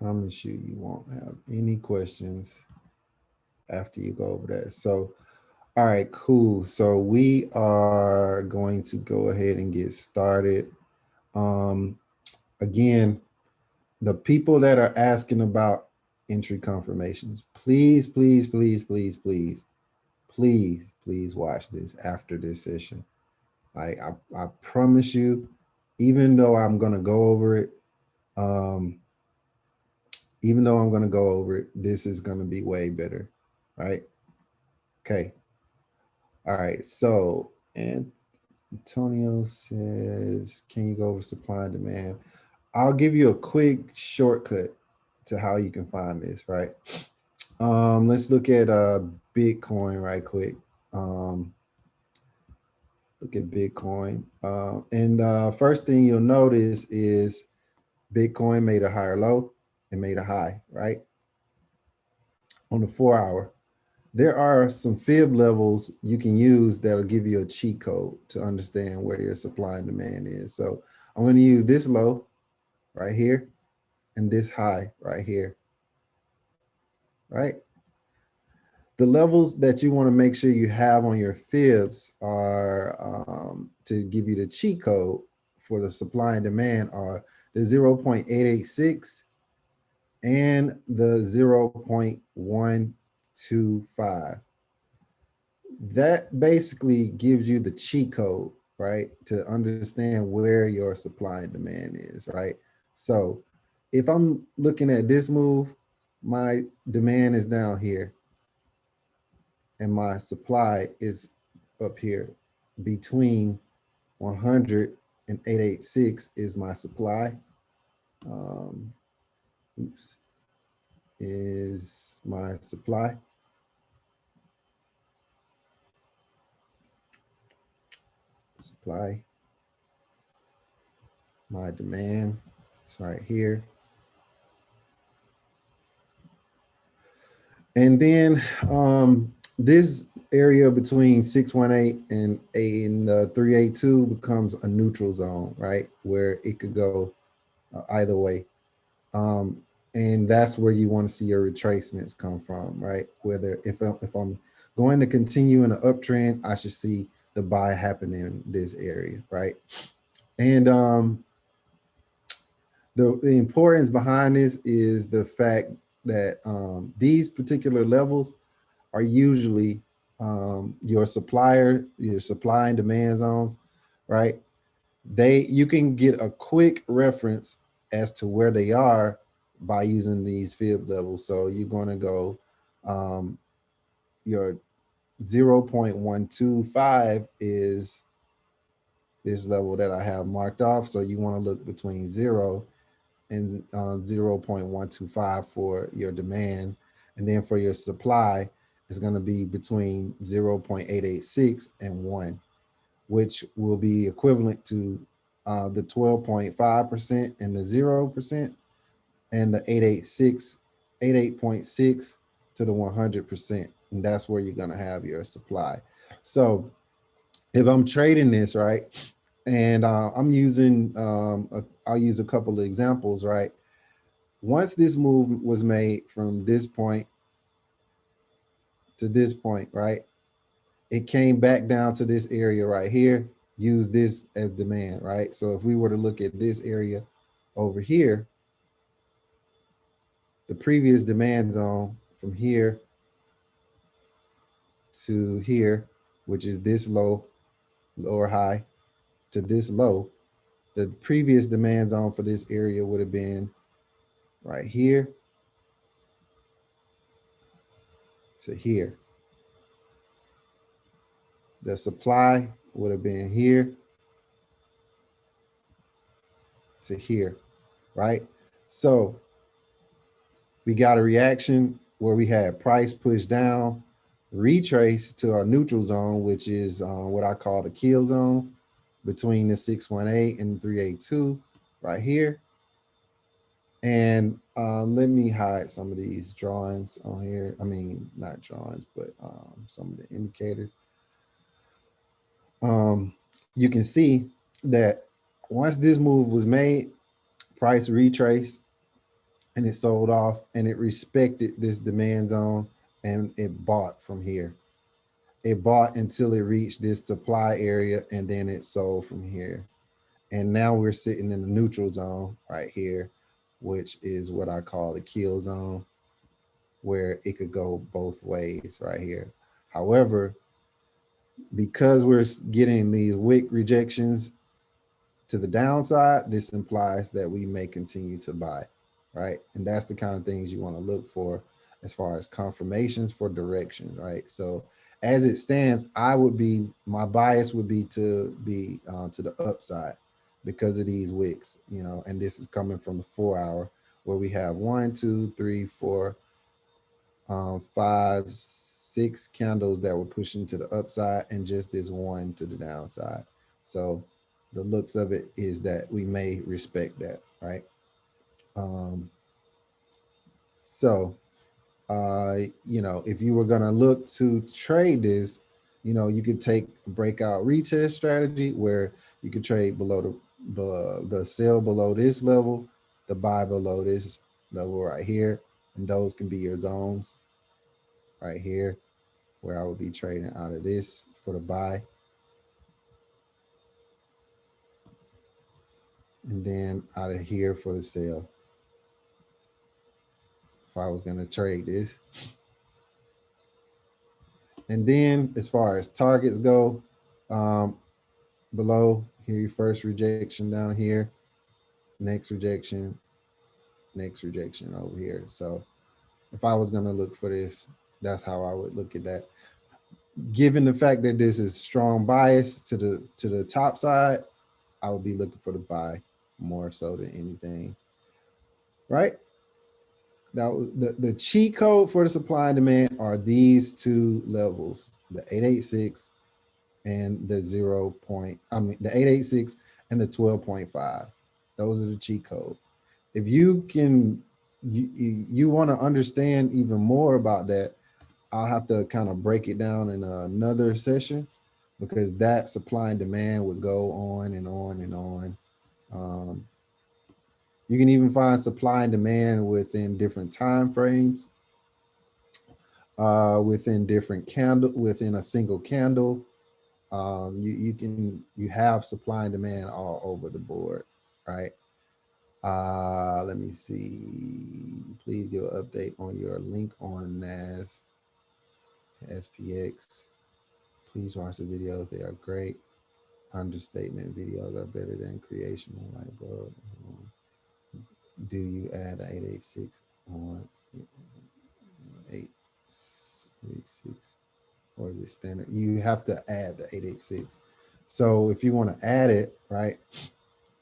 promise you, you won't have any questions after you go over that. So, all right, cool. So we are going to go ahead and get started. Um, Again, the people that are asking about entry confirmations, please, please, please, please, please, please, please watch this after this session. I promise you, even though I'm gonna go over it, um, even though I'm gonna go over it, this is gonna be way better, right? Okay. All right. So, and Antonio says, can you go over supply and demand? I'll give you a quick shortcut to how you can find this, right? Let's look at Bitcoin right quick. Um, Look at Bitcoin. And first thing you'll notice is Bitcoin made a higher low and made a high, right? On the 4 hour. There are some fib levels you can use that'll give you a cheat code to understand where your supply and demand is. So I'm going to use this low right here and this high right here, right? The levels that you want to make sure you have on your fibs are to give you the cheat code for the supply and demand are the 0.886 and the 0.125. That basically gives you the cheat code, right, to understand where your supply and demand is, right? So if I'm looking at this move, my demand is down here and my supply is up here between 100 and 886 is my supply. Um, oops, is my supply. Supply, my demand. It's right here. And then this area between 618 and 382 becomes a neutral zone, right? Where it could go either way. Um, and that's where you want to see your retracements come from, right? Whether if I'm going to continue in an uptrend, I should see the buy happen in this area, right? And the importance behind this is the fact that these particular levels are usually your supply and demand zones, right? You can get a quick reference as to where they are by using these fib levels. So you're going to go um, your 0.125 is this level that I have marked off. So you want to look between 0 and 0.125 for your demand. And then for your supply, it's going to be between 0.886 and 1, which will be equivalent to the 12.5% and the 0%, and the 88.6 to the 100%. And that's where you're going to have your supply. So if I'm trading this, right, and I'm using, I'll use a couple of examples, right? Once this move was made from this point to this point, right, it came back down to this area right here, use this as demand, right? So if we were to look at this area over here, the previous demand zone from here to here, which is this low, lower high, to this low, the previous demand zone for this area would have been right here to here. The supply would have been here to here, right? So we got a reaction where we had price push down, retrace to our neutral zone, which is what I call the kill zone between the 618 and 382 right here. And let me hide some of these drawings on here. I mean, not drawings, but some of the indicators. You can see that once this move was made, price retraced and it sold off, and it respected this demand zone, and it bought from here. It bought until it reached this supply area, and then it sold from here. And now we're sitting in the neutral zone right here, which is what I call the kill zone, where it could go both ways right here. However, because we're getting these wick rejections to the downside, this implies that we may continue to buy, right? And that's the kind of things you want to look for as far as confirmations for direction, right? So as it stands, my bias would be to the upside because of these wicks, and this is coming from the 4 hour where we have 1, 2, 3, 4, 5, 6 candles that were pushing to the upside and just this one to the downside. So the looks of it is that we may respect that, right? Um, so, if you were going to look to trade this, you could take a breakout retest strategy where you could trade below the sell below this level, the buy below this level right here, and those can be your zones right here, where I would be trading out of this for the buy. And then out of here for the sell. If I was going to trade this. And then as far as targets go, below here, your first rejection down here, next rejection over here. So if I was going to look for this, that's how I would look at that. Given the fact that this is strong bias to the top side, I would be looking for the buy more so than anything, right? Now, the cheat code for the supply and demand are these two levels, the 886 and the the 886 and the 12.5. Those are the cheat code. If you can, you want to understand even more about that, I'll have to kind of break it down in another session, because that supply and demand would go on and on and on. You can even find supply and demand within different time frames, within within a single candle. You have supply and demand all over the board, right? Let me see. Please give an update on your link on NAS, SPX. Please watch the videos. They are great. Understatement videos are better than creation of light bulb. Do you add the 886 on 886, or is it standard? You have to add the 886. So if you want to add it, right,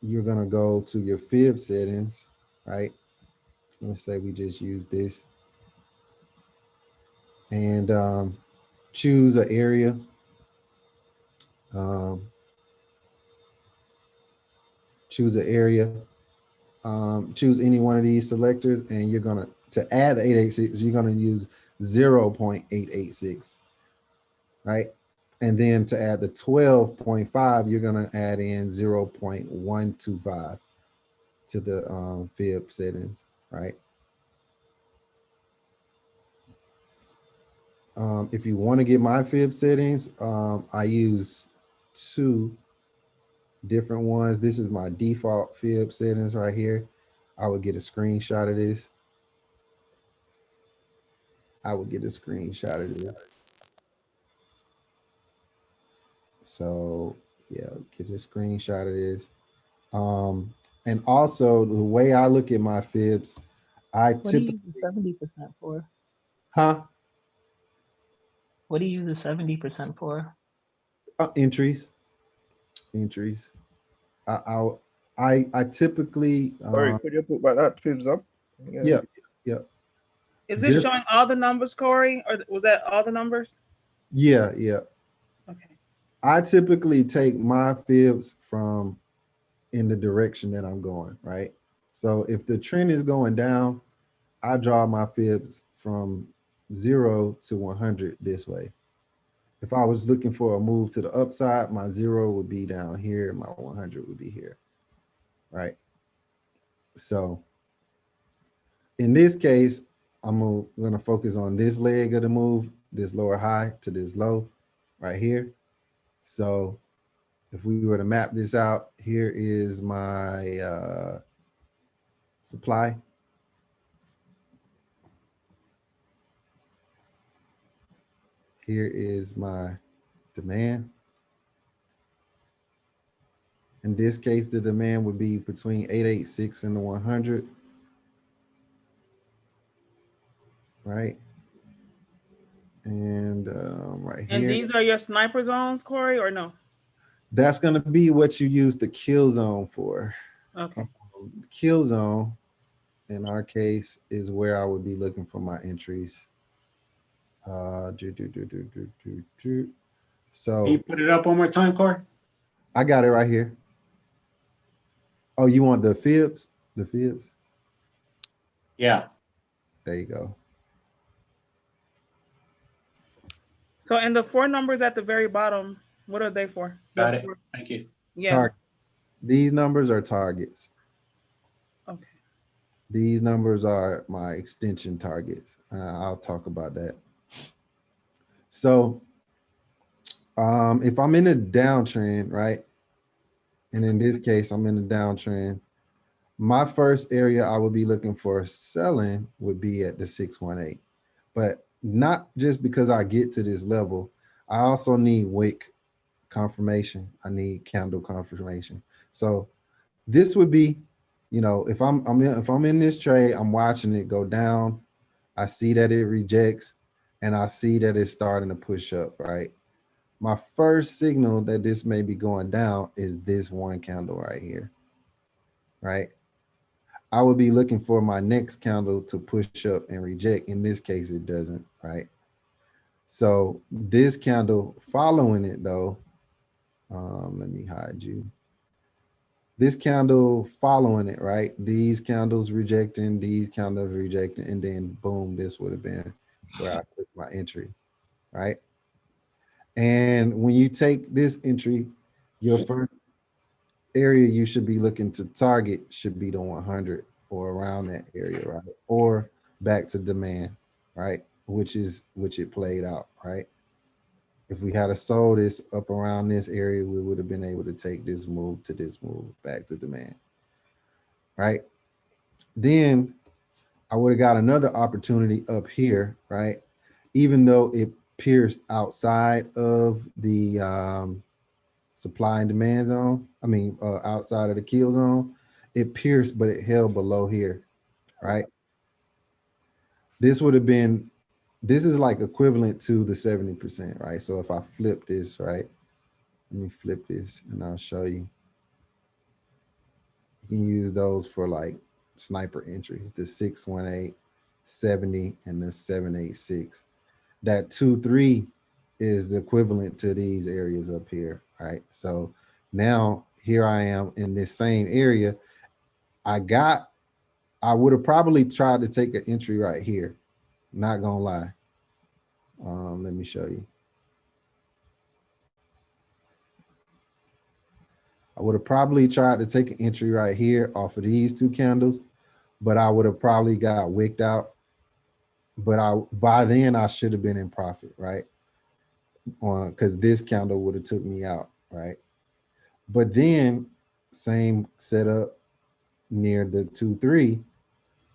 you're going to go to your fib settings, right? Let's say we just use this, and choose an area. Choose an area. Choose any one of these selectors, and you're going to add the 886, you're going to use 0.886, right? And then to add the 12.5, you're going to add in 0.125 to the fib settings, right? If you want to get my fib settings, I use two different ones. This is my default fib settings right here. I would get a screenshot of this. So yeah, get a screenshot of this. And also the way I look at my fibs, What do you use the 70% for? Huh? What do you use the 70% for? Entries. I typically Sorry, could you put back that fibs up? Yeah. Is this showing all the numbers, Corey, or was that all the numbers? Yeah. Okay. I typically take my fibs from in the direction that I'm going, right? So if the trend is going down, I draw my fibs from 0 to 100 this way. If I was looking for a move to the upside, my 0 would be down here, my 100 would be here, right? So in this case, I'm gonna focus on this leg of the move, this lower high to this low right here. So if we were to map this out, here is my supply. Here is my demand. In this case, the demand would be between 886 and the 100, right? And right And here, these are your sniper zones, Corey, or no? that's going to be what you use the kill zone for. Okay. Kill zone, in our case, is where I would be looking for my entries. So Can you put it up one more time, Corey? I got it right here. Oh, you want the fibs? The fibs? Yeah. There you go. So, and the 4 numbers at the very bottom, what are they for? Got it. Thank you. Yeah. Targets. These numbers are targets. Okay. These numbers are my extension targets. I'll talk about that. So if I'm in a downtrend, right? And in this case, I'm in a downtrend. My first area I would be looking for selling would be at the 618. But not just because I get to this level. I also need wick confirmation. I need candle confirmation. So this would be, you know, if I'm in this trade, I'm watching it go down. I see that it rejects and I see that it's starting to push up, right? My first signal that this may be going down is this one candle right here, right? I would be looking for my next candle to push up and reject. In this case, it doesn't, right? So this candle following it though, let me hide you. This candle following it, right? These candles rejecting, these candles rejecting, and then boom, this would have been where I put my entry, right? And when you take this entry, your first area you should be looking to target should be the 100 or around that area, right? Or back to demand, right? Which it played out, right? If we had a sold this up around this area, we would have been able to take this move to this move back to demand, right? Then I would have got another opportunity up here, right? Even though it pierced outside of the supply and demand zone, outside of the kill zone, it pierced, but it held below here, right? This would have been, this is like equivalent to the 70%, right? So if I flip this, right? Let me flip this and I'll show you. You can use those for like sniper entries, the 618, 70, and the 786. That 2-3 is equivalent to these areas up here, right? So now here I am in this same area. I would have probably tried to take an entry right here. Not gonna lie. Let me show you. I would have probably tried to take an entry right here off of these two candles, but I would have probably got wicked out. But by then I should have been in profit, right? Because this candle would have took me out, right? But then same setup near the 2-3,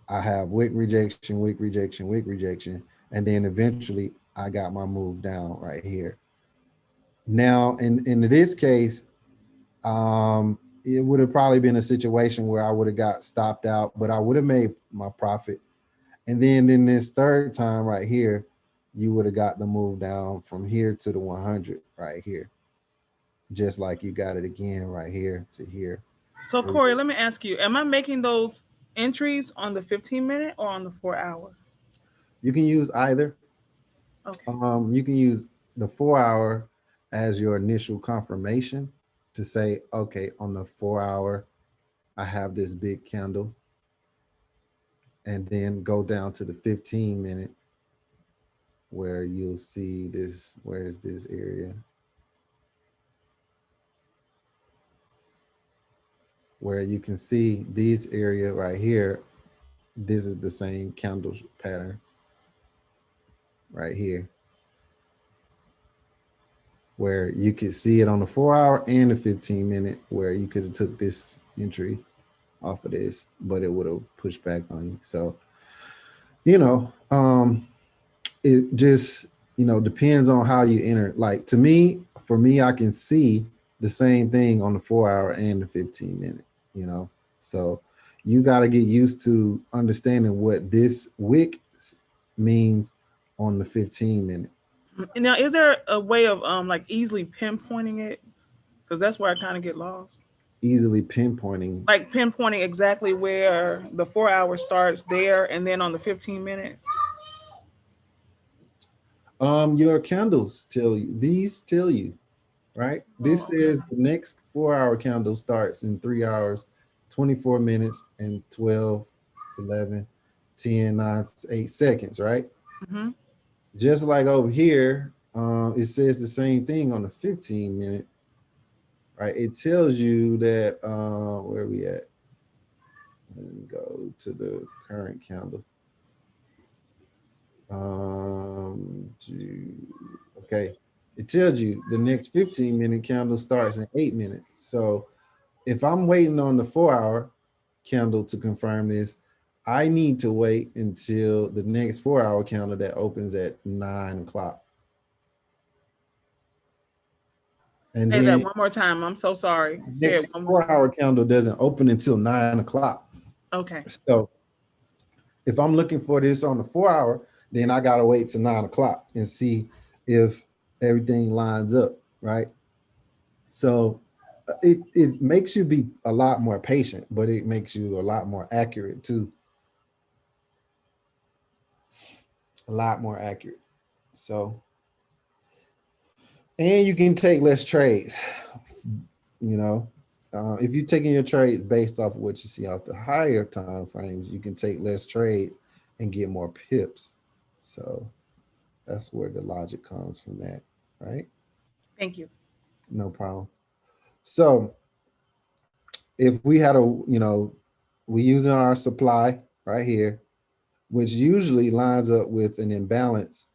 I have wick rejection, wick rejection, wick rejection, and then eventually I got my move down right here. Now, in this case, it would have probably been a situation where I would have got stopped out, but I would have made my profit. And then in this third time right here, you would have got the move down from here to the 100 right here. Just like you got it again right here to here. So, Corey, let me ask you, am I making those entries on the 15-minute or on the 4-hour? You can use either. Okay. You can use the 4-hour as your initial confirmation to say, okay, on the 4-hour, I have this big candle, and then go down to the 15-minute where you'll see this, where is this area? Where you can see this area right here this is the same candle pattern right here, where you could see it on the 4 hour and the 15 minute, where you could have took this entry off of this, but it would have pushed back on you. So, you know, it just, you know, depends on how you enter. Like to me, for me, I can see the same thing on the 4 hour and the 15 minute, you know. So you got to get used to understanding what this wick means on the 15 minute. Now, is there a way of like easily pinpointing it? Because that's where I kind of get lost. Easily pinpointing. Like pinpointing exactly where the 4 hour starts there, and then on the 15 minute. Your candles tell you. These tell you, right? This says the next 4 hour candle starts in 3 hours, 24 minutes, and 12, 11, 10, 9, 8 seconds, right? Mm-hmm. Just like over here, it says the same thing on the 15 minute, right? It tells you that, where are we at? Let me go to the current candle. Okay, it tells you the next 15-minute candle starts in 8 minutes. So if I'm waiting on the 4 hour candle to confirm this, I need to wait until the next 4 hour candle that opens at 9 o'clock. And Say then that one more time. I'm so sorry. the Say it next one more 4 hour candle doesn't open until 9 o'clock. Okay. So if I'm looking for this on the 4 hour, then I gotta wait till 9 o'clock and see if everything lines up, right? So it makes you be a lot more patient, but it makes you a lot more accurate too. A lot more accurate. So, and you can take less trades, you know. If you're taking your trades based off of what you see off the higher time frames, you can take less trades and get more pips. So that's where the logic comes from that, right? Thank you. No problem. So if we had a, you know, we using our supply right here, which usually lines up with an imbalance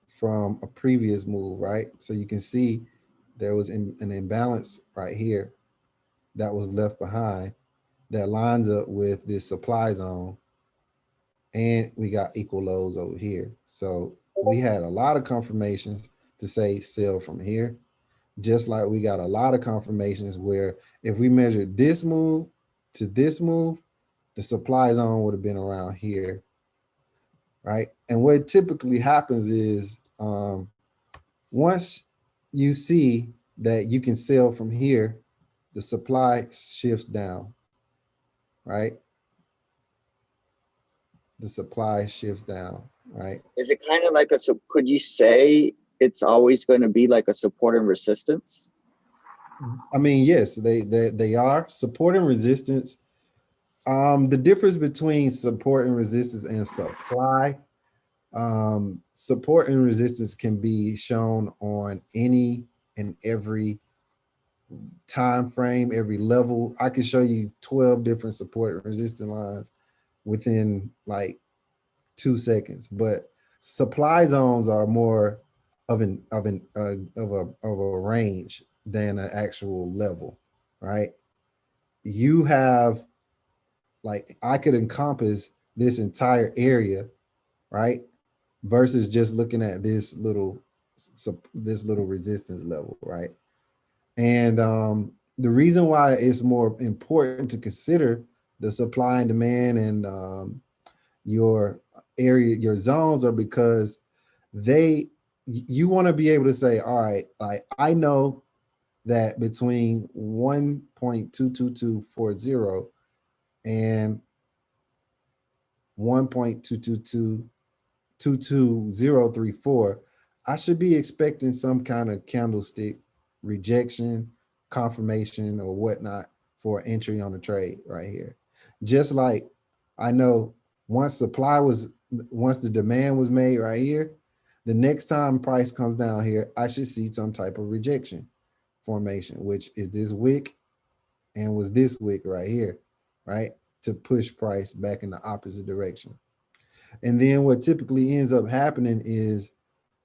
from a previous move, right? So you can see there was an imbalance right here that was left behind that lines up with this supply zone. And we got equal lows over here. So we had a lot of confirmations to say sell from here, just like we got a lot of confirmations where if we measured this move to this move, the supply zone would have been around here, right? And what typically happens is once you see that you can sell from here, the supply shifts down, right? The supply shifts down, right? Is it kind of like could you say it's always going to be like a support and resistance? I mean, yes, they are support and resistance. The difference between support and resistance and supply, support and resistance can be shown on any and every time frame, every level. I can show you 12 different support and resistance lines within like 2 seconds, but supply zones are more of a range than an actual level, right? You have, like, I could encompass this entire area, right? Versus just looking at this little resistance level, right? And the reason why it's more important to consider the supply and demand and your area, your zones, are because you want to be able to say, all right, like I know that between 1.22240 and 1.222222034, I should be expecting some kind of candlestick rejection, confirmation, or whatnot for entry on the trade right here. Just like I know once the demand was made right here, the next time price comes down here, I should see some type of rejection formation, which is this wick and was this wick right here, right? to push price back in the opposite direction. And then what typically ends up happening is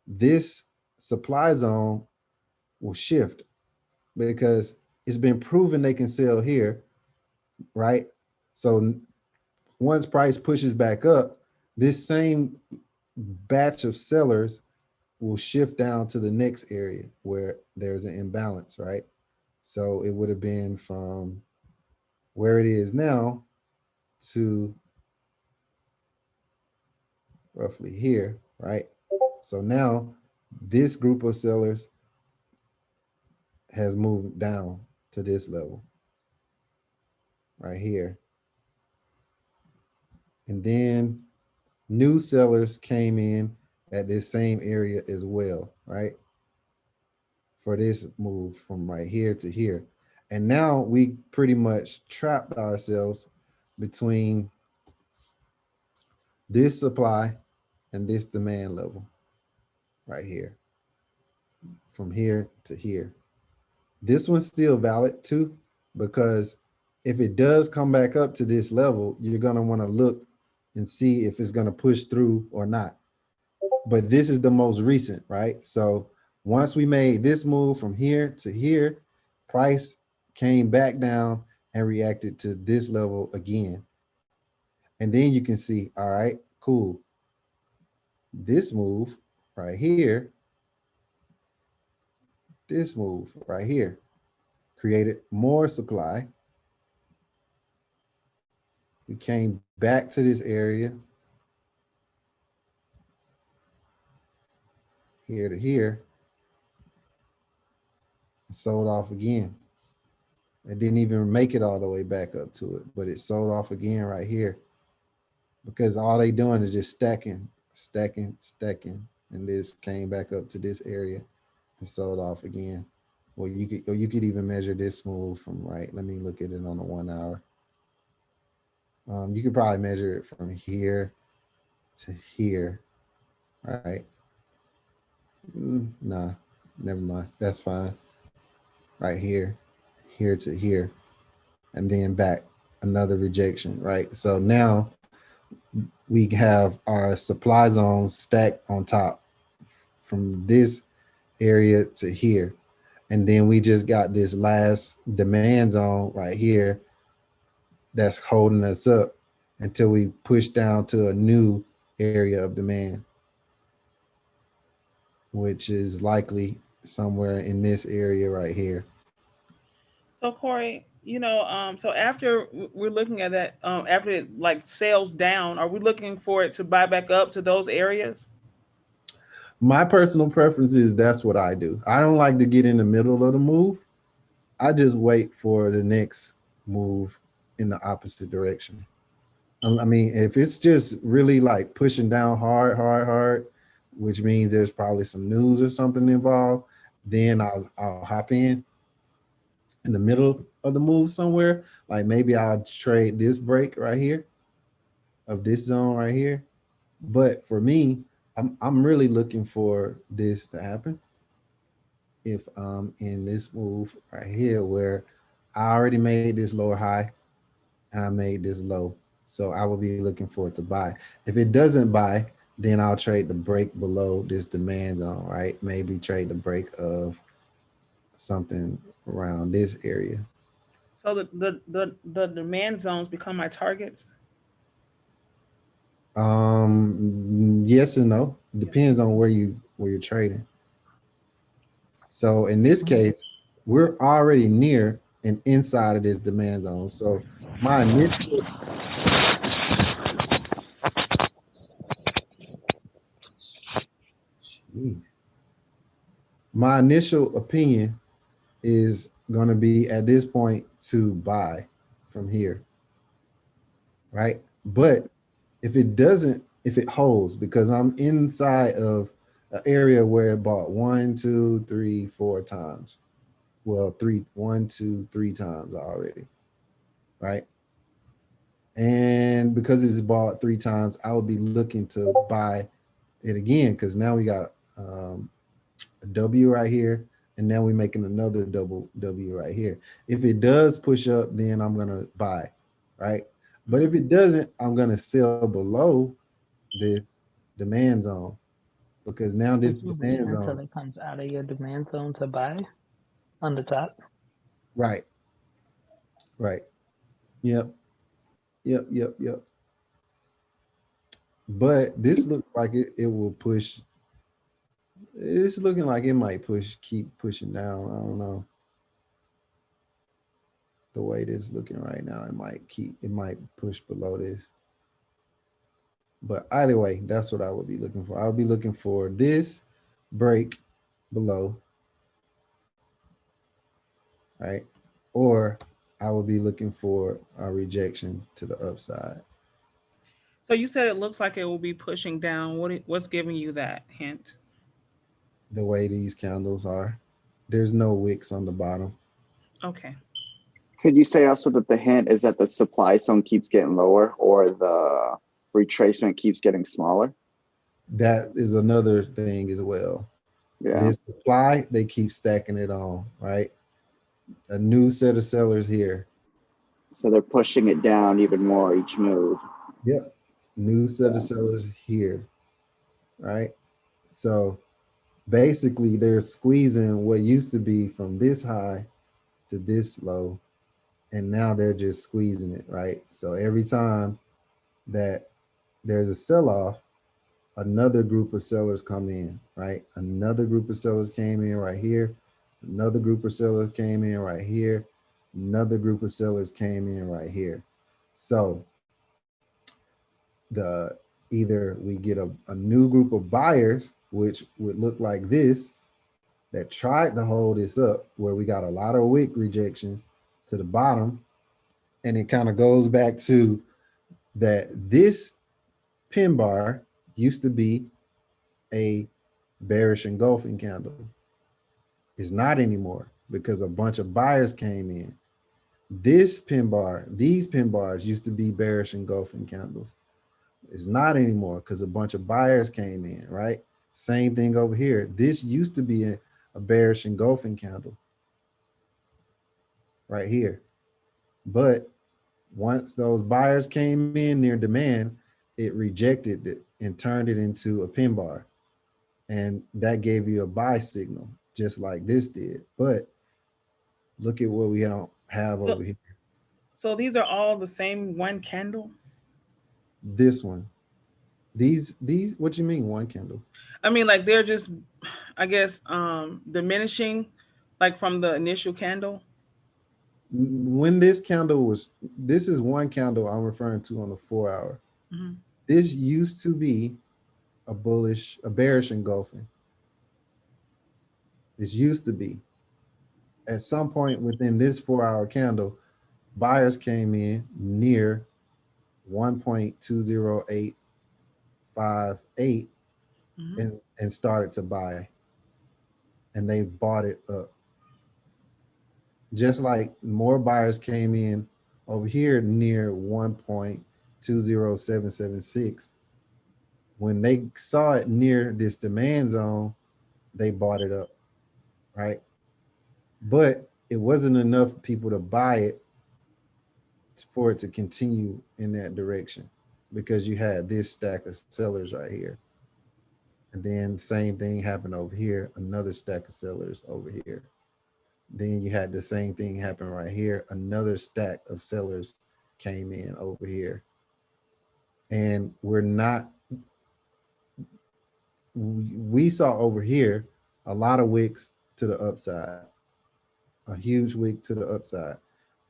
this supply zone will shift because it's been proven they can sell here, right? So once price pushes back up, this same batch of sellers will shift down to the next area where there's an imbalance, right? So it would have been from where it is now to roughly here, right? So now this group of sellers has moved down to this level right here. And then new sellers came in at this same area as well, right? For this move from right here to here. And now we pretty much trapped ourselves between this supply and this demand level right here, from here to here. This one's still valid too, because if it does come back up to this level, you're gonna wanna look and see if it's gonna push through or not. But this is the most recent, right? So once we made this move from here to here, price came back down and reacted to this level again. And then you can see, all right, cool. This move right here, this move right here created more supply. We came back to this area, here to here, and sold off again. It didn't even make it all the way back up to it, but it sold off again right here because all they doing is just stacking, stacking, stacking. And this came back up to this area and sold off again. Well, you could even measure this move from right. Let me look at it on the 1 hour. You could probably measure it from here to here, right? Nah, never mind. That's fine. Right here, here to here, and then back, another rejection, right? So now we have our supply zones stacked on top from this area to here. And then we just got this last demand zone right here that's holding us up until we push down to a new area of demand, which is likely somewhere in this area right here. So Corey, so after we're looking at that, after it like sails down, are we looking for it to buy back up to those areas? My personal preference is that's what I do. I don't like to get in the middle of the move. I just wait for the next move in the opposite direction. I mean, if it's just really like pushing down hard, which means there's probably some news or something involved, then I'll hop in the middle of the move somewhere. Like maybe I'll trade this break right here of this zone right here. But for me, I'm really looking for this to happen. If I'm in this move right here where I already made this lower high and I made this low. So I will be looking for it to buy. If it doesn't buy, then I'll trade the break below this demand zone, right? Maybe trade the break of something around this area. So the demand zones become my targets? Yes and no. Depends on where you're trading. So in this case, we're already near and inside of this demand zone. So my initial my initial opinion is going to be at this point to buy from here, right? But if it doesn't, if it holds, because I'm inside of an area where it bought 1, 2, 3, 4 times. Well, 1, 2, 3 times already, right? And because it's bought 3 times, I would be looking to buy it again because now we got a W right here, and now we're making another double W right here. If it does push up, then I'm gonna buy, right? But if it doesn't, I'm gonna sell below this demand zone because now this Would you wait demand until zone, it comes out of your demand zone to buy on the top? right, right, yep, yep. But this looks like it will push. It's looking like it might keep pushing down. I don't know. The way it is looking right now, it might push below this. But either way, that's what I would be looking for. I would be looking for this break below, right? Or I would be looking for a rejection to the upside. So you said it looks like it will be pushing down. What's giving you that hint? The way these candles are, there's no wicks on the bottom. Okay. Could you say also that the hint is that the supply zone keeps getting lower or the retracement keeps getting smaller? That is another thing as well. Yeah. This supply, they keep stacking it on, right? A new set of sellers here. So they're pushing it down even more each move. Yep. New set of sellers here, right? So basically they're squeezing what used to be from this high to this low, and now they're just squeezing it, right? So every time that there's a sell-off, another group of sellers come in, right? Another group of sellers came in right here. Another group of sellers came in right here. Another group of sellers came in right here. So the either we get a new group of buyers, which would look like this, that tried to hold this up, where we got a lot of wick rejection to the bottom. And it kind of goes back to that this pin bar used to be a bearish engulfing candle. It's not anymore because a bunch of buyers came in. This pin bar, these pin bars used to be bearish engulfing candles. It's not anymore because a bunch of buyers came in, right? Same thing over here. This used to be a bearish engulfing candle right here. But once those buyers came in near demand, it rejected it and turned it into a pin bar. And that gave you a buy signal, just like this did. But look at what we don't have So, over here. so these are all the same one candle? This one. These, what you mean one candle? I mean, like they're just, I guess, diminishing, like from the initial candle. When this candle was, this is one candle I'm referring to on the 4 hour. Mm-hmm. This used to be a bearish engulfing. This used to be. At some point within this 4 hour candle, buyers came in near 1.20858 Mm-hmm. and started to buy, and they bought it up. Just like more buyers came in over here near 1.20776. When they saw it near this demand zone, they bought it up, right? But it wasn't enough people to buy it for it to continue in that direction, because you had this stack of sellers right here. And then same thing happened over here, another stack of sellers over here. Then you had the same thing happen right here, another stack of sellers came in over here. And we saw over here a lot of wicks to the upside, a huge wick to the upside.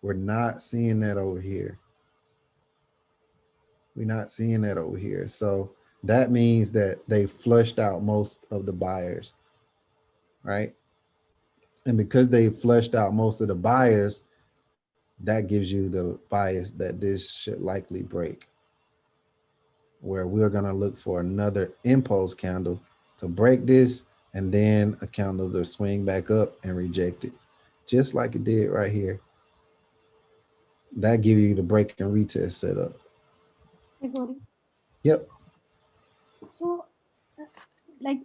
We're not seeing that over here. We're not seeing that over here. So that means that they flushed out most of the buyers, right? And because they flushed out most of the buyers, that gives you the bias that this should likely break, where we're going to look for another impulse candle to break this, and then a candle to swing back up and reject it, just like it did right here. That give you the break and retest setup. Hey, Cory. Yep. So, like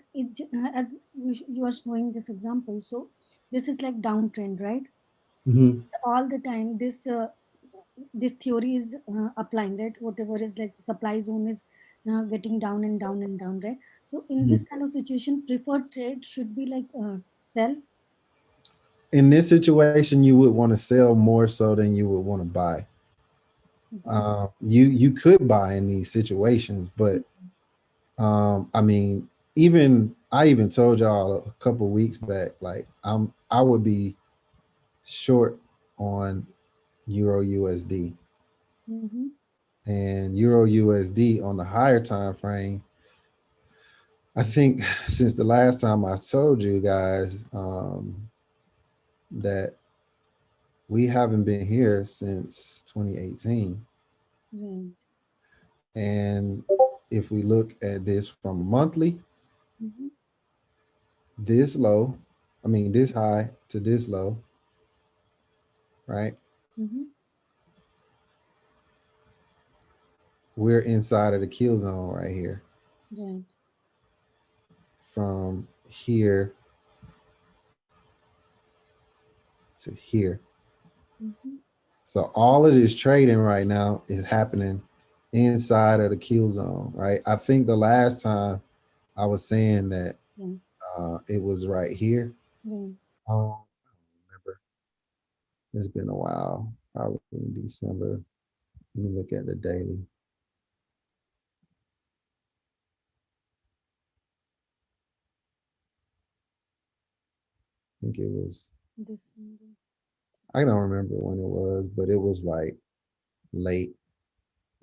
as you are showing this example, so this is like downtrend, right? Mm-hmm. All the time, this this theory is applying, right? Whatever is like supply zone is getting down and down and down, right? So in this kind of situation, preferred trade should be like sell. In this situation, you would want to sell more so than you would want to buy. Mhm. You could buy in these situations, but I mean, I even told y'all a couple weeks back, like I would be short on Euro USD, Mm-hmm. and Euro USD on the higher time frame. I think since the last time I told you guys that we haven't been here since 2018. Right. And if we look at this from monthly, Mm-hmm. this low, I mean, this high to this low, right? Mm-hmm. We're inside of the kill zone right here. Right. From here to here. Mm-hmm. So all of this trading right now is happening inside of the kill zone, right? I think the last time I was saying that Yeah. it was right here. Right. I don't remember. It's been a while, probably in December. Let me look at the daily. I think it was, December. I don't remember when it was, but it was like late.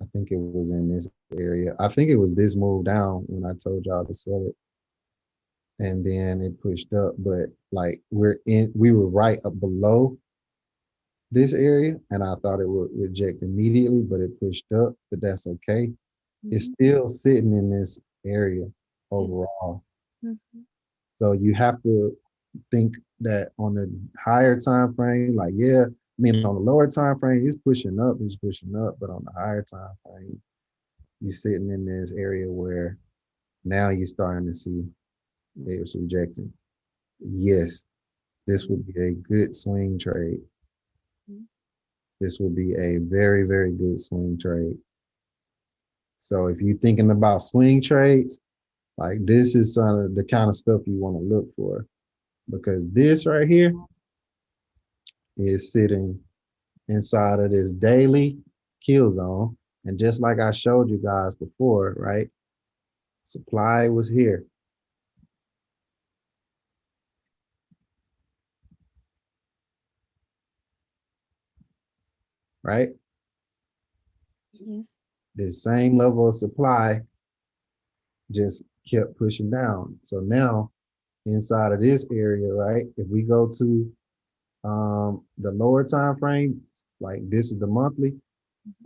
I think it was in this area. I think it was this move down when I told y'all to sell it. And then it pushed up, but like we were right up below this area, and I thought it would reject immediately, but it pushed up, but that's okay. It's Mm-hmm. still sitting in this area Yeah. overall. Mm-hmm. So you have to think that on the higher time frame, like, yeah, I mean, on the lower time frame, it's pushing up, but on the higher time frame, you're sitting in this area where now you're starting to see it's rejecting. Yes, this would be a good swing trade. Mm-hmm. This would be a very, very good swing trade. So if you're thinking about swing trades, like this is the kind of stuff you want to look for, because this right here is sitting inside of this daily kill zone. And just like I showed you guys before, right? Supply was here. Right? Yes. This same level of supply just kept pushing down. So now inside of this area, right? If we go to the lower time frame, like this is the monthly,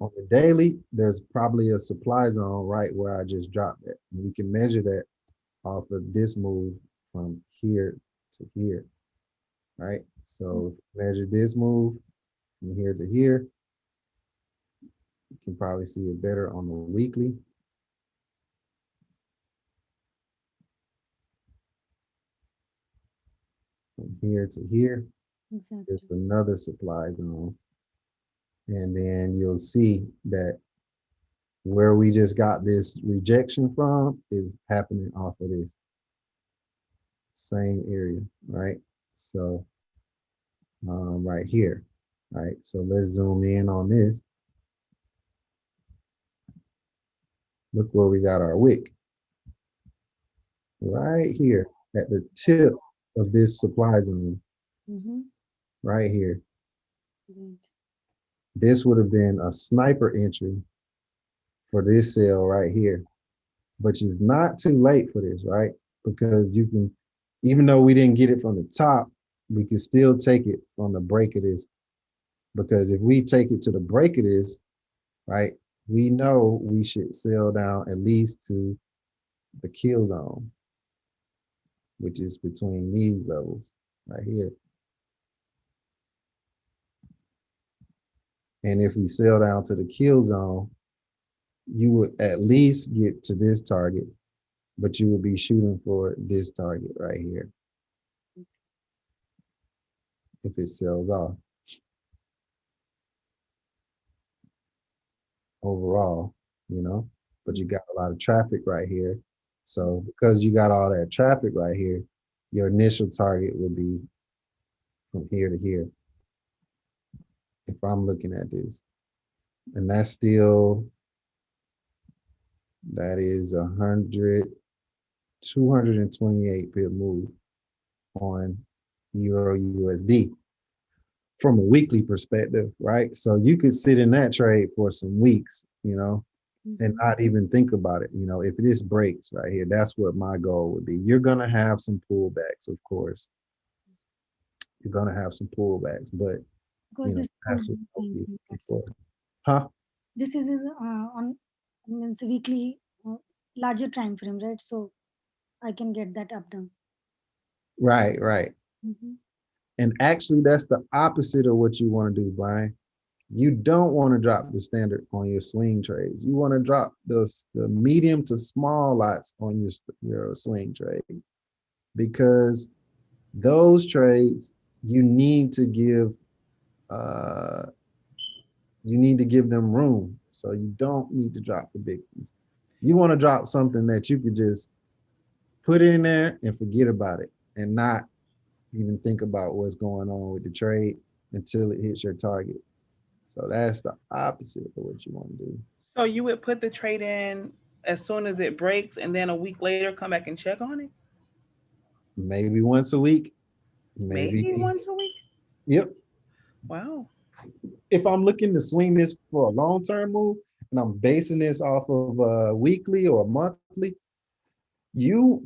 on the daily, there's probably a supply zone right where I just dropped it. And we can measure that off of this move from here to here, right? So measure this move from here to here. You can probably see it better on the weekly. From here to here, there's Exactly. another supply zone. And then you'll see that where we just got this rejection from is happening off of this same area, right? So right here, right? So let's zoom in on this. Look where we got our wick, right here at the tip of this supply zone, Mm-hmm. right here. Right. This would have been a sniper entry for this sale right here, but it's not too late for this, right? Because you can, even though we didn't get it from the top, we can still take it from the break of this. Because if we take it to the break of this, right, we know we should sell down at least to the kill zone, which is between these levels right here. And if we sell down to the kill zone, you would at least get to this target, but you would be shooting for this target right here if it sells off. overall, you know, but you got a lot of traffic right here. So because you got all that traffic right here, your initial target would be from here to here. If I'm looking at this, and that's still, that is 228 pip move on Euro USD from a weekly perspective, right? So you could sit in that trade for some weeks, you know, and not even think about it. You know, if this breaks right here, that's what my goal would be. You're going to have some pullbacks, of course. You're going to have some pullbacks, but, Because you know, this that's what is I'll be looking that's for. Huh? this is on means weekly larger time frame, right? So I can get that up down. Right, right. Mm-hmm. And actually, that's the opposite of what you want to do, Brian. You don't want to drop the standard on your swing trades. You want to drop the medium to small lots on your swing trades, because those trades you need to give uh, them room. So you don't need to drop the big ones. You want to drop something that you could just put in there and forget about it and not even think about what's going on with the trade until it hits your target. So that's the opposite of what you want to do. So you would put the trade in as soon as it breaks, and then a week later come back and check on it? Maybe once a week, maybe. Maybe once a week? Yep. Wow. If I'm looking to swing this for a long-term move and I'm basing this off of weekly or monthly, you,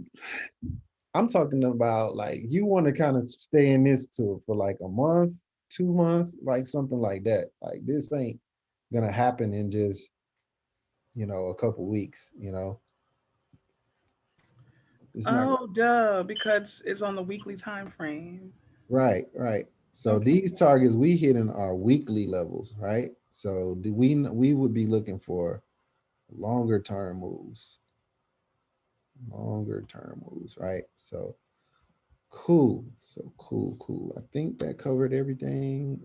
I'm talking about like you want to kind of stay in this for like a month, 2 months, like something like that. Like this ain't gonna happen in just, you know, a couple weeks, you know. It's not Oh, duh, because it's on the weekly time frame. right, right. So Okay. these targets we hit in our weekly levels, right? So we would be looking for longer term moves, right? So cool. So cool. I think that covered everything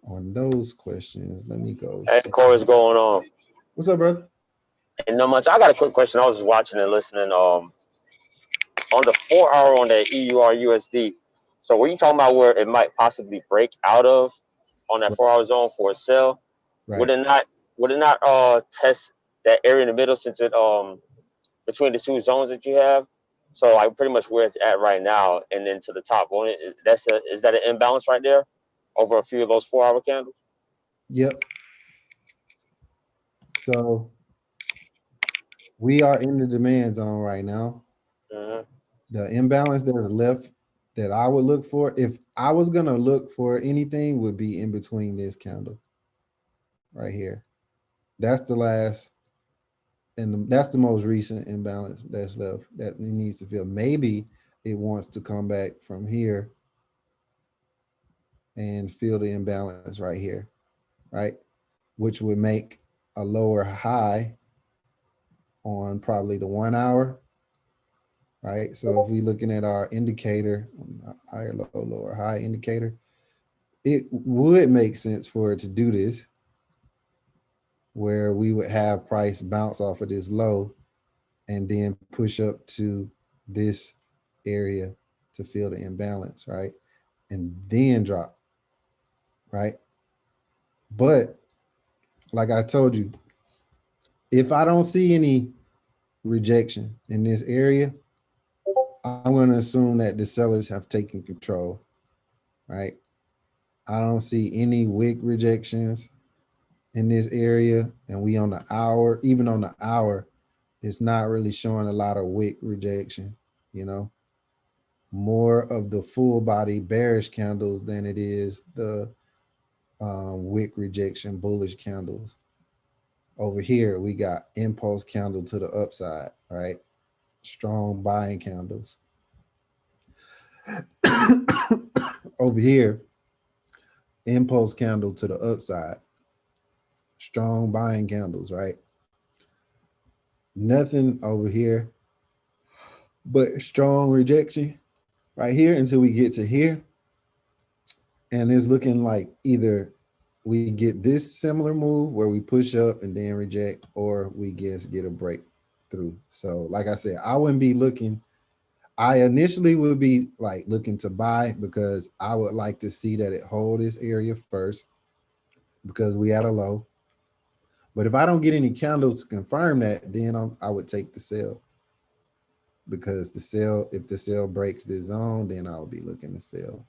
on those questions. Let me go. Hey, Corey's going on. What's up, brother? And not much. I got a quick question. I was just watching and listening. On the 4 hour on the EUR USD. So were you talking about where it might possibly break out of on that 4 hour zone for a sell? Would Right. it not? Would it not test that area in the middle since it between the two zones that you have? So like pretty much where it's at right now, and then to the top. Won't it? Is that an imbalance right there over a few of those 4 hour candles? Yep. So we are in the demand zone right now. Mm-hmm. The imbalance that is left that I would look for, if I was gonna look for anything, would be in between this candle right here. That's the last, and that's the most recent imbalance that's left that it needs to fill. Maybe it wants to come back from here and fill the imbalance right here, right? Which would make a lower high on probably the 1 hour, right? So if we looking at our indicator, higher, low, lower, high indicator, it would make sense for it to do this, where we would have price bounce off of this low and then push up to this area to fill the imbalance, right? And then drop, right? But like I told you, if I don't see any rejection in this area, I'm going to assume that the sellers have taken control, right? I don't see any wick rejections in this area, and we on the hour, even on the hour, it's not really showing a lot of wick rejection, you know, more of the full body bearish candles than it is the wick rejection bullish candles. Over here, we got impulse candle to the upside, right? Strong buying candles. Over here, impulse candle to the upside, strong buying candles, right? Nothing over here but strong rejection right here until we get to here. And it's looking like either we get this similar move where we push up and then reject, or we just get a breakthrough. So like I said, I wouldn't be looking, I initially would be like looking to buy because I would like to see that it hold this area first because we at a low. But if I don't get any candles to confirm that, then I would take the sell, because the sell, if the sell breaks this zone, then I'll be looking to sell.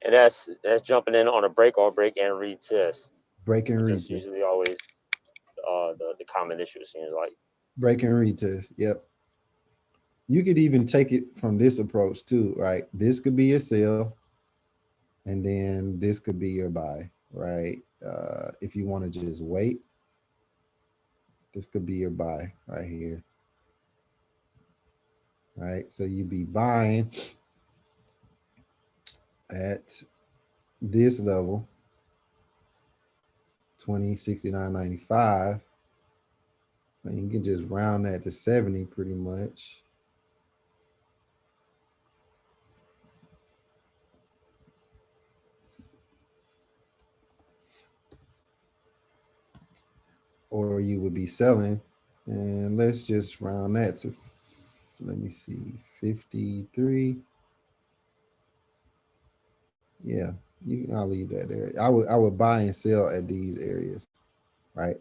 And that's jumping in on a break or break and retest. Break and Which is retest. usually always the common issue, it seems like. Break and retest. Yep. You could even take it from this approach too, right? This could be your sell, and then this could be your buy, right? If you want to just wait, this could be your buy right here, right? So you'd be buying at this level, 2069.95, and you can just round that to 70 pretty much. Or you would be selling, and let's just round that to, let me see, 53. Yeah, I'll leave that there. I would buy and sell at these areas, right?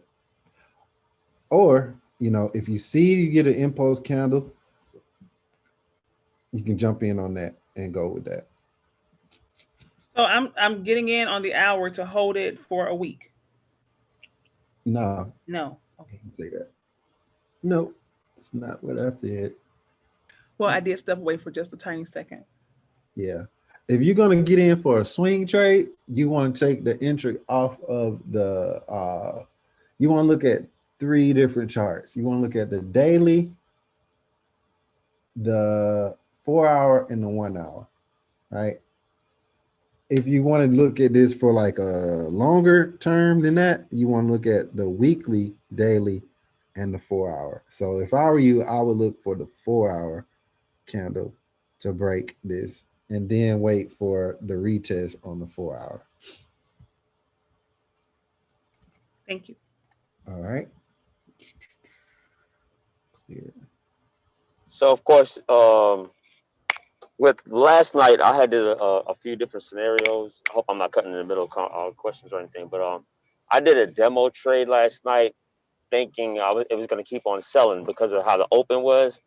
Or, you know, if you see you get an impulse candle, you can jump in on that and go with that. So I'm getting in on the hour to hold it for a week. No, No. Okay. say that. No, it's not what I said. Well, I did step away for just a tiny second. Yeah. If you're going to get in for a swing trade, you want to take the entry off of the, you want to look at 3 different charts. You want to look at the daily, the 4-hour, and the 1-hour, right? If you want to look at this for like a longer term than that, you want to look at the weekly, daily, and the 4-hour. So if I were you, I would look for the 4-hour candle to break this, and then wait for the retest on the 4-hour. Thank you. All right. Clear. So of course, with last night, I had did a few different scenarios. I hope I'm not cutting in the middle of questions or anything, but I did a demo trade last night, thinking it was going to keep on selling because of how the open was.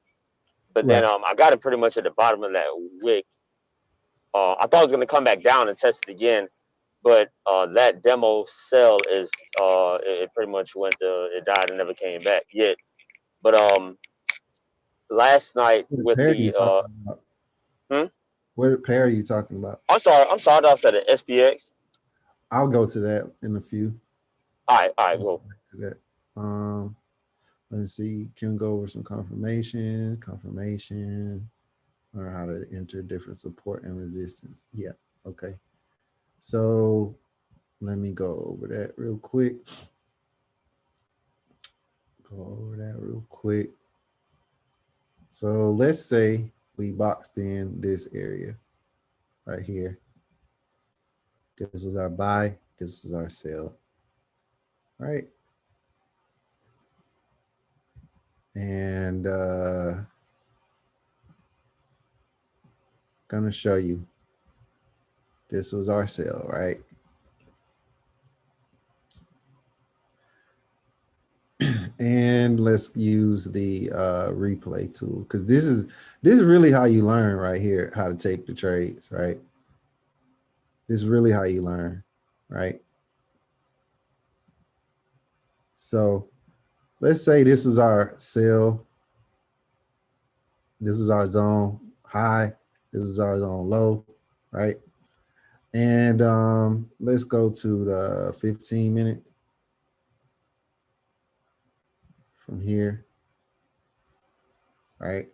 But then I got it pretty much at the bottom of that wick. I thought it was going to come back down and test it again, but that demo sell is it pretty much it died and never came back yet. But last night with the what pair are you talking about? I'm sorry, I said the SPX. I'll go to that in a few. All right, go to that. Let's see. Can we go over some confirmation, or how to enter different support and resistance. Yeah, okay. So let me go over that real quick. So let's say we boxed in this area right here. This is our buy, this is our sell, right? And gonna show you, this was our sell, right? And let's use the replay tool, because this is really how you learn right here, how to take the trades, right? This is really how you learn, right? So let's say this is our sell, this is our zone high, this is our zone low, right? And let's go to the 15-minute from here, right?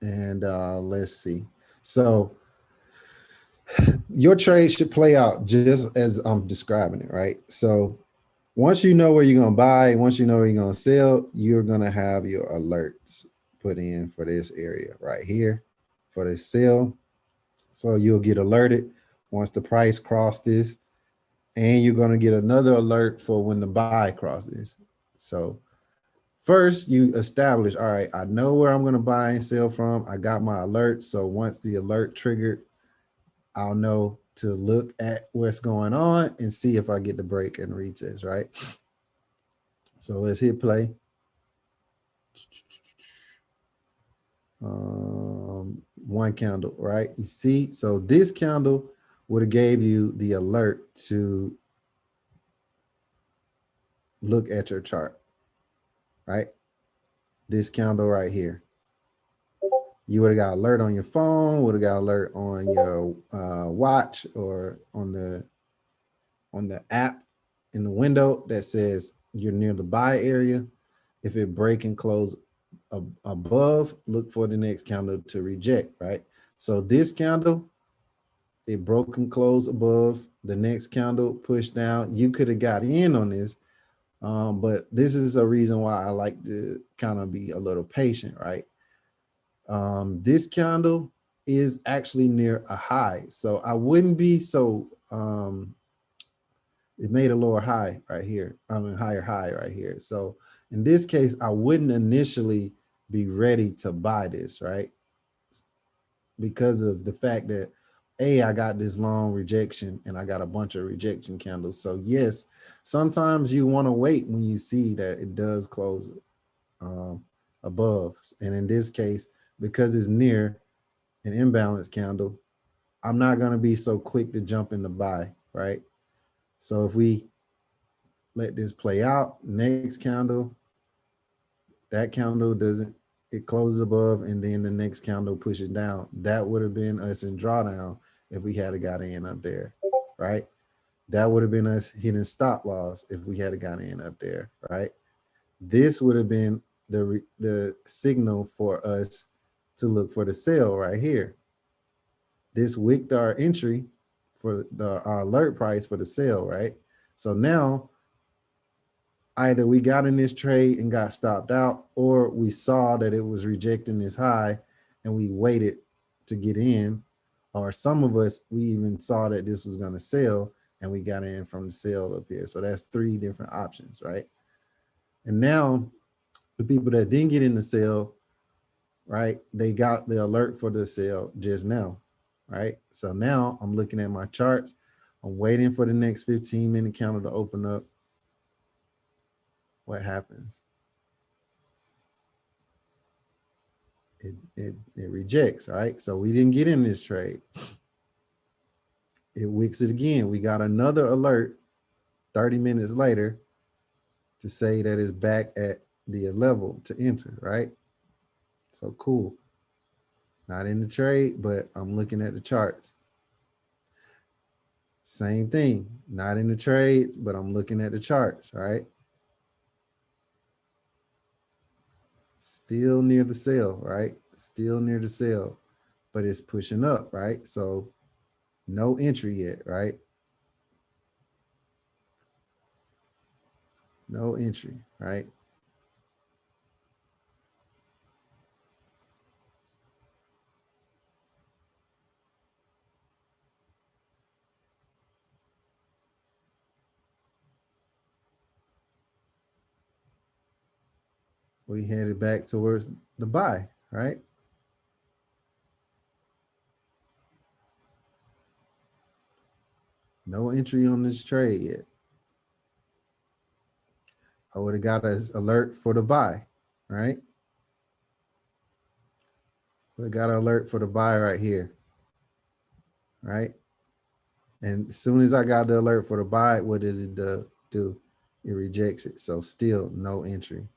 And let's see. So your trade should play out just as I'm describing it, right? So once you know where you're going to buy, once you know where you're going to sell, you're going to have your alerts put in for this area right here for the sell. So you'll get alerted once the price crosses this. And you're going to get another alert for when the buy crosses. So first you establish, all right, I know where I'm going to buy and sell from. I got my alert. So once the alert triggered, I'll know to look at what's going on and see if I get the break and retest, right? So let's hit play. One candle, right? You see, so this candle would have gave you the alert to look at your chart, right? This candle right here. You would have got alert on your phone, would have got alert on your watch or on the app in the window that says you're near the buy area. If it break and close above, look for the next candle to reject, right? So this candle, it broke and closed above. The next candle pushed down. You could have got in on this, but this is a reason why I like to kind of be a little patient, right? This candle is actually near a high, so I wouldn't be so. It made a lower high right here. I mean, higher high right here. So in this case, I wouldn't initially be ready to buy this, right? Because of the fact that I got this long rejection and I got a bunch of rejection candles. So yes, sometimes you want to wait when you see that it does close above. And in this case, because it's near an imbalance candle, I'm not going to be so quick to jump in the buy, right? So if we let this play out, next candle, that candle doesn't, it closes above and then the next candle pushes down. That would have been us in drawdown if we had got in up there, right? That would have been us hitting stop loss if we had got in up there, right? This would have been the signal for us to look for the sell right here. This wicked our entry for our alert price for the sell, right? So now either we got in this trade and got stopped out, or we saw that it was rejecting this high and we waited to get in, or some of us, we even saw that this was going to sell and we got in from the sell up here. So that's three different options, right? And now the people that didn't get in the sell, right, they got the alert for the sell just now, right? So now I'm looking at my charts. I'm waiting for the next 15-minute candle to open up. What happens? It rejects, right? So we didn't get in this trade. It wicks it again. We got another alert 30 minutes later to say that it's back at the level to enter, right? So cool. Not in the trade, but I'm looking at the charts. Same thing, not in the trades, but I'm looking at the charts, right? Still near the sell, right? Still near the sell, but it's pushing up, right? So no entry yet, right? No entry, right? We headed back towards the buy, right? No entry on this trade yet. I would have got an alert for the buy, right? Would have got an alert for the buy right here, right? And as soon as I got the alert for the buy, what does it do? It rejects it. So still no entry.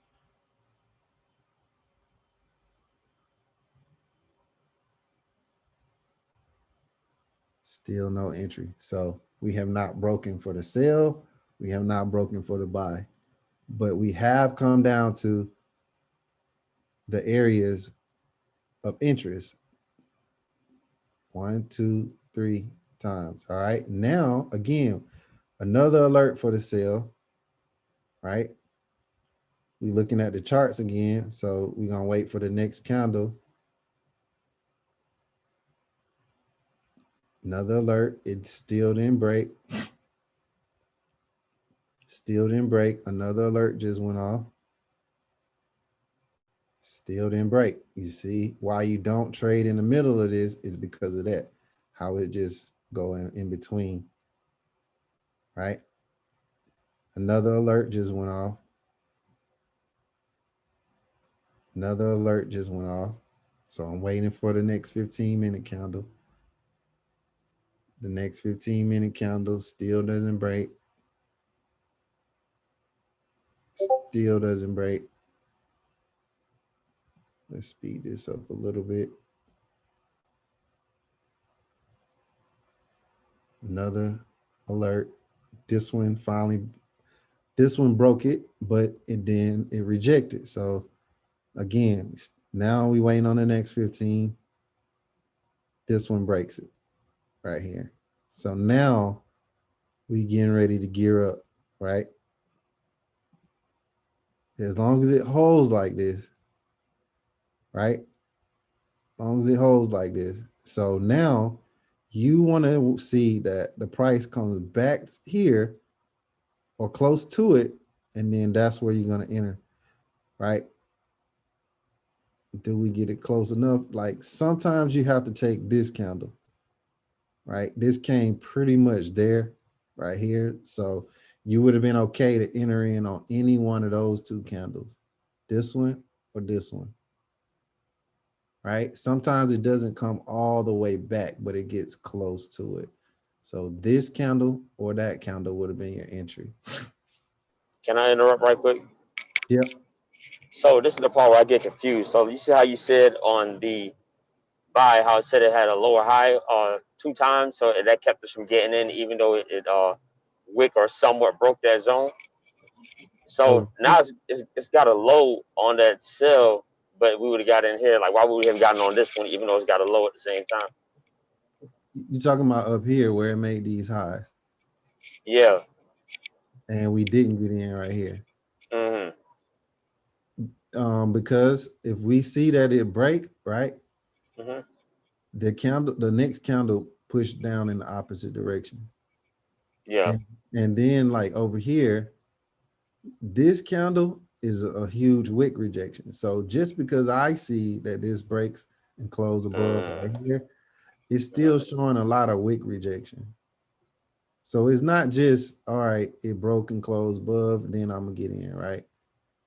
Still no entry. So we have not broken for the sell. We have not broken for the buy. But we have come down to the areas of interest. 1, 2, 3 times. All right. Now, again, another alert for the sell, right? We looking at the charts again. So we're going to wait for the next candle. Another alert. It still didn't break. Still didn't break. Another alert just went off. Still didn't break. You see why you don't trade in the middle of this is because of that. How it just go in between, right? Another alert just went off. Another alert just went off. So I'm waiting for the next 15-minute candle. The next 15-minute candle still doesn't break. Still doesn't break. Let's speed this up a little bit. Another alert. This one broke it, but it rejected. So again, now we waiting on the next 15. This one breaks it right here. So now we getting ready to gear up, right? As long as it holds like this, right? As long as it holds like this. So now you want to see that the price comes back here or close to it, and then that's where you're going to enter, right? Do we get it close enough? Like sometimes you have to take this candle, right? This came pretty much there, right here. So you would have been okay to enter in on any one of those two candles, this one or this one, right? Sometimes it doesn't come all the way back, but it gets close to it. So this candle or that candle would have been your entry. Can I interrupt right quick? Yep. So this is the part where I get confused. So you see how you said on the buy, how it said it had a lower high 2 times, so that kept us from getting in, even though it wick or somewhat broke that zone. So now it's got a low on that sell, but we would have got in here. Like, why would we have gotten on this one, even though it's got a low at the same time? You're talking about up here where it made these highs. Yeah. And we didn't get in right here. Mm-hmm. Because if we see that it break, right? Mm-hmm. The next candle pushed down in the opposite direction. Yeah. And then like over here, this candle is a huge wick rejection. So just because I see that this breaks and close above right here, it's still showing a lot of wick rejection. So it's not just, all right, it broke and closed above, then I'm gonna get in, right?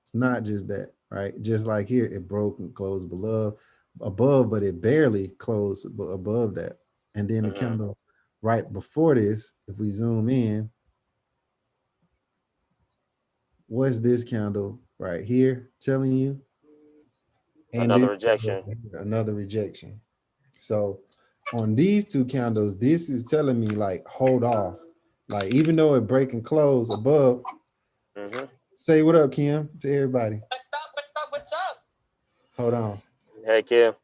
It's not just that, right? Just like here, it broke and closed above, but it barely closed above that. And then the candle right before this, if we zoom in, what's this candle right here telling you? And another rejection. Another rejection. So on these two candles, this is telling me like, hold off. Like even though it break and close above, say what up, Kim, to everybody. What's up? Hold on. Hey, Kim.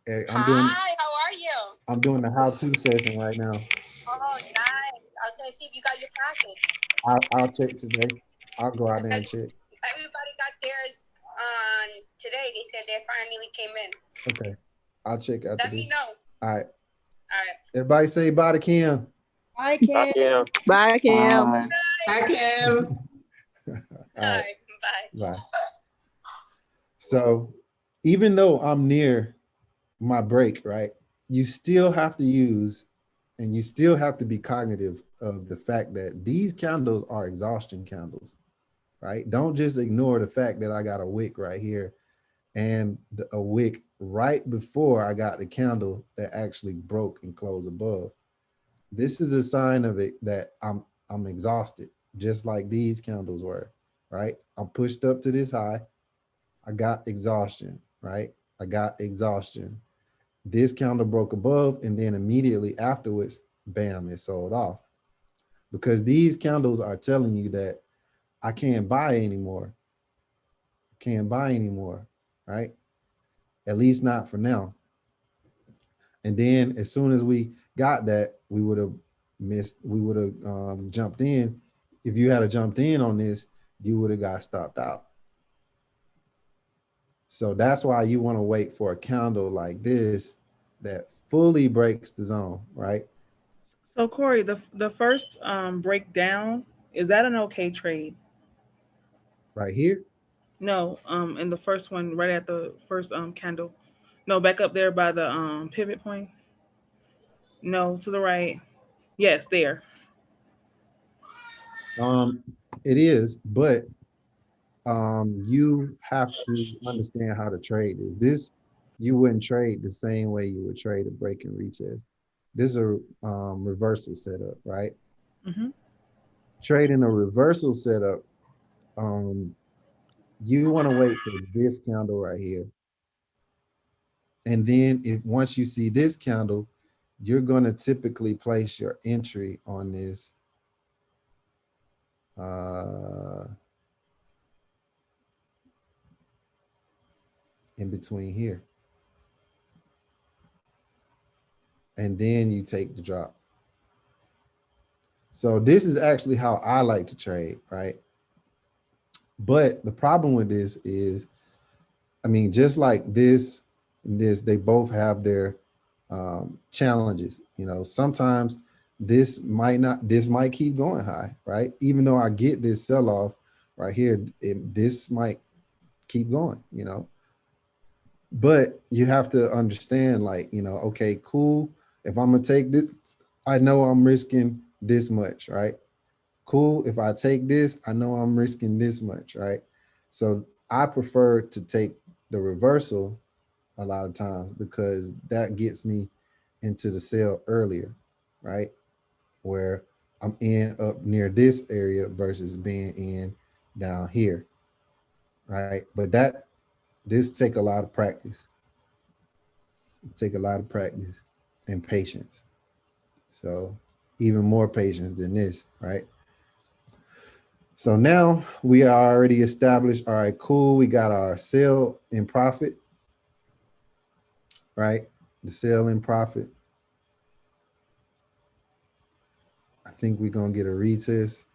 Hi, how are you? I'm doing the how-to session right now. Oh, nice. I was gonna see if you got your packet. I'll check today. I'll go out there and check. Everybody got theirs on today. They said they finally came in. Okay. I'll check out Let me know. All right. All right. Everybody say bye to Kim. Bye, Kim. Bye, Kim. Bye, Kim. Bye, Kim. All right. Bye. Bye. So even though I'm near my break, right, you still have to use and you still have to be cognitive of the fact that these candles are exhaustion candles, right? Don't just ignore the fact that I got a wick right here and a wick right before I got the candle that actually broke and closed above. This is a sign of it that I'm exhausted, just like these candles were, right? I'm pushed up to this high. I got exhaustion, right? I got exhaustion. This candle broke above, and then immediately afterwards, bam, it sold off. Because these candles are telling you that I can't buy anymore. Can't buy anymore, right? At least not for now. And then as soon as we got that, we would have jumped in. If you had jumped in on this, you would have got stopped out. So that's why you want to wait for a candle like this that fully breaks the zone, right? So Corey, the first breakdown, Is that an okay trade? Right here. No, in the first one, right at the first candle. No, back up there by the pivot point. No, to the right. Yes, there. Um, it is, but you have to understand how to trade this. This you wouldn't trade the same way you would trade a break and retest. This is a reversal setup, right? Hmm. Trading a reversal setup, um, you want to wait for this candle right here. And then if once you see this candle, you're going to typically place your entry on this in between here. And then you take the drop. So this is actually how I like to trade, right? But the problem with this is, I mean, just like this, they both have their challenges. You know, sometimes this might keep going high, right? Even though I get this sell off right here, this might keep going, you know. But you have to understand, like, you know, okay, cool. If I'm gonna take this, I know I'm risking this much, right? Cool. If I take this, I know I'm risking this much, right? So I prefer to take the reversal a lot of times because that gets me into the sale earlier, right? Where I'm in up near this area versus being in down here, right? But this take a lot of practice. It take a lot of practice and patience. So even more patience than this, right? So now we are already established. All right, cool. We got our sale in profit, right? The sale in profit. I think we're going to get a retest.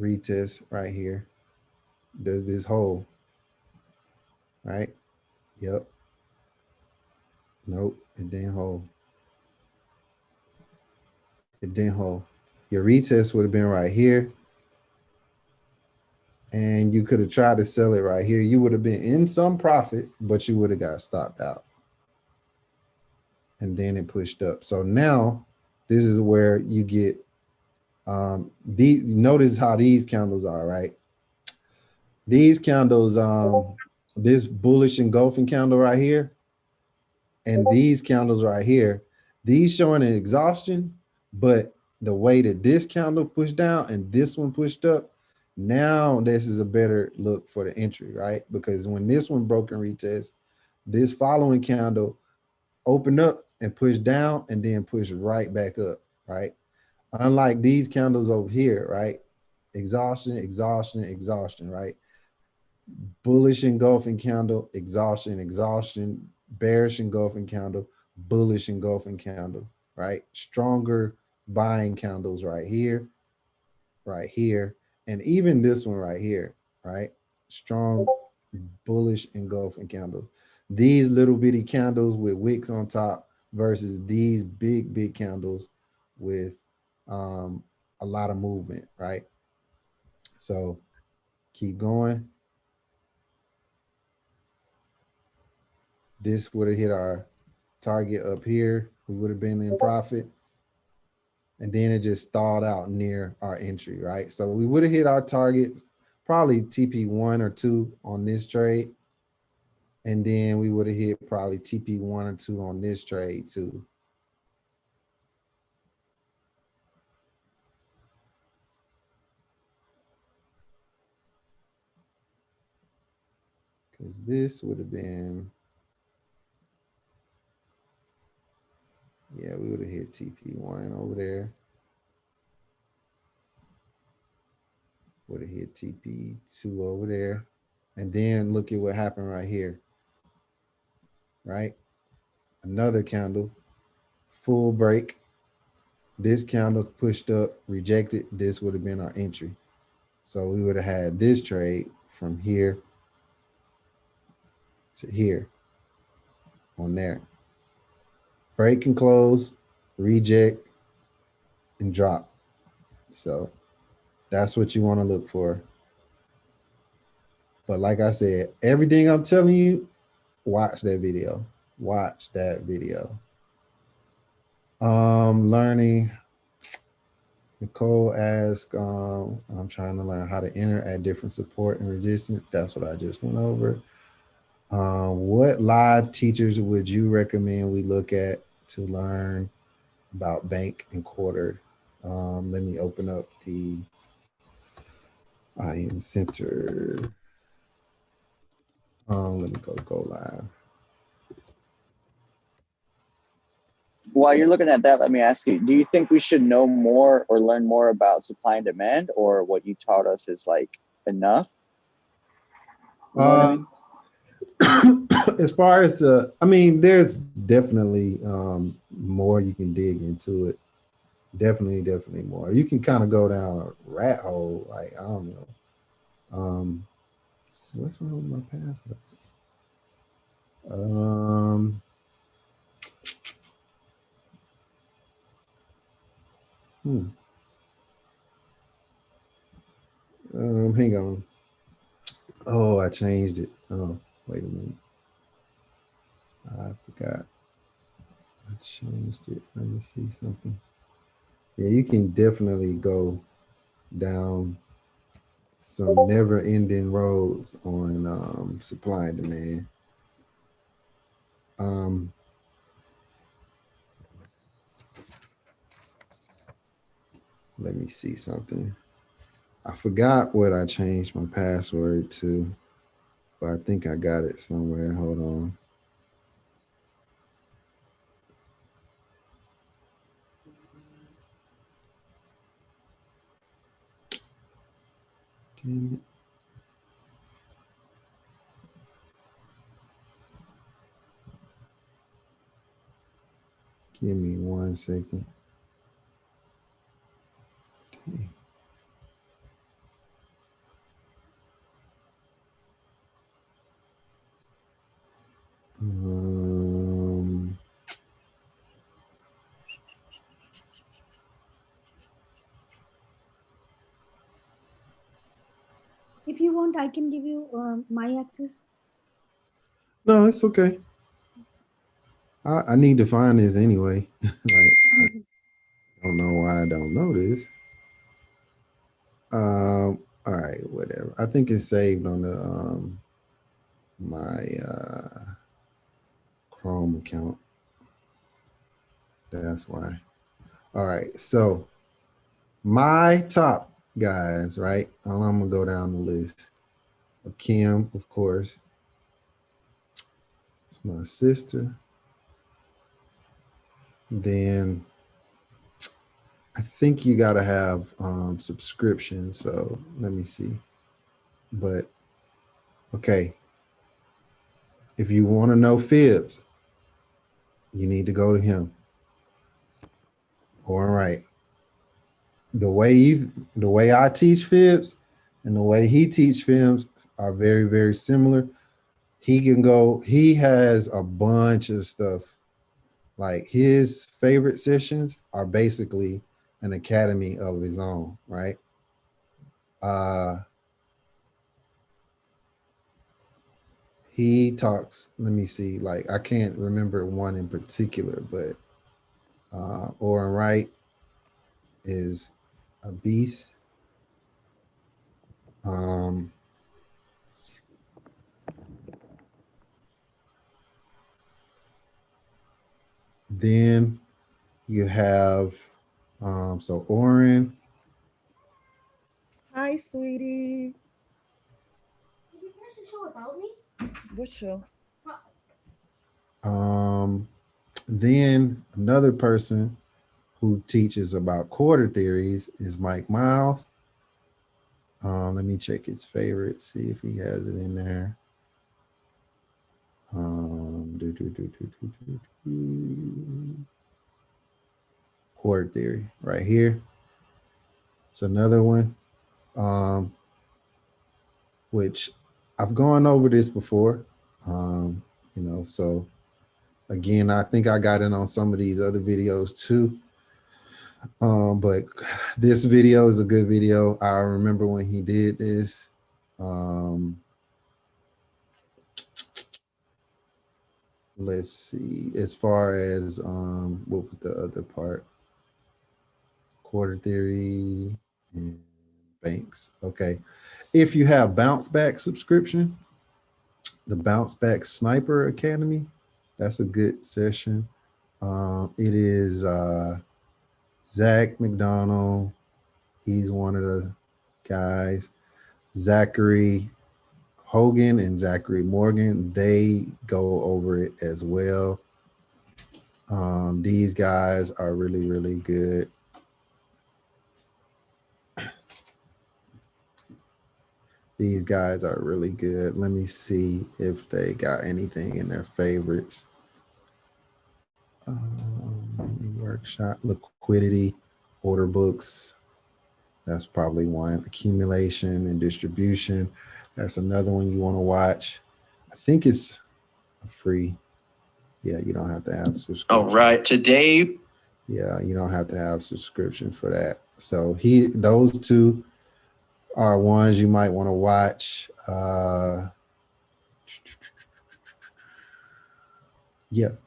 Retest right here. Does this hold, right? Yep. Nope, it didn't hold. It didn't hold. Your retest would have been right here. And you could have tried to sell it right here. You would have been in some profit, but you would have got stopped out. And then it pushed up. So now this is where you get notice how these candles are, right? These candles, this bullish engulfing candle right here, and these candles right here, these showing an exhaustion, but the way that this candle pushed down and this one pushed up, now this is a better look for the entry, right? Because when this one broke and retest, this following candle opened up and pushed down and then pushed right back up, right? Unlike these candles over here, right? Exhaustion, exhaustion, exhaustion, right? Bullish engulfing candle, exhaustion, exhaustion, bearish engulfing candle, bullish engulfing candle, right? Stronger buying candles right here, and even this one right here, right? Strong bullish engulfing candle. These little bitty candles with wicks on top versus these big candles with a lot of movement, right? So keep going. This would have hit our target up here. We would have been in profit. And then it just stalled out near our entry, right? So we would have hit our target, probably TP1 or 2 on this trade. And then we would have hit probably TP1 or 2 on this trade too. Because this would have been, yeah, we would have hit TP1 over there. Would have hit TP2 over there. And then look at what happened right here, right? Another candle, full break. This candle pushed up, rejected. This would have been our entry. So we would have had this trade from here to here. on there. Break and close, reject, and drop. So that's what you want to look for. But like I said, everything I'm telling you, watch that video. Watch that video. Learning. Nicole asked, I'm trying to learn how to enter at different support and resistance. That's what I just went over. What live teachers would you recommend we look at to learn about bank and quarter? Let me open up the IM Center. Let me go live. While you're looking at that, let me ask you, do you think we should know more or learn more about supply and demand, or what you taught us is like enough? You know what I mean? As far as I mean, there's definitely more you can dig into it. Definitely more. You can kind of go down a rat hole, like I don't know. What's wrong with my password? Hang on. Oh, I changed it. Oh, wait a minute. I forgot. I changed it. Let me see something. Yeah, you can definitely go down some never-ending roads on supply and demand. Let me see something. I forgot what I changed my password to, but I think I got it somewhere. Hold on. Damn it. Give me 1 second. Dang. If you want, I can give you my access. No, it's okay. I need to find this anyway. Like, I don't know why I don't know this. All right, whatever. I think it's saved on the my Chrome account. That's why. All right, so my top guys, right? I'm gonna go down the list. Kim, of course. It's my sister. Then I think you gotta have subscription. So let me see. But okay, if you want to know fibs, you need to go to him. All right. The way I teach fibs and the way he teach fibs are very, very similar. He has a bunch of stuff. Like his favorite sessions are basically an academy of his own, right? He talks, let me see, like I can't remember one in particular, but Oren Wright is a beast. Then you have so Oren. Hi, sweetie. Did you finish the show without me? What show? Then another person who teaches about quarter theories is Mike Miles. Let me check his favorites, see if he has it in there. Quarter theory right here. It's another one, which I've gone over this before, so Again, I think I got in on some of these other videos too. But this video is a good video. I remember when he did this. Let's see, as far as what was the other part? Quarter theory and banks. Okay. If you have bounce back subscription, the Bounce Back Sniper Academy, that's a good session. It is Zach McDonald. He's one of the guys. Zachary Hogan and Zachary Morgan, they go over it as well. These guys are really, really good. These guys are really good. Let me see if they got anything in their favorites. Workshop, liquidity, order books. That's probably one. Accumulation and distribution. That's another one you want to watch. I think it's a free. Yeah, you don't have to have subscription. All right, today. Yeah, you don't have to have subscription for that. So those two are ones you might want to watch. Yep.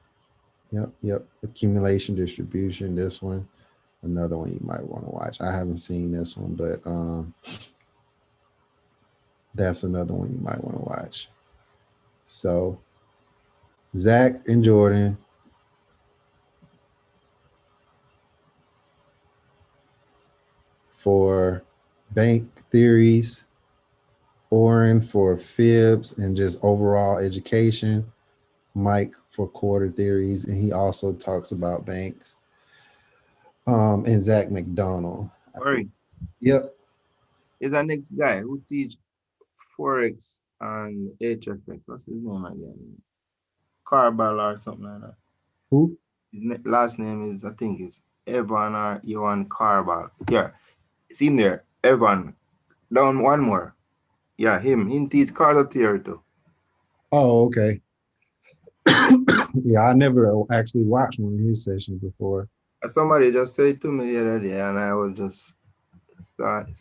Accumulation, distribution, this one. Another one you might want to watch. I haven't seen this one, but that's another one you might want to watch. So Zach and Jordan. For bank theories, Oren for fibs and just overall education, Mike for quarter theories, and he also talks about banks. And Zach McDonald. Corey. Yep. Is our next guy who teach Forex and HFX. What's his name again? Carbal or something like that. Who? His last name is, I think it's Evan or Johan Carbal. Yeah. It's in there. Evan. Down one more. Yeah, him. He teach Carter theory too. Oh, okay. Yeah, I never actually watched one of his sessions before. Somebody just said to me the other day, and I was just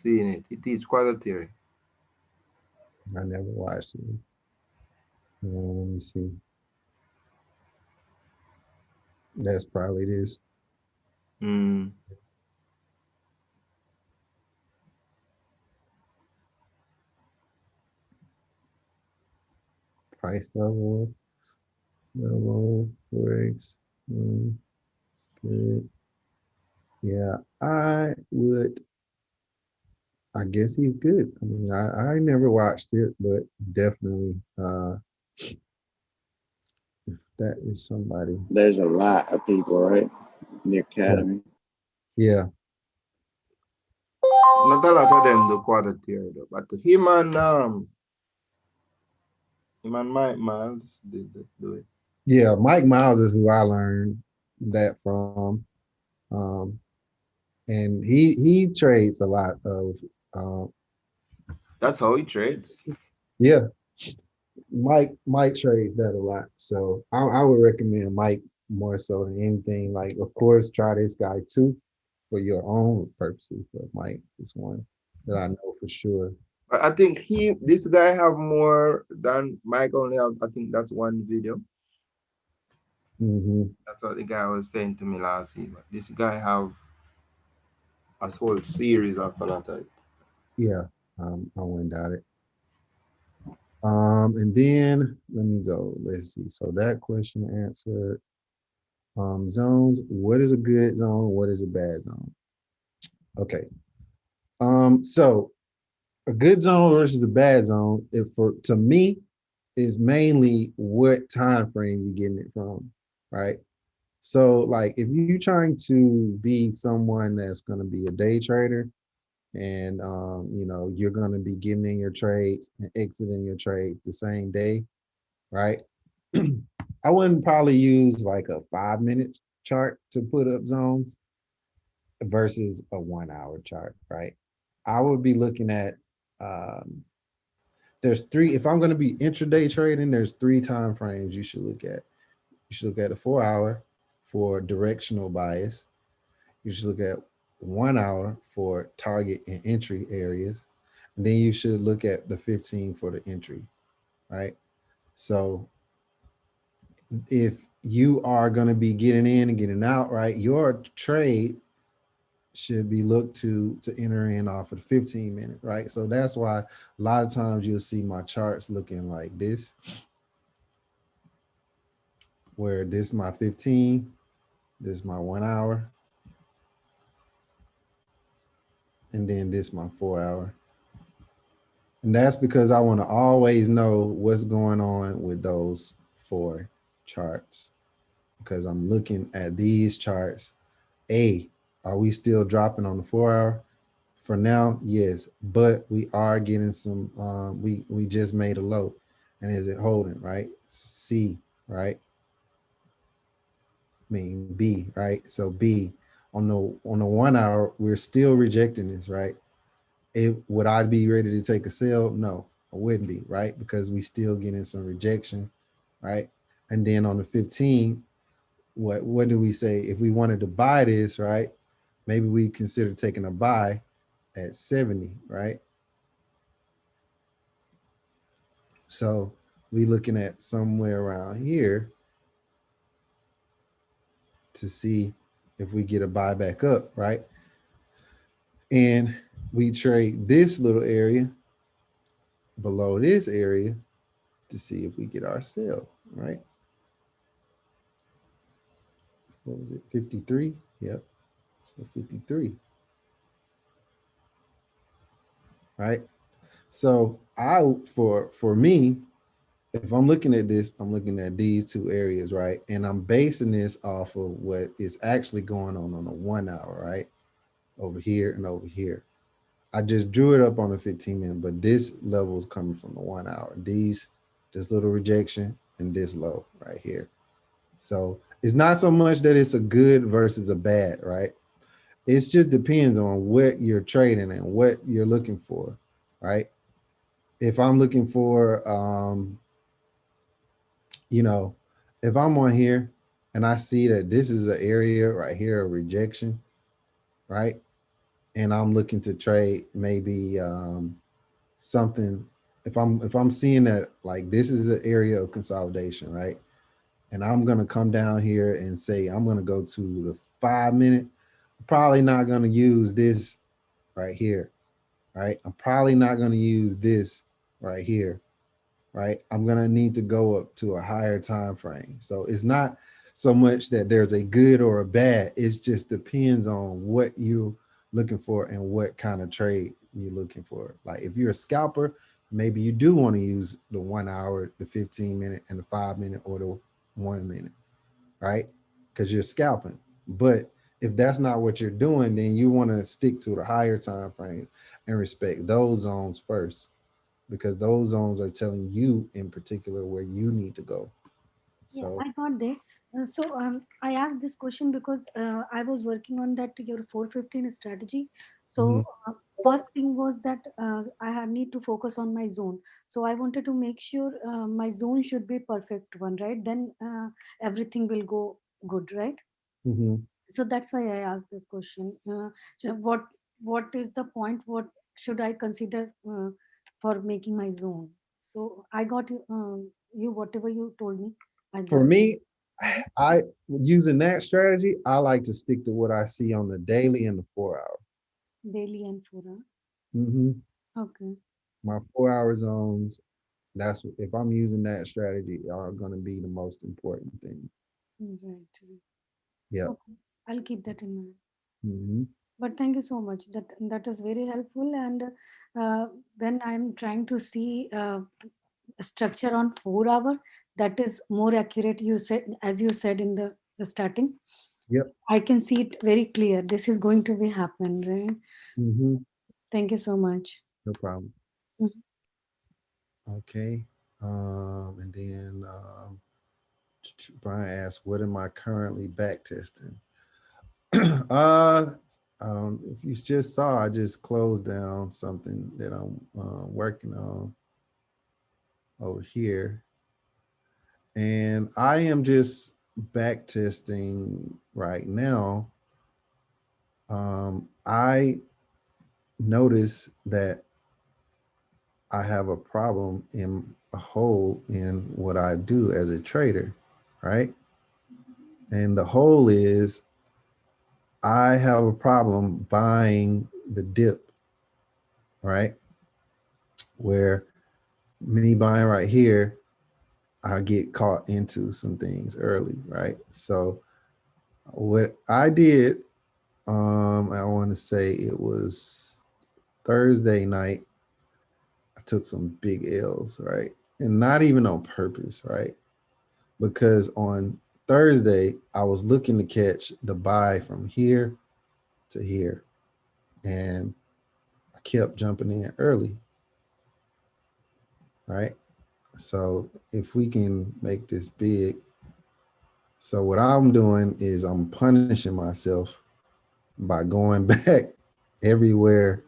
seeing it. He teach Carter theory. I never watched it. Let me see. That's probably this. Price level, Forex. Good. Yeah, I guess he's good. I mean, I never watched it, but definitely if that is somebody. There's a lot of people, right? In the academy. Yeah. Not a lot of them do quarter theory though, but him and Mike Miles did do it. Yeah, Mike Miles is who I learned that from. And he trades a lot of that's how he trades. Yeah. Mike trades that a lot. So I would recommend Mike more so than anything. Like, of course, try this guy too for your own purposes. But Mike is one that I know for sure. I think this guy have more than Mike only have. I think that's one video. That's what the guy was saying to me last year. But this guy have a whole series of a lot of it. Yeah, I wouldn't doubt it. And then let me go. Let's see. So that question answered. Zones. What is a good zone? What is a bad zone? Okay. So a good zone versus a bad zone, to me, is mainly what time frame you're getting it from, right? So like if you're trying to be someone that's going to be a day trader and you're going to be getting in your trades and exiting your trades the same day, right? I wouldn't probably use like a 5-minute chart to put up zones versus a 1-hour chart, right? I would be looking at there's three. If I'm going to be intraday trading, there's 3 time frames you should look at. You should look at the 4 hour for directional bias. You should look at 1 hour for target and entry areas. And then you should look at the 15 for the entry, right? So if you are going to be getting in and getting out, right, your trade should be looked to enter in off of the 15-minute, right? So that's why a lot of times you'll see my charts looking like this, where this is my 15, this is my 1 hour, and then this my 4 hour. And that's because I want to always know what's going on with those 4 charts, because I'm looking at these charts. Are we still dropping on the 4 hour? For now, yes, but we are getting some, we just made a low. And is it holding, right? C, right? I mean B, right? So B, on the 1 hour, we're still rejecting this, right? Would I be ready to take a sell? No, I wouldn't be, right? Because we still getting some rejection, right? And then on the 15, what do we say? If we wanted to buy this, right? Maybe we consider taking a buy at 70, right? So we looking at somewhere around here to see if we get a buy back up, right? And we trade this little area below this area to see if we get our sell, right? What was it, 53? Yep, so 53, right? So for me, if I'm looking at this, I'm looking at these 2 areas, right? And I'm basing this off of what is actually going on a 1 hour, right? Over here and over here. I just drew it up on a 15-minute, but this level is coming from the 1 hour. This little rejection and this low right here. So it's not so much that it's a good versus a bad, right? It just depends on what you're trading and what you're looking for, right? If I'm looking for, you know, if I'm on here and I see that this is an area right here of rejection, right? And I'm looking to trade maybe something, if I'm seeing that like this is an area of consolidation, right? And I'm gonna come down here and say I'm gonna go to the 5-minute. I'm probably not gonna use this right here, right? I'm probably not gonna use this right here, right? I'm gonna need to go up to a higher time frame. So it's not so much that there's a good or a bad. It just depends on what you're looking for and what kind of trade you're looking for. Like if you're a scalper, maybe you do want to use the 1 hour, the 15-minute, and the 5-minute, or the 1 minute, right? Because you're scalping. But if that's not what you're doing, then you want to stick to the higher time frames and respect those zones first, because those zones are telling you in particular where you need to go. Yeah, So I got this. I asked this question because I was working on that your 415 strategy. So mhm, first thing was that need to focus on my zone. So I wanted to make sure my zone should be perfect one, right? Then everything will go good, right? mhm. So that's why I asked this question. So what is the point? What should I consider for making my zone? So I got you whatever you told me. I For got. me, Mhm. I using that strategy, I like to stick to what I see on the daily and the 4 hour. Daily and 4 hour. Mhm. Okay. My 4 hour zones, that's if I'm using that strategy, are going to be the most important thing. Right. Right. Yep. Okay. I'll keep that in mind. Mhm. But thank you so much. That is very helpful. And uh, when I'm trying to see a structure on 4 hour, that is more accurate. You said, as you said in the starting, Yep. I can see it very clear. This is going to be happen, right? Mhm. Thank you so much. No problem. Mhm. Okay. And then Brian asked, "What am I currently back testing?" I don't. If you just saw, I just closed down something that I'm working on over here, and I am just back testing right now, I notice that I have a problem in a hole in what I do as a trader, right? And the hole is I have a problem buying the dip, right? Where me buying right here, I get caught into some things early, right? So what I did, I want to say it was Thursday night, I took some big L's, right? And not even on purpose, right? Because on Thursday, I was looking to catch the buy from here to here. And I kept jumping in early, right? So if we can make this big, so what I'm doing is I'm punishing myself by going back everywhere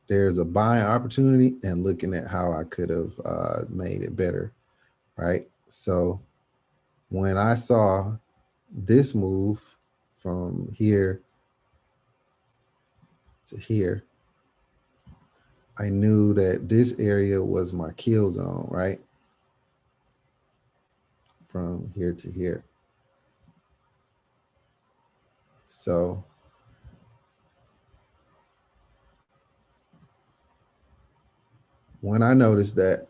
there's a buying opportunity and looking at how I could have made it better, right? So when I saw this move from here to here, I knew that this area was my kill zone, right? From here to here. So when I noticed that,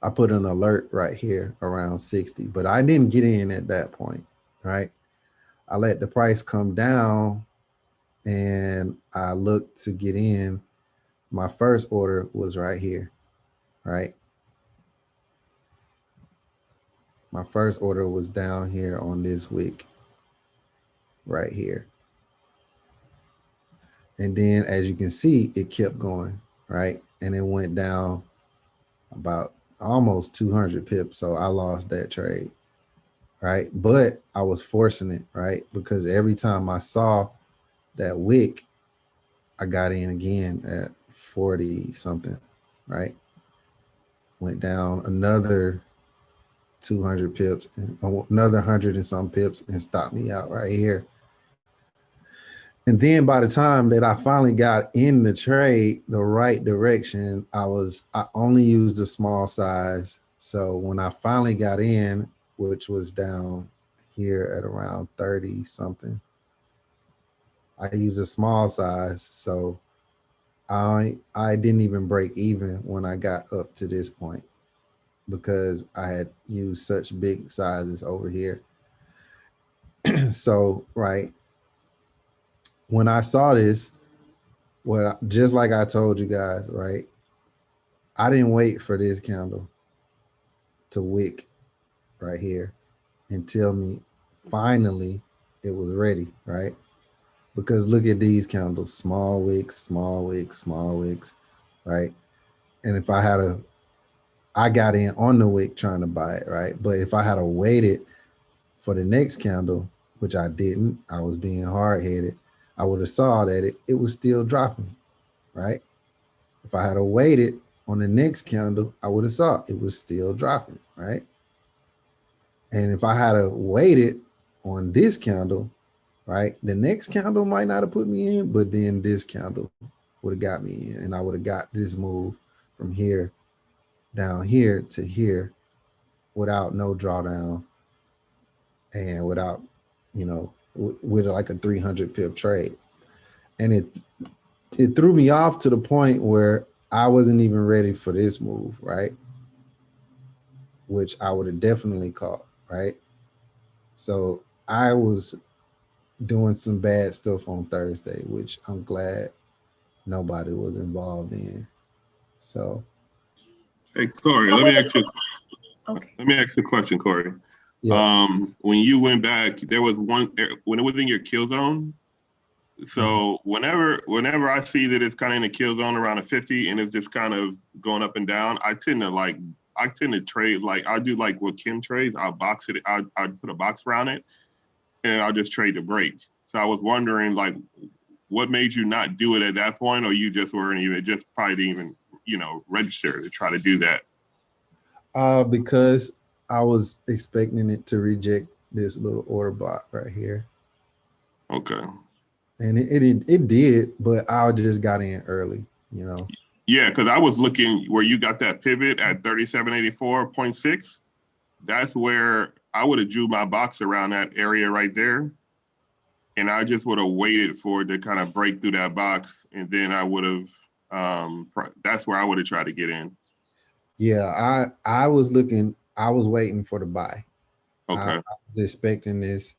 I put an alert right here around 60, but I didn't get in at that point, right? I let the price come down and I looked to get in. My first order was right here, right? My first order was down here on this wick right here. And then as you can see, it kept going, right? And it went down about almost 200 pips. So I lost that trade, right? But I was forcing it, right? Because every time I saw that wick, I got in again at 40 something, right? Went down another 200 pips and another 100 and some pips and stopped me out right here. And then by the time that I finally got in the trade the right direction, I only used a small size. So when I finally got in, which was down here at around 30 something, I used a small size. So I didn't even break even when I got up to this point because I had used such big sizes over here. So, right, when I saw this, just like I told you guys, right, I didn't wait for this candle to wick right here and tell me finally it was ready, right? Because look at these candles, small wicks, small wicks, small wicks, right? And if I got in on the wick trying to buy it, right? But if I had waited for the next candle, which I didn't, I was being hard-headed, I would have saw that it was still dropping, right? If I had waited on the next candle, I would have saw it was still dropping, right? And if I had waited on this candle, right, the next candle might not have put me in, but then this candle would have got me in, and I would have got this move from here down here to here without no drawdown and without, with like a 300 pip trade. And it threw me off to the point where I wasn't even ready for this move, right? Which I would have definitely caught, right? So I was doing some bad stuff on Thursday, which I'm glad nobody was involved in. So, hey Corey, let me ask you a question, Corey. Yeah. When you went back, there was one when it was in your kill zone. So whenever I see that it's kind of in the kill zone around a 50 and it's just kind of going up and down, I tend to trade, like I do like what Kim trades. I'll box it. I put a box around it and I'll just trade the break. So I was wondering, like, what made you not do it at that point, or you just weren't even, probably didn't even, register to try to do that? Because I was expecting it to reject this little order block right here. Okay. And it did, but I just got in early, you know. Yeah, because I was looking where you got that pivot at 3784.6. That's where I would have drew my box around that area right there. And I just would have waited for it to kind of break through that box. And then I would have, that's where I would have tried to get in. Yeah, I was waiting for the buy. Okay. I was expecting this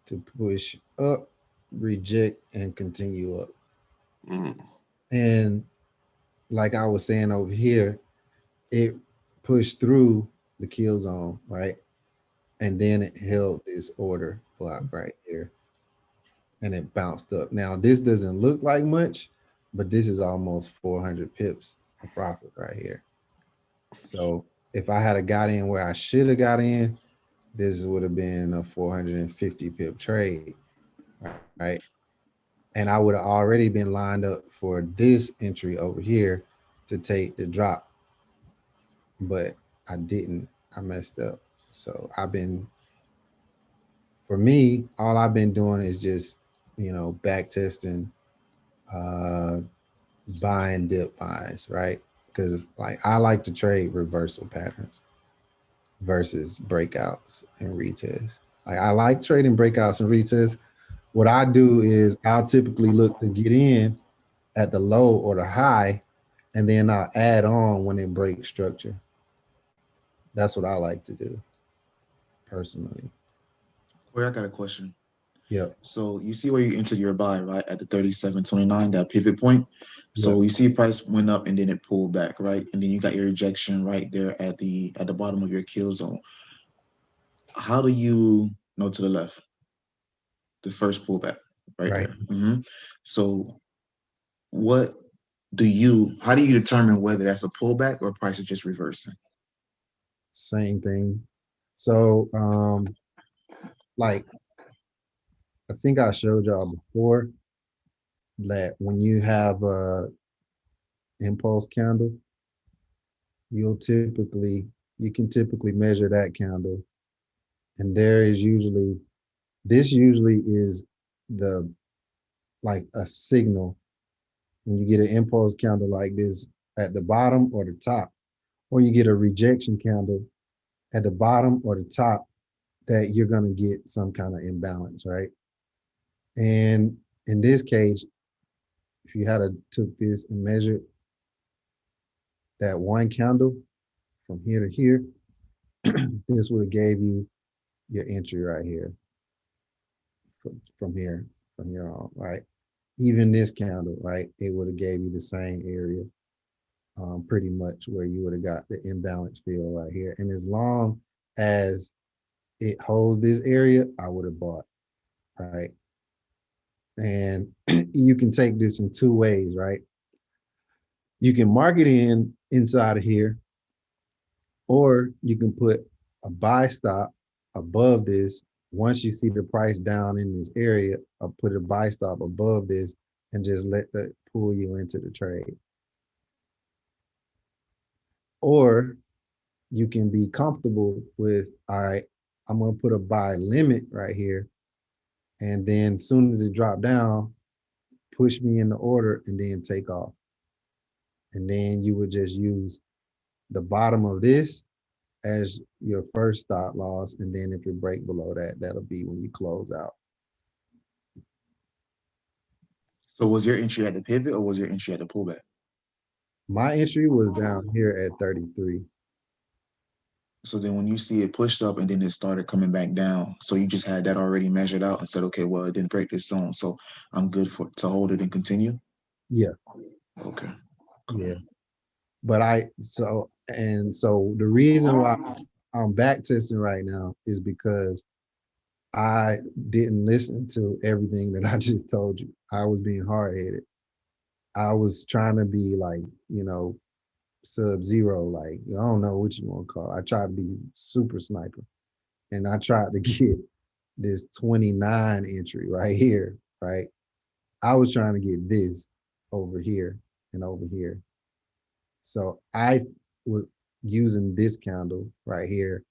to push up, reject, and continue up. Mm-hmm. And like I was saying over here, it pushed through the kill zone, right? And then it held this order block right here. And it bounced up. Now, this doesn't look like much, but this is almost 400 pips of profit right here. So if I had got in where I should have got in, this would have been a 450 pip trade, right? And I would have already been lined up for this entry over here to take the drop, but I didn't. I messed up. So for me, all I've been doing is just, back testing, buying dip buys, right? Because like I like to trade reversal patterns versus breakouts and retests. Like I like trading breakouts and retests. What I do is I'll typically look to get in at the low or the high, and then I'll add on when it breaks structure. That's what I like to do personally. Well, I got a question. Yep. So you see where you entered your buy, right? At the 37.29, that pivot point. So Yep. you see price went up and then it pulled back, right? And then you got your rejection right there at the bottom of your kill zone. How do you know to the left? The first pullback right there. Mm-hmm. So how do you determine whether that's a pullback or price is just reversing? Same thing. So like I think I showed y'all before that when you have a impulse candle, you can typically measure that candle, and this usually is the like a signal when you get an impulse candle like this at the bottom or the top, or you get a rejection candle at the bottom or the top, that you're going to get some kind of imbalance, right? And in this case, if you had took this and measured that one candle from here to here, this would have gave you your entry right here from here on, right? Even this candle, right? It would have gave you the same area, pretty much where you would have got the imbalance field right here. And as long as it holds this area, I would have bought, right? And you can take this in two ways, right? You can mark it inside of here, or you can put a buy stop above this. Once you see the price down in this area, I'll put a buy stop above this and just let that pull you into the trade. Or you can be comfortable with, all right, I'm going to put a buy limit right here. And then as soon as it drop down, push me in the order and then take off. And then you would just use the bottom of this as your first stop loss. And then if it break below that, that'll be when you close out. So was your entry at the pivot or was your entry at the pullback? My entry was down here at 33. So then when you see it pushed up and then it started coming back down, so you just had that already measured out and said, okay, well, it didn't break this zone, so I'm good to hold it and continue? Yeah. Okay. Yeah. But so the reason why I'm back testing right now is because I didn't listen to everything that I just told you. I was being hard-headed. I was trying to be like, sub-zero, like, I don't know what you want to call it. I tried to be super sniper. And I tried to get this 29 entry right here, right? I was trying to get this over here and over here. So I was using this candle right here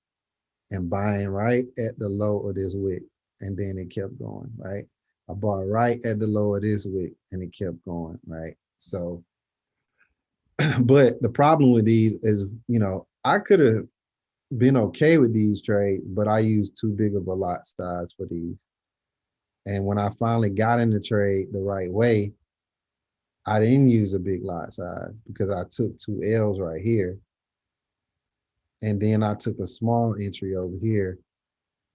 and buying right at the low of this wick, and then it kept going, right? I bought right at the low of this wick, and it kept going, right? So, but the problem with these is, I could have been okay with these trades, but I used too big of a lot size for these. And when I finally got in the trade the right way, I didn't use a big lot size because I took 2 L's right here. And then I took a small entry over here.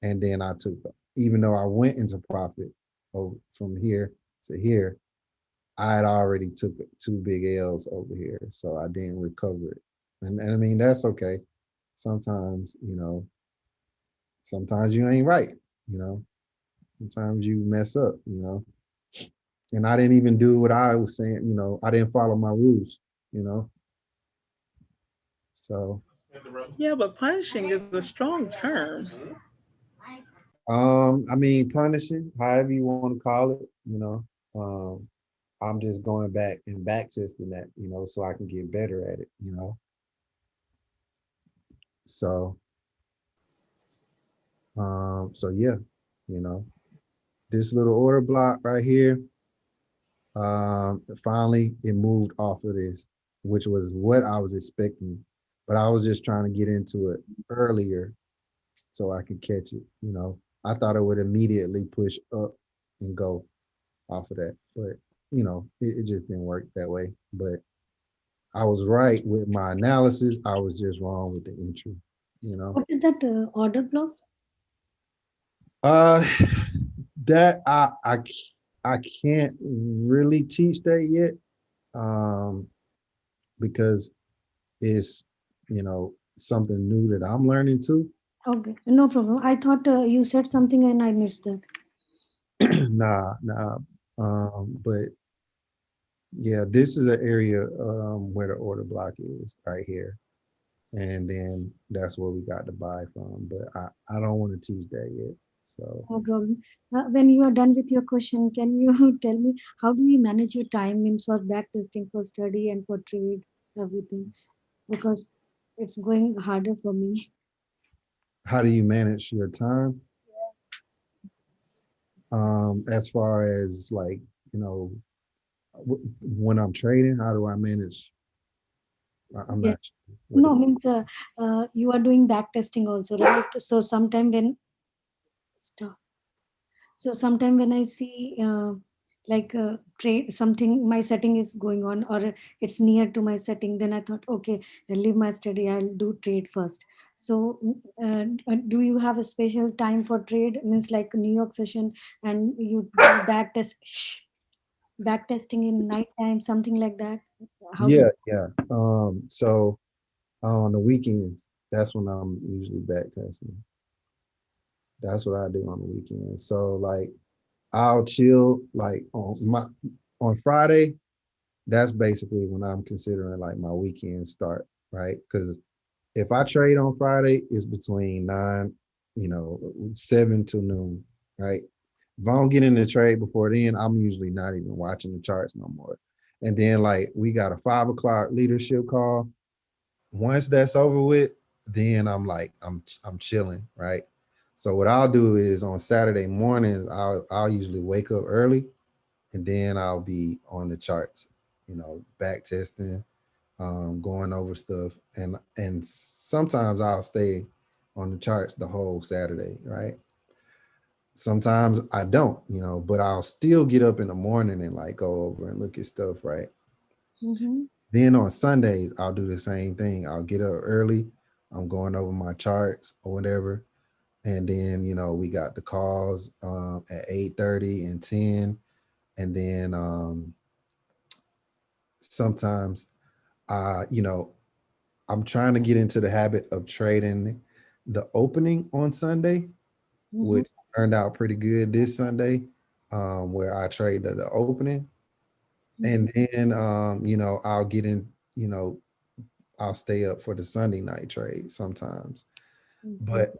And then I took, even though I went into profit from here to here, I had already took 2 big L's over here. So I didn't recover it. And I mean, that's okay. Sometimes, sometimes you ain't right, you know, sometimes you mess up, and I didn't even do what I was saying, I didn't follow my rules, you know. So Yeah, but punishing is a strong term. I mean, punishing, however you want to call it, I'm just going back and back testing that, so I can get better at it. So so yeah, you know, this little order block right here, finally it moved off of this, which was what I was expecting, but I was just trying to get into it earlier so I could catch it. I thought it would immediately push up and go off of that, but it just didn't work that way. But I was right with my analysis, I was just wrong with the entry. What is that order block? uh that I can't really teach that yet, um because it's something new that I'm learning too. Okay, no problem. I thought you said something and I missed that. Nah. But yeah, this is an area where the order block is right here, and then that's where we got to buy from. But I don't want to teach that yet. So No problem. When you are done with your question, can you tell me how do you manage your time in for back testing, for study and for trade, everything? Because it's going harder for me. how do you manage your time? As far as like, you know, when I'm trading, how do I manage? I'm Yeah. not sure. No, means you are doing back testing also, right? So sometime when stop. So sometime when I see like trade something, my setting is going on or it's near to my setting, then I thought, okay, I'll leave my study, I'll do trade first. So do you have a special time for trade? Means like New York session and you do back test, back testing in night time, something like that. How do Yeah. So on the weekends, that's when I'm usually back testing. That's what I do on the weekends. So like I'll chill like on Friday. That's basically when I'm considering like my weekend start, right? Because if I trade on Friday, it's between 7 to noon, right? If I don't get in the trade before then, I'm usually not even watching the charts no more. And then like we got a 5 o'clock leadership call. Once that's over with, then I'm like, I'm chilling, right? So what I'll do is on Saturday mornings, I'll usually wake up early and then I'll be on the charts, back testing, going over stuff, and sometimes I'll stay on the charts the whole Saturday, right? Sometimes I don't, but I'll still get up in the morning and like go over and look at stuff, right? Mhm. Then on Sundays, I'll do the same thing. I'll get up early. I'm going over my charts or whatever. And then, we got the calls at 8:30 and 10. And then sometimes I'm trying to get into the habit of trading the opening on Sunday, Mhm. which turned out pretty good this Sunday, where I traded the opening. And then I'll get in, I'll stay up for the Sunday night trade sometimes. Mhm. But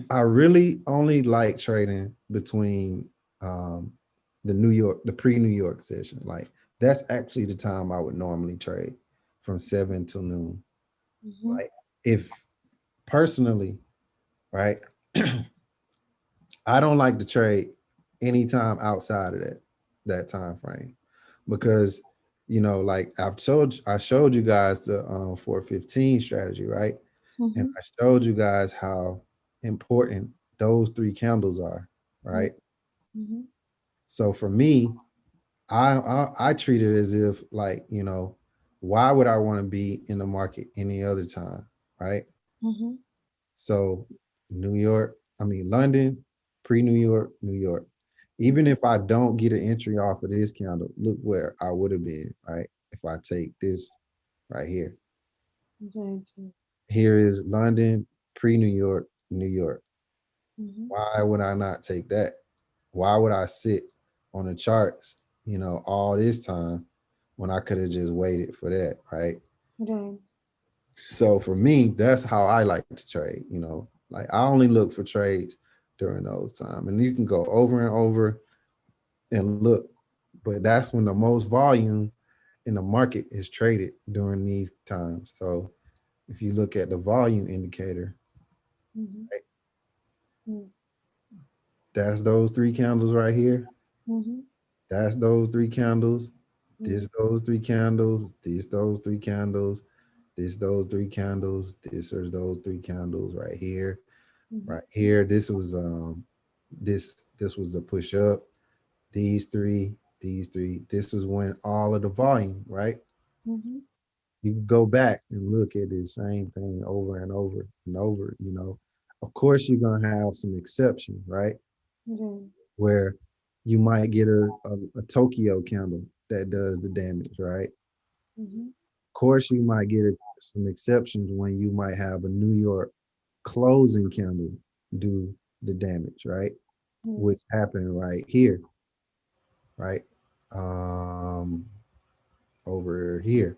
I really only like trading between um, the pre-New York session. Like that's actually the time I would normally trade from 7 till noon. Mhm. Like if personally, right? I don't like to trade anytime outside of that time frame because like I showed you guys the 415 strategy, right? And Mm-hmm. I showed you guys how important those 3 candles are, right? Mm-hmm. So for me, I treat it as if like, why would I want to be in the market any other time, right? Mm-hmm. So London, pre-New York, New York. Even if I don't get an entry off of this candle, look where I would have been, right? If I take this right here. Right. Right. Here is London, pre-New York, New York. Mm-hmm. Why would I not take that? Why would I sit on the charts, all this time when I could have just waited for that, right? Right. So for me, that's how I like to trade, like I only look for trades during those times. And you can go over and over and look, but that's when the most volume in the market is traded during these times. So if you look at the volume indicator, Mm-hmm. right, Mm-hmm. that's those 3 candles right here. Mm-hmm. That's those 3 candles. Mm-hmm. This those 3 candles. This those 3 candles. This those 3 candles. This are those 3 candles right here. Right here. This was the push up. These three. These three. This is when all of the volume, right? Mm-hmm. You can go back and look at the same thing over and over and over. Of course, you're gonna have some exceptions, right? Right. Where you might get a Tokyo candle that does the damage, right? Mm-hmm. Of course, you might get some exceptions when you might have a New York closing candle do the damage, right? Mm-hmm. Which happened right here, right? Um, Over here.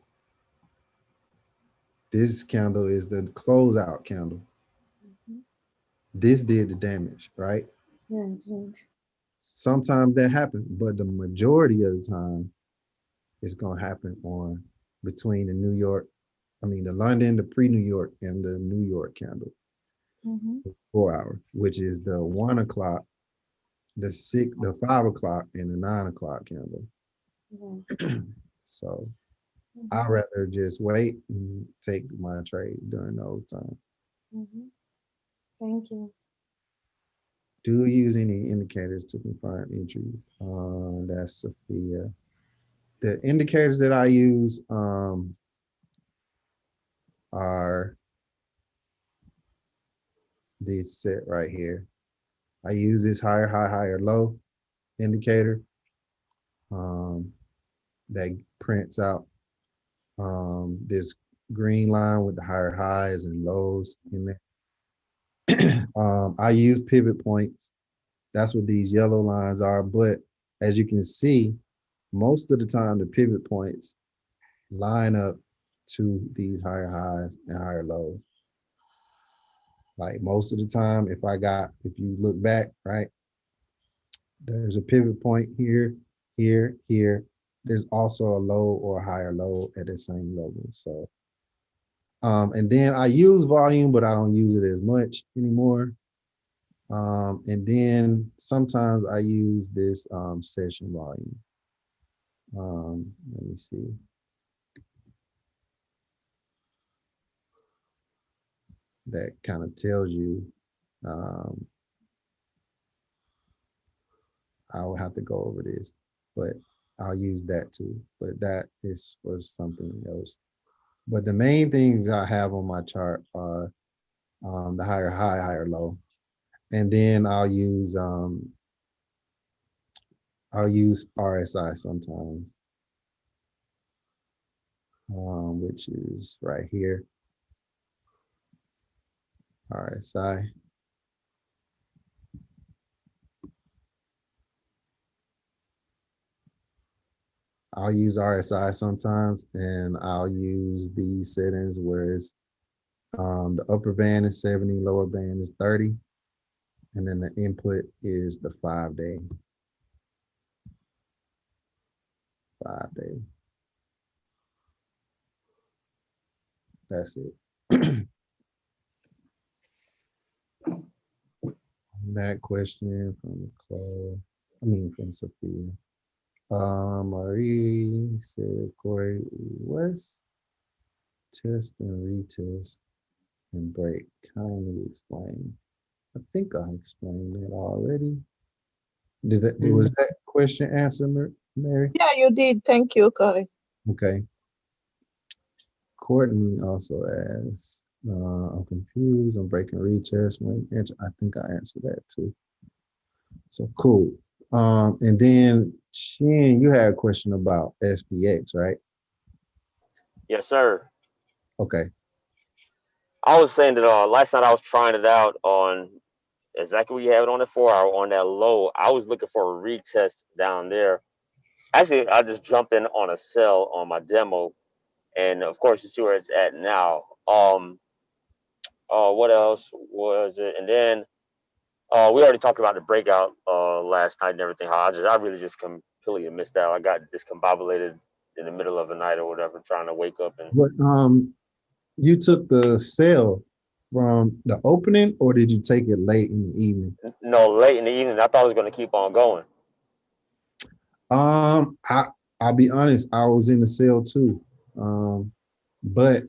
This candle is the closeout candle. Mm-hmm. This did the damage, right? Right. Right. Sometimes that happens, but the majority of the time it's gonna happen on between the London, the pre-New York, and the New York candle, Mm-hmm. 4 hour, which is the 1 o'clock, the 5 o'clock, and the 9 o'clock candle. Right. So Mm-hmm. I'd rather just wait and take my trade during those times. Mm-hmm. Thank you. Do you use any indicators to confirm entries? That's safiya. The indicators that I use are this set right here. I use this higher high, higher low indicator um, that prints out this green line with the higher highs and lows in there. I use pivot points. That's what these yellow lines are. But as you can see, most of the time the pivot points line up to these higher highs and higher lows. Like most of the time, if you look back, right, there's a pivot point here, here, here. There's also a low or a higher low at the same level. So, and then I use volume, but I don't use it as much anymore. And then sometimes I use this session volume. Let me see. That kind of tells you. Um, I will have to go over this, but I'll use that too. But that is for something else. But the main things I have on my chart are the higher high, higher low, and then I'll use RSI sometimes, which is right here, RSI. I'll use RSI sometimes, and I'll use these settings where it's the upper band is 70, lower band is 30, and then the input is the 5 day. 5 day. That's it. That question from Nicole. From Safiya. Marie says, Corey, what's test and retest and break? Kindly explain. I think I explained that already. Was that question answered, Mary? Yeah, you did. Thank you, Corey. Okay. Cortney also asks, I'm confused. I'm breaking retest. I think I answered that too. So cool. And then Shin, you had a question about SPX, right? Yes, sir. Okay. I was saying that last night I was trying it out on exactly what you have it on the 4-hour on that low. I was looking for a retest down there. Actually, I just jumped in on a sell on my demo, and of course you see where it's at now. What else was it? And then we already talked about the breakout last night and everything. How I really just completely missed out. I got discombobulated in the middle of the night or whatever, trying to wake up and. But you took the sale from the opening, or did you take it late in the evening? No, late in the evening. I thought it was going to keep on going. I'll be honest, I was in the sale too. But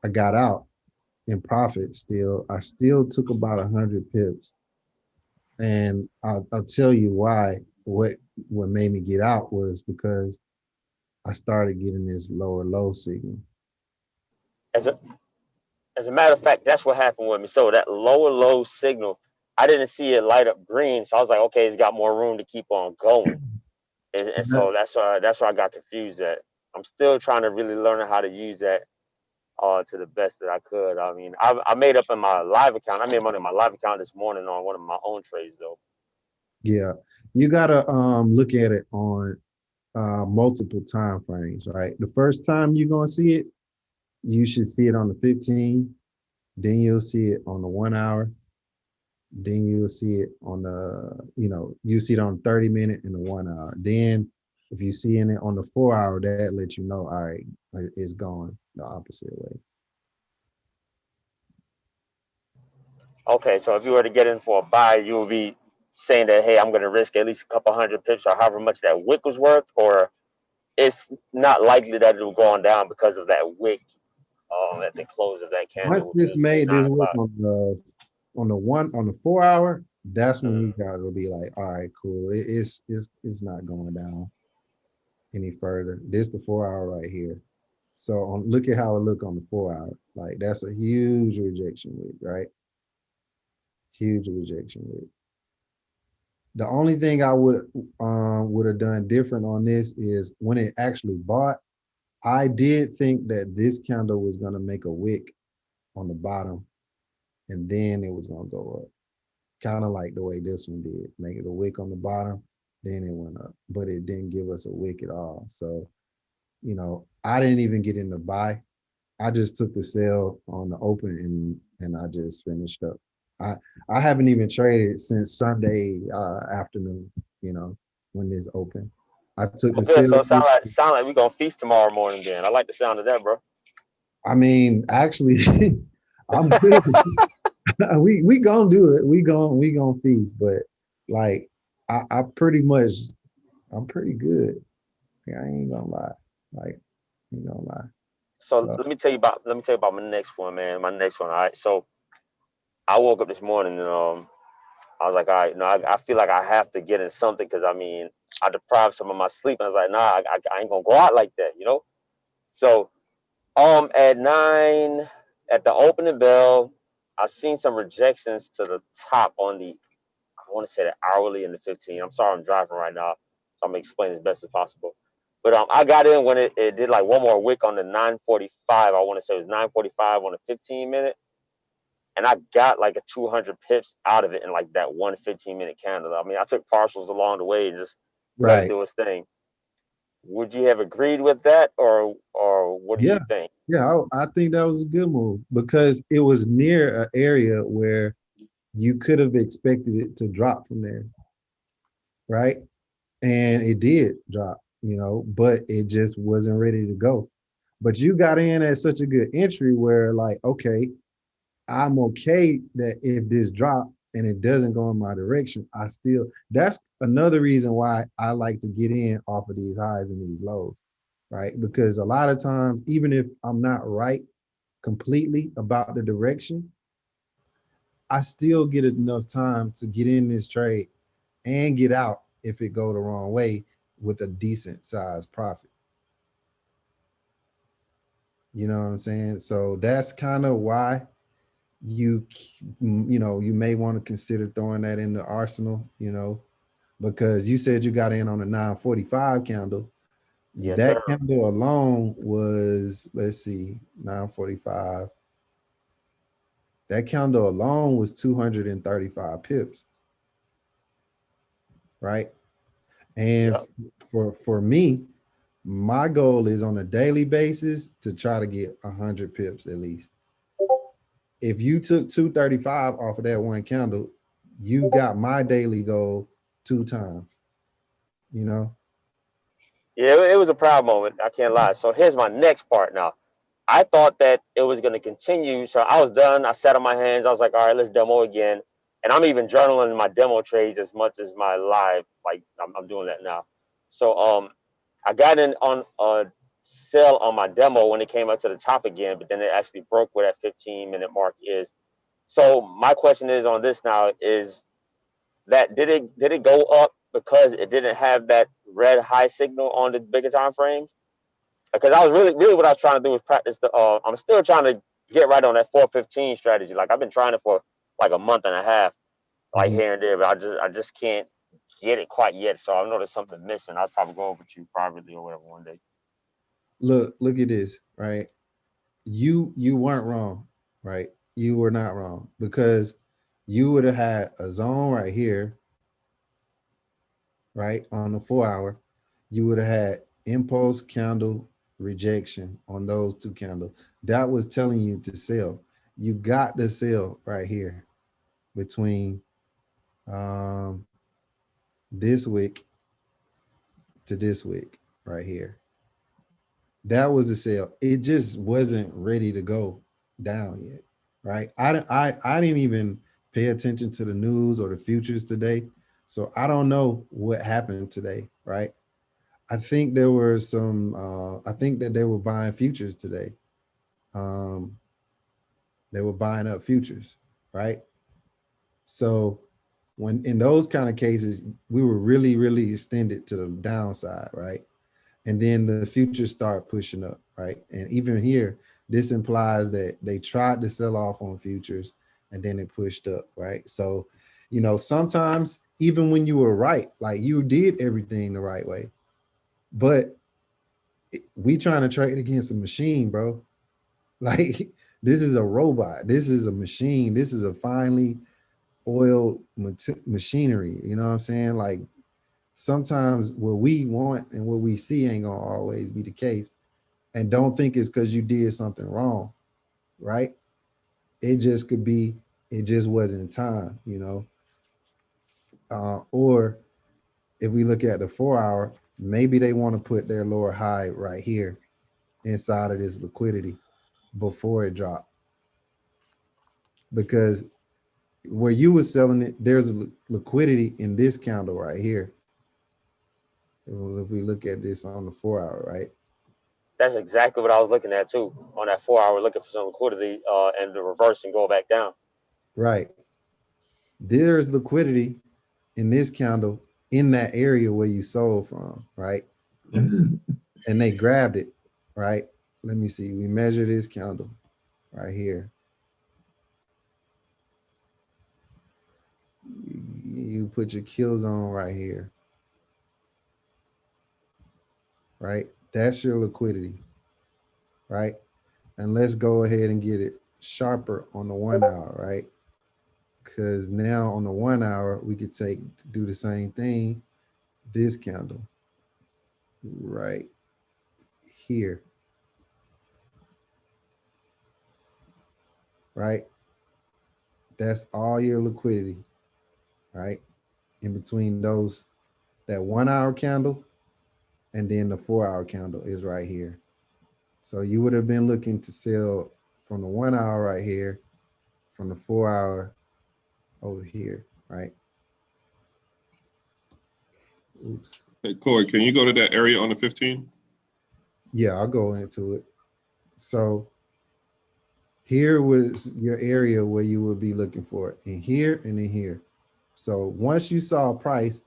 I got out in profit still. I still took about 100 pips. And I'll tell you why. What made me get out was because I started getting this lower low signal. As a matter of fact, that's what happened with me. So that lower low signal, I didn't see it light up green. So I was like, okay, it's got more room to keep on going. And so that's why I got confused at. I'm still trying to really learn how to use that to the best that I could. I mean, I made up in my live account. I made money in my live account this morning on one of my own trades though. Yeah. You gotta look at it on multiple time frames, right? The first time you're gonna see it, you should see it on the 15, then you'll see it on the 1 hour, then you'll see it on the, you see it on 30-minute and the 1 hour. Then if you see it on the 4 hour, that lets you know, all right, it's going the opposite way. Okay, so if you were to get in for a buy, you would be saying that, hey, I'm going to risk at least a couple hundred pips or however much that wick was worth, or it's not likely that it will go on down because of that wick at the close of that candle. Once this made this wick on the 4 hour, that's when you got to be like, all right, cool. It's not going down any further. This the 4 hour right here. So look at how it look on the 4 hour. Like that's a huge rejection wick, right? Huge rejection wick. The only thing I would have done different on this is when it actually bought, I did think that this candle was going to make a wick on the bottom and then it was going to go up. Kind of like the way this one did. Make it a wick on the bottom, then it went up. But it didn't give us a wick at all. So, I didn't even get in the buy. I just took the sell on the open and I just finished up. I haven't even traded since Sunday afternoon, when this opened. I took the sale. So it sound like we're gonna feast tomorrow morning then. I like the sound of that, bro. I mean, actually, I'm good. we gonna do it. We gonna feast, but like I'm pretty good. I ain't gonna lie. Like, I ain't gonna lie. So let me tell you about my next one, man. My next one. All right. So I woke up this morning and I was like, all right, I feel like I have to get in something because I mean I deprived some of my sleep. And I was like, nah, I ain't gonna go out like that, So at 9 at the opening bell, I seen some rejections to the top on the I want to say the hourly and the 15. I'm sorry, I'm driving right now, so I'm gonna explain as best as possible. But I got in when it did like one more wick on the 945. I want to say it was 945 on the 15-minute. And I got like a 200 pips out of it in like that 1 15-minute candle. I mean, I took partials along the way and just let it do its thing. Would you have agreed with that, or what do you think? Yeah, I think that was a good move because it was near an area where you could have expected it to drop from there, right? And it did drop, but it just wasn't ready to go. But you got in at such a good entry where like, okay, I'm okay that if this drop and it doesn't go in my direction, that's another reason why I like to get in off of these highs and these lows, right? Because a lot of times, even if I'm not right completely about the direction, I still get enough time to get in this trade and get out if it go the wrong way with a decent size profit. You know what I'm saying? So that's kind of why you may want to consider throwing that in the arsenal, because you said you got in on a 945 candle. Yes, That sir. candle alone was, let's see, 945. That candle alone was 235 pips, right? And Yep. for me, my goal is on a daily basis to try to get 100 pips at least. If you took 235 off of that one candle, you got my daily goal 2 times, you know? Yeah, it was a proud moment. I can't lie. So here's my next part now. I thought that it was going to continue. So I was done. I sat on my hands. I was like, all right, let's demo again. And I'm even journaling my demo trades as much as my live. Like I'm doing that now. So I got in on a sell on my demo when it came up to the top again, but then it actually broke where that 15-minute mark is. So my question is on this now is that did it go up because it didn't have that red high signal on the bigger time frames? Because I was really what I was trying to do was practice the. I'm still trying to get right on that 415 strategy. Like I've been trying it for like a month and a half, like Mhm. here and there, but I just can't get it quite yet. So I know there's something missing. I'll probably go over to you privately or whatever one day. Look at this, right? You weren't wrong, right? You were not wrong because you would have had a zone right here, right? On the 4 hour, you would have had impulse candle rejection on those two candles. That was telling you to sell. You got the sell right here between um, this wick to this wick right here. That was the sell. It just wasn't ready to go down yet, right? I didn't even pay attention to the news or the futures today, so I don't know what happened today, right? I think there were some. I think that they were buying futures today. Um, they were buying up futures, right? So when in those kind of cases, we were really extended to the downside, right? And then the futures start pushing up, right? And even here, this implies that they tried to sell off on futures and then it pushed up, right? So, sometimes even when you were right, like you did everything the right way, but we trying to trade against a machine, bro. Like this is a robot. This is a machine. This is a finely oiled machinery. You know what I'm saying? Like sometimes what we want and what we see ain't gonna always be the case. And don't think it's because you did something wrong, right? It just could be it just wasn't time, or if we look at the 4 hour, maybe they want to put their lower high right here inside of this liquidity before it dropped, because where you were selling it, there's a liquidity in this candle right here. If we look at this on the 4 hour, right? That's exactly what I was looking at too on that 4 hour, looking for some liquidity and the reverse and go back down. Right. There's liquidity in this candle in that area where you sold from, right? And they grabbed it, right? Let me see. We measure this candle right here. You put your kill zone right here, right? That's your liquidity, right? And let's go ahead and get it sharper on the 1 hour, right? Because now on the 1 hour, we could do the same thing. This candle right here, right? That's all your liquidity, right? In between that 1 hour candle and then the 4 hour candle is right here. So you would have been looking to sell from the 1 hour right here from the 4 hour over here, right? Oops. Hey, Corey, can you go to that area on the 15? Yeah, I'll go into it. So here was your area where you would be looking for it, in here and in here. So once you saw a price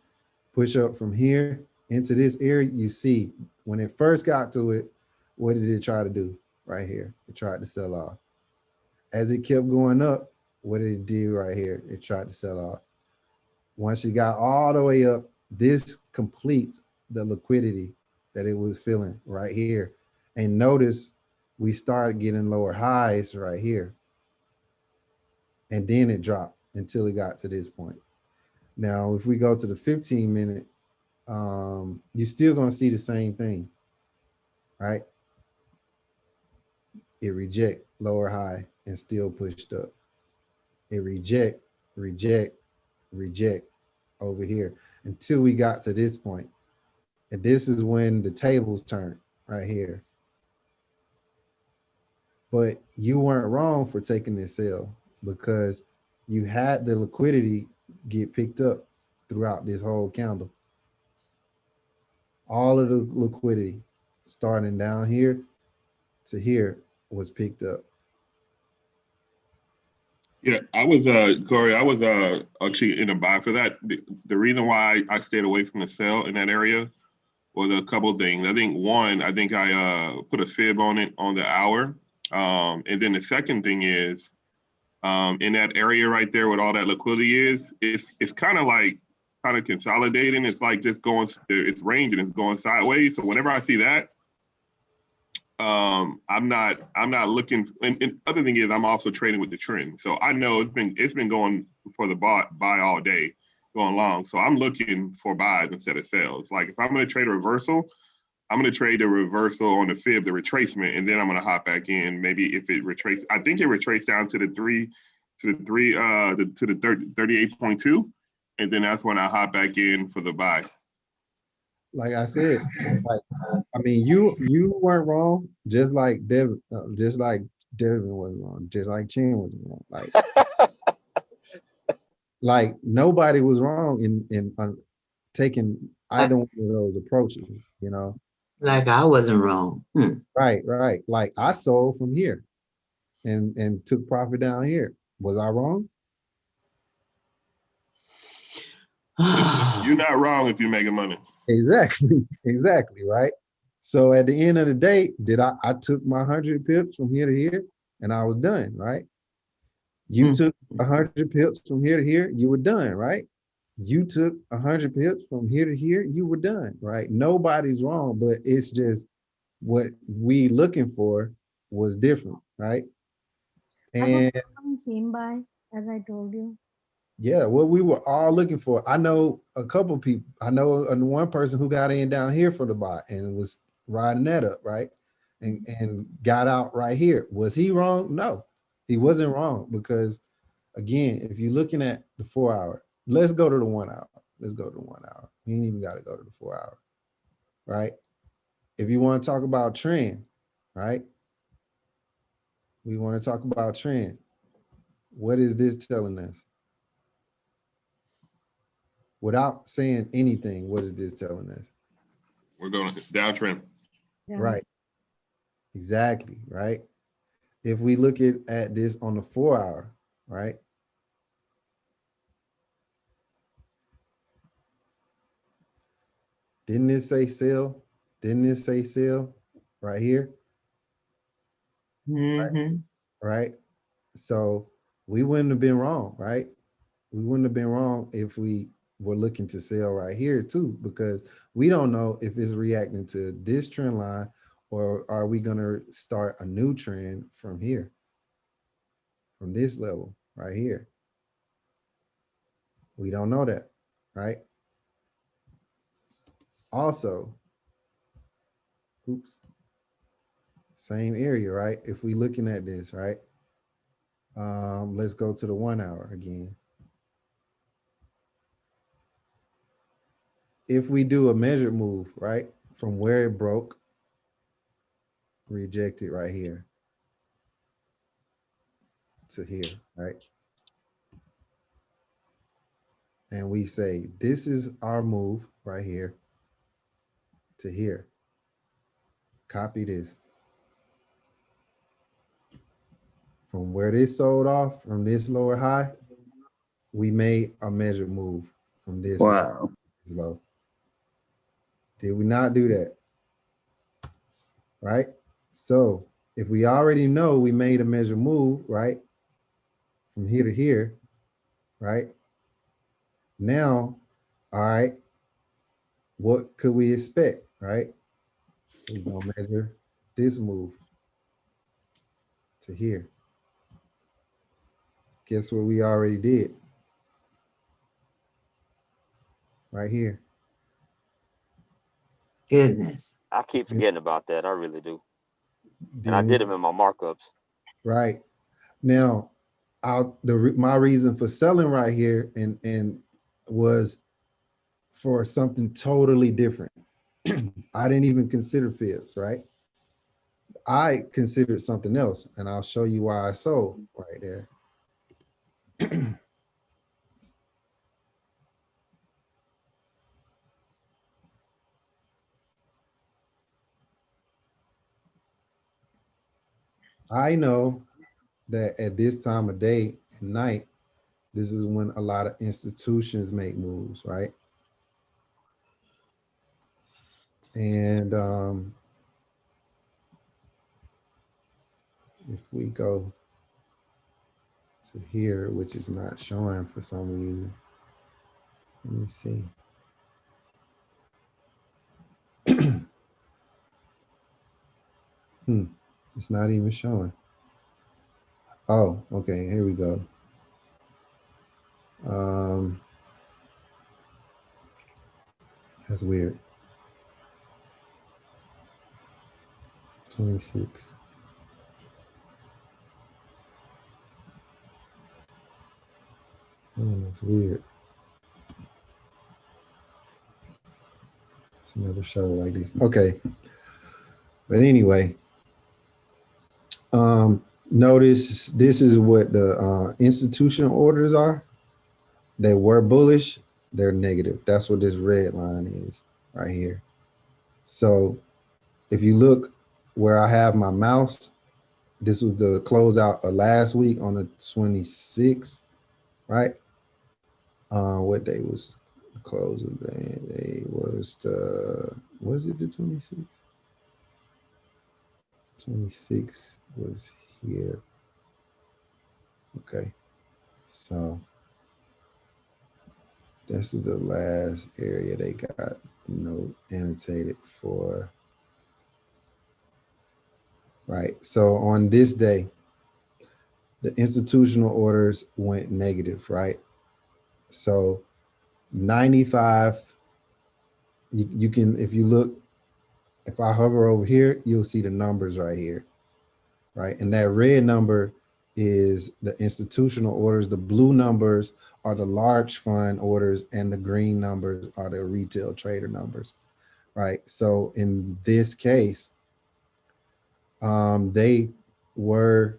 push up from here into this area, you see when it first got to it, what did it try to do? Right here, it tried to sell off. As it kept going up, what did it do right here? It tried to sell off. Once it got all the way up, this completes the liquidity that it was feeling right here. And notice we started getting lower highs right here. And then it dropped until it got to this point. Now, if we go to the 15-minute, you're still going to see the same thing, right? It reject lower high and still pushed up. It reject, reject, reject over here until we got to this point. And this is when the tables turn right here. But you weren't wrong for taking this sell because you had the liquidity get picked up throughout this whole candle. All of the liquidity starting down here to here was picked up. Yeah, I was Corey, I was actually in a buy for that. The reason why I stayed away from the sell in that area was a couple of things. I think one, I think I put a fib on it on the hour. And then the second thing is in that area right there with all that liquidity is, it's kind of consolidating. It's like just going, it's ranging, it's going sideways. So whenever I see that, I'm not looking. And other thing is, I'm also trading with the trend. So I know it's been going for the buy all day, going long. So I'm looking for buys instead of sells. Like if I'm going to trade a reversal, I'm going to trade the reversal on the fib, the retracement, and then I'm going to hop back in. Maybe if it retraces, I think it retraced down to the 38.2, and then that's when I hop back in for the buy. Like I said, like I mean, you weren't wrong, just like Devin wasn't wrong, just like Chin wasn't wrong. Like nobody was wrong in taking either one of those approaches, you know. Like I wasn't wrong. Right. Like I sold from here and took profit down here. Was I wrong? You're not wrong if you're making money. Exactly, right? So at the end of the day, I took my 100 pips from here to here and I was done, right? You took 100 pips from here to here, you were done, right? You took 100 pips from here to here, you were done, right? Nobody's wrong, but it's just what we looking for was different, right? And same buy as I told you. yeah, what we were all looking for. I know a couple people. I know one person who got in down here for the buy and was riding that up, right? And got out right here. Was he wrong? No, he wasn't wrong because again, if you're looking at the 4 hour, let's go to the 1 hour. Let's go to the 1 hour. You ain't even got to go to the 4 hour, right? If you want to talk about trend, right? We want to talk about trend. What is this telling us? Without saying anything, what is this telling us? We're going to downtrend. Right. Exactly, right? If we look at this on the 4 hour, right? Didn't it say sell? Didn't it say sell right here? Right? So we wouldn't have been wrong, right? We wouldn't have been wrong if we were looking to sell right here too, because we don't know if it's reacting to this trend line or are we going to start a new trend from here, from this level right here. We don't know that, right? Also, oops, same area, right? If we looking at this, right? Let's go to the 1 hour again. If we do a measured move, right? From where it broke, reject it right here. to here, right? And we say, this is our move right here to here. Copy this. From where this sold off, from this lower high, we made a measured move from this Wow. low. Did we not do that? Right? So if we already know we made a measured move, right? From here to here, right? Now, all right, what could we expect, right? We're gonna measure this move to here. Guess what we already did? Right here. Goodness. I keep forgetting about that. I really do. And I Did did we? them in my markups. Right. Now, my reason for selling right here and was for something totally different. I didn't even consider fibs, right? I considered something else, and I'll show you why I sold right there. I know that at this time of day and night, this is when a lot of institutions make moves, right? And if we go to here, which is not showing for some reason, let me see. It's not even showing. Oh, okay, here we go. That's weird. 26. Man, that's weird. It's another show like this. Okay. But anyway, notice this is what the institutional orders are. They were bullish, they're negative. That's what this red line is right here. So if you look where I have my mouse, this was the closeout of last week on the 26th, right? What day was the close of the day? Was it the 26th? 26 was here. Okay, so this is the last area they got annotated for. Right, so on this day, the institutional orders went negative, right? So 95, you can, if you look, if I hover over here, you'll see the numbers right here, right? And that red number is the institutional orders. The blue numbers are the large fund orders, and the green numbers are the retail trader numbers, right? So in this case, they were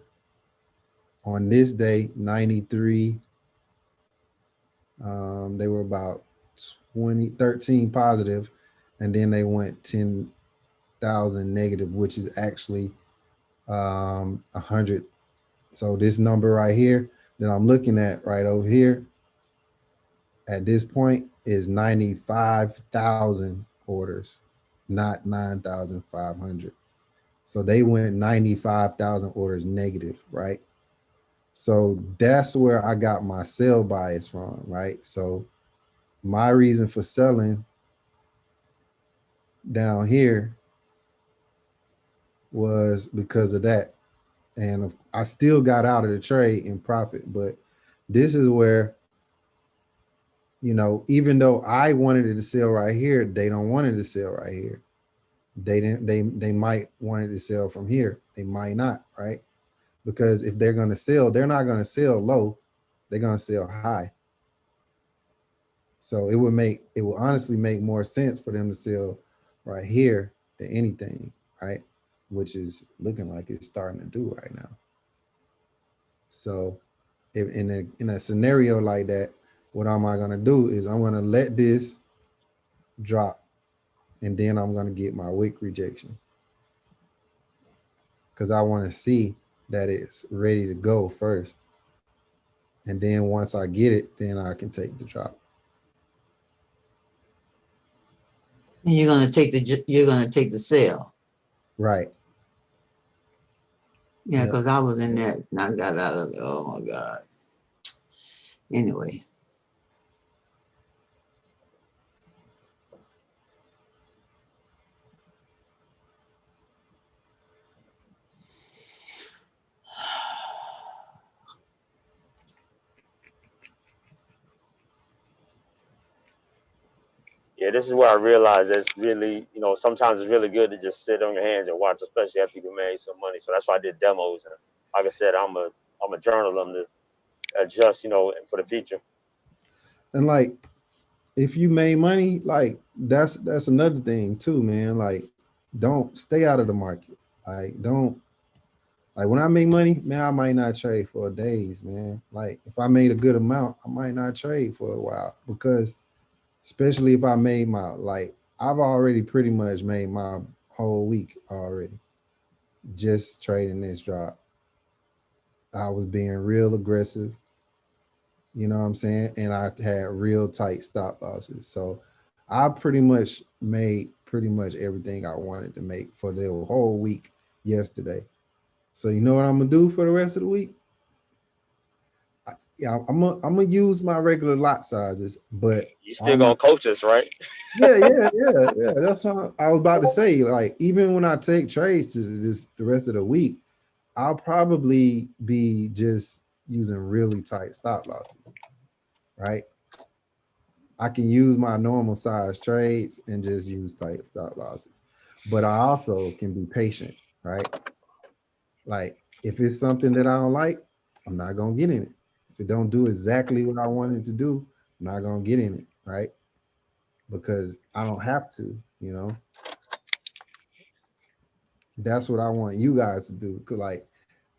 on this day 93. They were about 13 positive, and then they went 10,000 negative, which is actually 100. So this number right here that I'm looking at right over here at this point is 95,000 orders, not 9,500. So they went 95,000 orders negative, right? So that's where I got my sell bias from, right? So my reason for selling down here was because of that. And I still got out of the trade in profit, but this is where, even though I wanted it to sell right here, they don't want it to sell right here. They might want it to sell from here. They might not, right? Because if they're going to sell, they're not going to sell low. They're going to sell high. So it will honestly make more sense for them to sell right here than anything, right? Which is looking like it's starting to do right now. So if in a scenario like that, what am I gonna do is I'm gonna let this drop, and then I'm gonna get my wick rejection because I want to see that it's ready to go first. And then once I get it, then I can take the drop. And you're gonna take the sale. Right. Yeah, Yep. because I was in that and I got out of it. Oh my God. Anyway. Yeah, this is where I realized it's really, you know, sometimes it's really good to just sit on your hands and watch, especially after you made some money. So that's why I did demos. And like I said, I'm a journal them to adjust, you know, for the future. And like, if you made money, like that's another thing too, man. Like, don't stay out of the market. Like, don't like when I make money, man, I might not trade for days, man. Like if I made a good amount, I might not trade for a while because especially if I made my like I've already pretty much made my whole week already just trading this drop. I was being real aggressive, you know what I'm saying? And I had real tight stop losses. So I pretty much made pretty much everything I wanted to make for the whole week yesterday. So you know what I'm gonna do for the rest of the week? I'm gonna use my regular lot sizes, but You still gonna coach us, right? yeah. That's what I was about to say. Like even when I take trades to this the rest of the week, I'll probably be just using really tight stop losses, right? I can use my normal size trades and just use tight stop losses, but I also can be patient, right? Like if it's something that I don't like, I'm not gonna get in it. If it don't do exactly what I wanted to do, I'm not gonna get in it, right? Because I don't have to, you know. That's what I want you guys to do. Cause like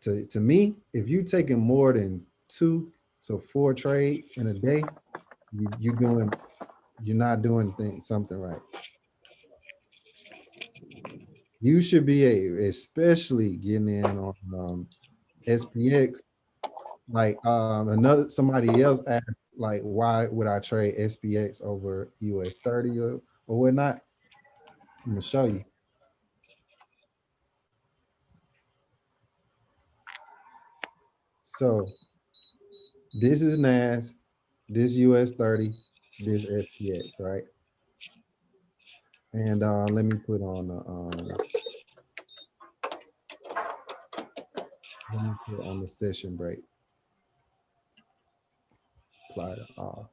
to me, if you're taking more than 2 to 4 trades in a day, you're not doing something right. You should be especially getting in on SPX. Like somebody else asked, like, why would I trade SPX over US 30 or whatnot? I'm gonna show you. So this is NAS, this US 30, this SPX, right? And let me put on the session break. Apply to all.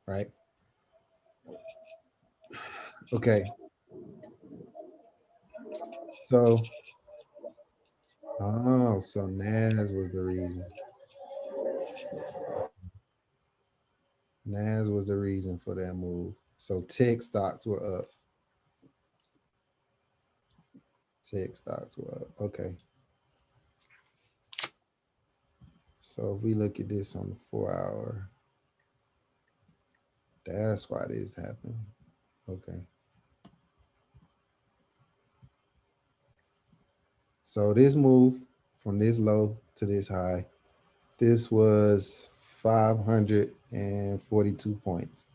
Right? Okay. So so NAS was the reason. NAS was the reason for that move. So tech stocks were up. Tech stocks were up. Okay. So if we look at this on the 4-hour, that's why this happened. Okay. So this move from this low to this high, this was 542 points,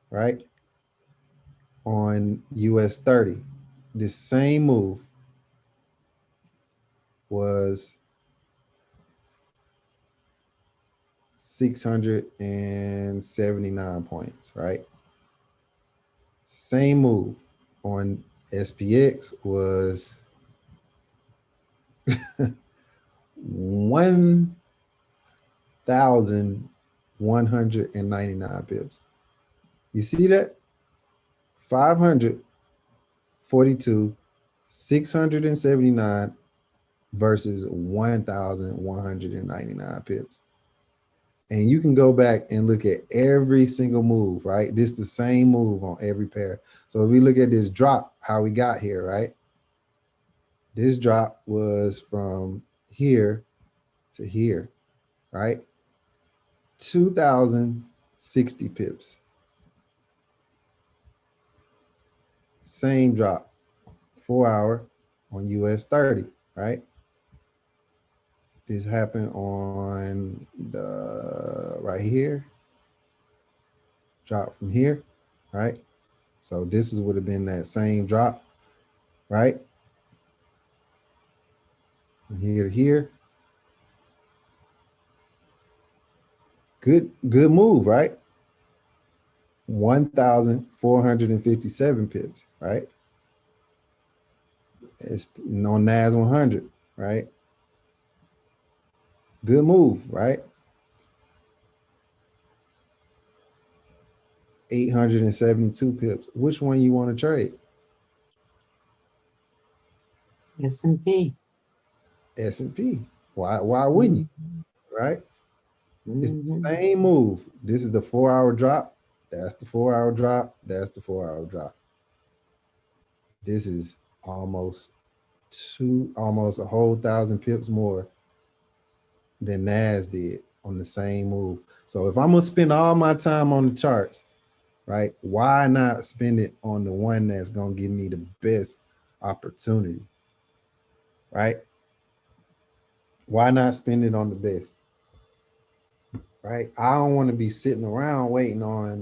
right? On US 30, this same move was 679 points, right? Same move on SPX was 1,199 pips. You see that? 542, 679 versus 1,199 pips. And you can go back and look at every single move, right? This is the same move on every pair. So if we look at this drop, how we got here, right? This drop was from here to here, right? 2,060 pips. Same drop, 4 hour on US 30, right? This happened on the right here. Drop from here, right? So this would have been that same drop, right? From here to here. Good move, right? 1,457 pips, right? It's on NAS 100, right? Good move, right? 872 pips. Which one you want to trade? S&P. S&P. Why wouldn't you? Right? It's the same move. This is the 4 hour drop. That's the 4 hour drop. That's the 4 hour drop. This is almost a whole 1,000 pips more than NAS did on the same move. So if I'm gonna spend all my time on the charts, right, why not spend it on the one that's gonna give me the best opportunity, right? Why not spend it on the best, right? I don't want to be sitting around waiting on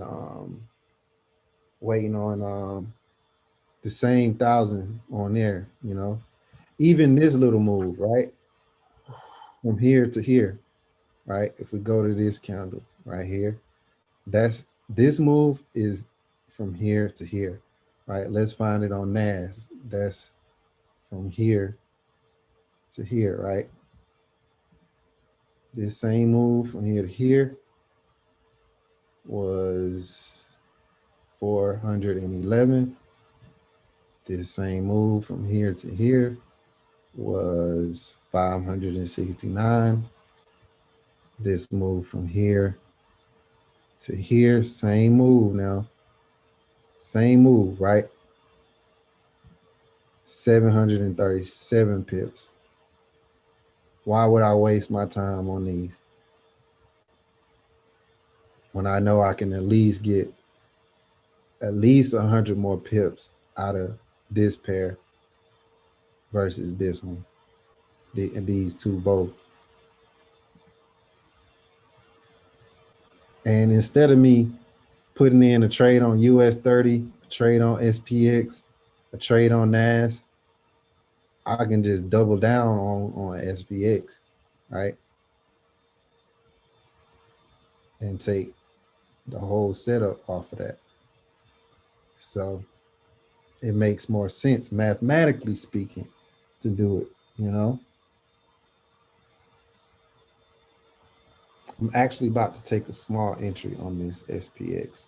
the same 1,000 on there, you know. Even this little move, right, from here to here, right? If we go to this candle right here, this move is from here to here, right? Let's find it on NAS. That's from here to here, right? This same move from here to here was 411. This same move from here to here was 569. This move from here to here, same move now. Same move, right? 737 pips. Why would I waste my time on these when I know I can at least get at least 100 more pips out of this pair versus this one, these two both? And instead of me putting in a trade on US 30, a trade on SPX, a trade on NAS, I can just double down on SPX, right? And take the whole setup off of that. So it makes more sense, mathematically speaking, to do it, you know? I'm actually about to take a small entry on this SPX,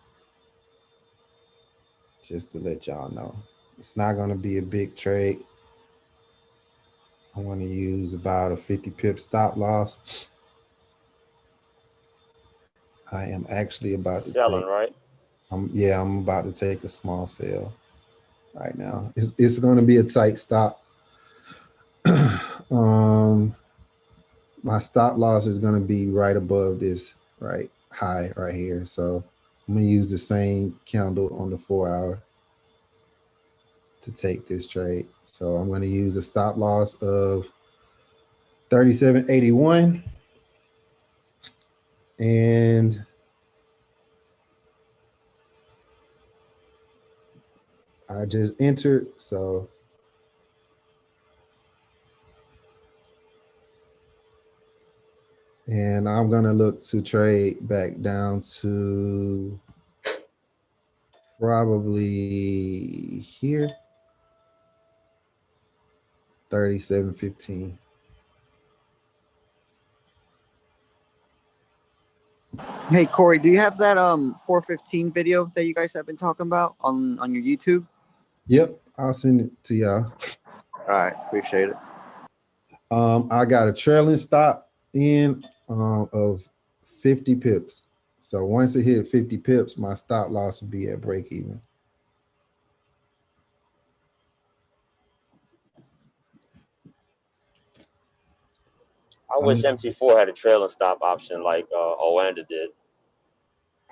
just to let y'all know. It's not gonna be a big trade. I wanna use about a 50 pip stop loss. I am actually about to selling, right? I'm about to take a small sale right now. It's gonna be a tight stop. My stop loss is gonna be right above this high right here. So I'm gonna use the same candle on the 4 hour to take this trade. So I'm gonna use a stop loss of 37.81, and I just entered. So and I'm gonna look to trade back down to probably here, 37.15. Hey Corey, do you have that 415 video that you guys have been talking about on your YouTube? Yep, I'll send it to y'all. All right, appreciate it. I got a trailing stop in of 50 pips. So once it hit 50 pips, my stop loss will be at break even. I wish MC4 had a trail and stop option like Oanda did.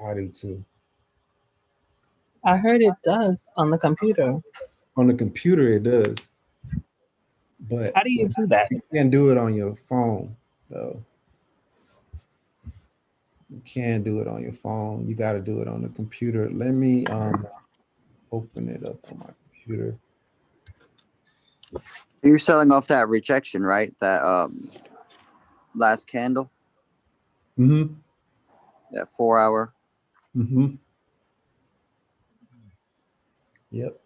I do too. I heard it does on the computer. On the computer, it does. But how do you do that? You can't do it on your phone, though. You can't do it on your phone. You got to do it on the computer. Let me open it up on my computer. You're selling off that rejection, right? That last candle. Mm-hmm. That 4 hour. Mm-hmm. Yep.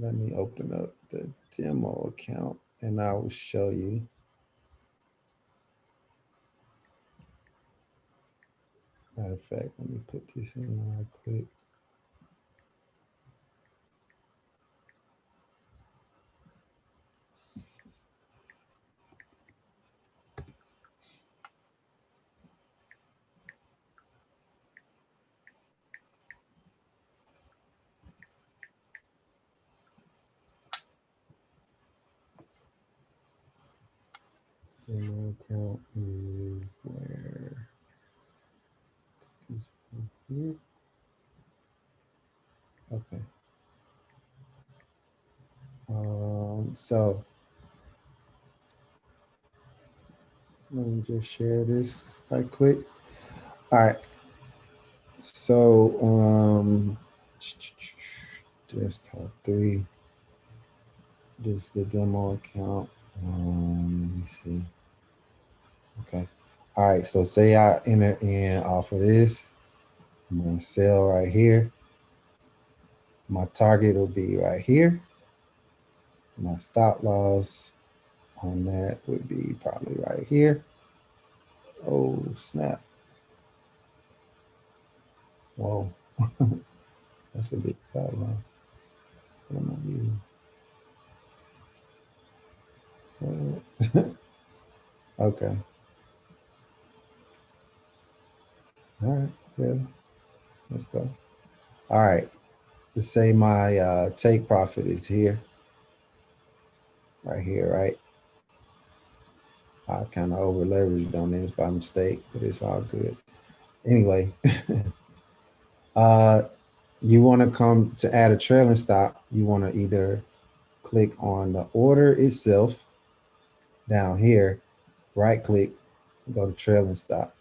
Let me open up the demo account and I will show you. Matter of fact, let me put this in real quick. Demo account is where is here. Okay. So let me just share this right quick. All right. So desktop 3. This is the demo account. Let me see. Okay. All right. So say I enter in off of this. I'm gonna sell right here. My target will be right here. My stop loss on that would be probably right here. Oh, snap. Whoa. That's a big stop loss. What am I using? Okay. All right. Yeah. Let's go. All right. Let's say my take profit is here. Right here, right? I kind of over leveraged on this by mistake, but it's all good. Anyway, you want to come to add a trailing stop. You want to either click on the order itself down here, right click, go to trailing stop.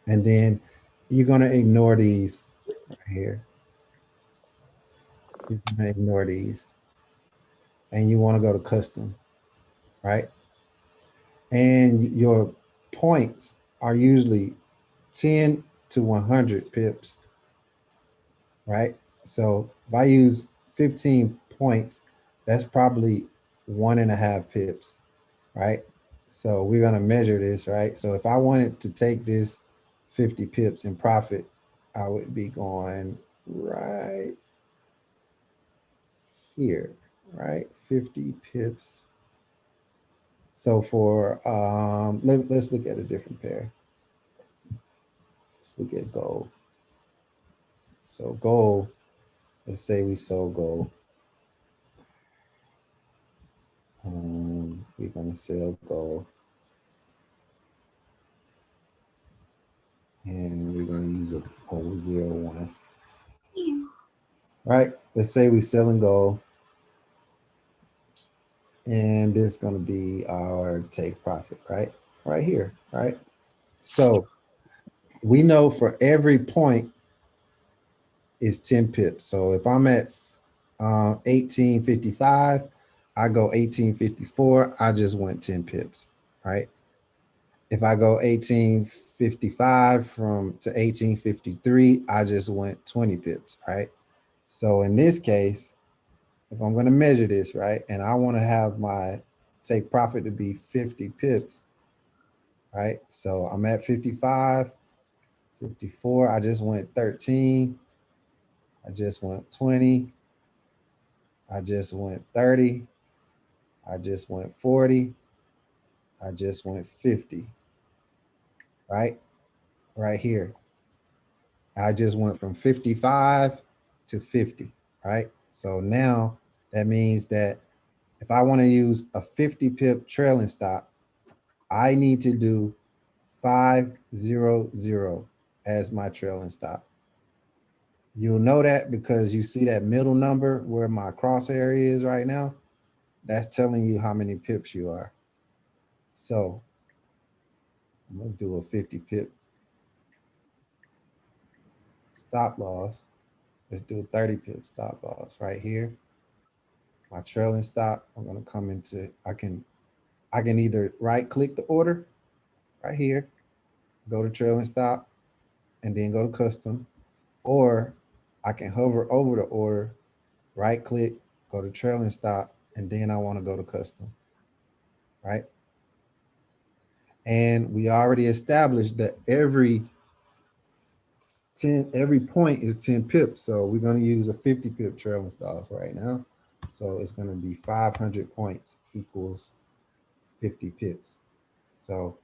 And then you're going to ignore these right here. You're going to ignore these. And you want to go to custom, right? And your points are usually 10 to 100 pips, right? So if I use 15 points, that's probably 1.5 pips, right? So we're gonna measure this, right? So if I wanted to take this 50 pips in profit, I would be going right here, right? 50 pips. So for, let's look at a different pair. Let's look at gold. So gold, let's say we sold gold. We're gonna sell gold. And we're gonna use a 0.01. Right, let's say we're selling gold. And this is gonna be our take profit, right? Right here, right? So we know for every point is 10 pips. So if I'm at 1855, I go 1854, I just went 10 pips, right? If I go 1855 to 1853, I just went 20 pips, right? So in this case, if I'm going to measure this, right, and I want to have my take profit to be 50 pips, right? So I'm at 55, 54, I just went 13, I just went 20, I just went 30, I just went 40, I just went 50, right? Right here. I just went from 55 to 50, right? So now That means that if I want to use a 50 pip trailing stop, I need to do 500 as my trailing stop. You'll know that because you see that middle number where my crosshair is right now. That's telling you how many pips you are. So I'm gonna do a 50 pip stop loss. Let's do a 30 pip stop loss right here. My trailing stop, I'm gonna come into, I can either right click the order right here, go to trailing stop, and then go to custom, or I can hover over the order, right click, go to trailing stop, and then I want to go to custom, right? And we already established that every point is 10 pips. So we're going to use a 50 pip trailing stop right now. So it's going to be 500 points equals 50 pips. So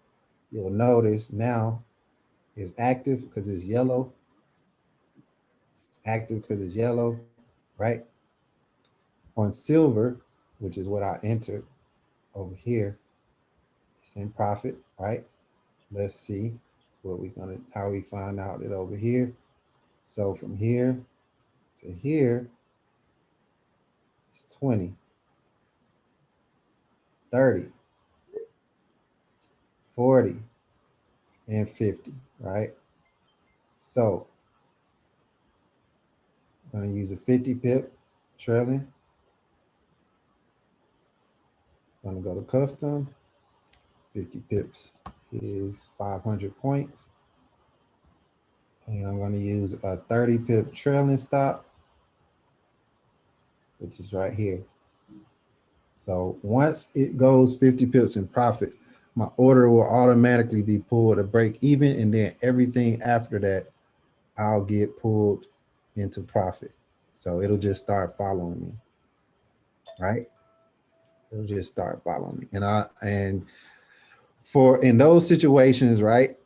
you'll notice now it's active because it's yellow. It's active because it's yellow, right? On silver, which is what I entered over here, it's in profit, right? Let's see what we're gonna, how we find out it over here. So from here to here, it's 20, 30, 40, and 50, right? So I'm gonna use a 50 pip trailing. I'm gonna go to custom. 50 pips is 500 points. And I'm gonna use a 30 pip trailing stop, which is right here. So once it goes 50 pips in profit, my order will automatically be pulled to break even, and then everything after that, I'll get pulled into profit. So it'll just start following me, right? It'll just start following me. And for in those situations, right,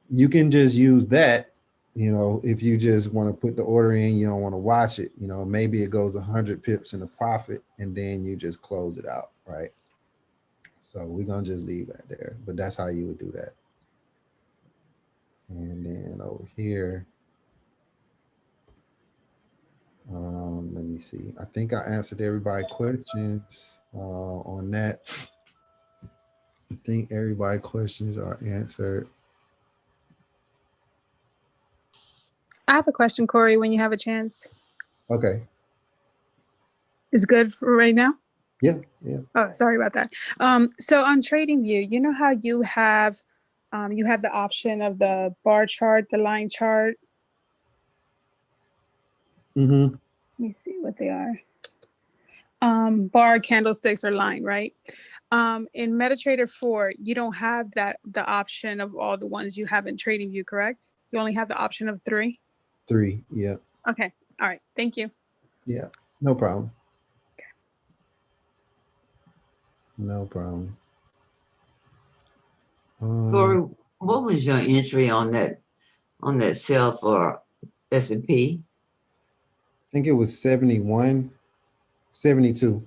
you can just use that. You know, if you just want to put the order in, you don't want to watch it, you know, maybe it goes 100 pips in a profit and then you just close it out, right? So we're going to just leave that there, but that's how you would do that. And then over here, let me see. I think I answered everybody's questions on that. I think everybody's questions are answered. I have a question, Corey, when you have a chance. Okay. Is good for right now? Yeah, yeah. Oh, sorry about that. So on TradingView, you know how you have the option of the bar chart, the line chart. Mm-hmm. Let me see what they are. Bar, candlesticks, or line, right? In MetaTrader 4, you don't have the option of all the ones you have in TradingView, correct? You only have the option of 3? 3, yeah. Okay, all right, thank you. Yeah, no problem. Okay. No problem. Corey, what was your entry on that sell for S&P? I think it was 71, 72.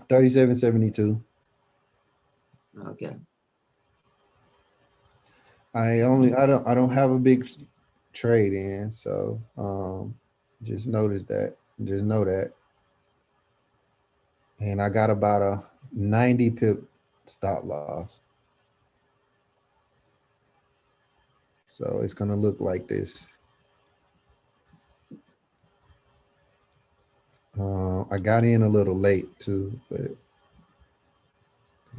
37.72. Okay. I don't have a big trade in, so just notice that. Just know that. And I got about a 90 pip stop loss. So it's gonna look like this. I got in a little late too, but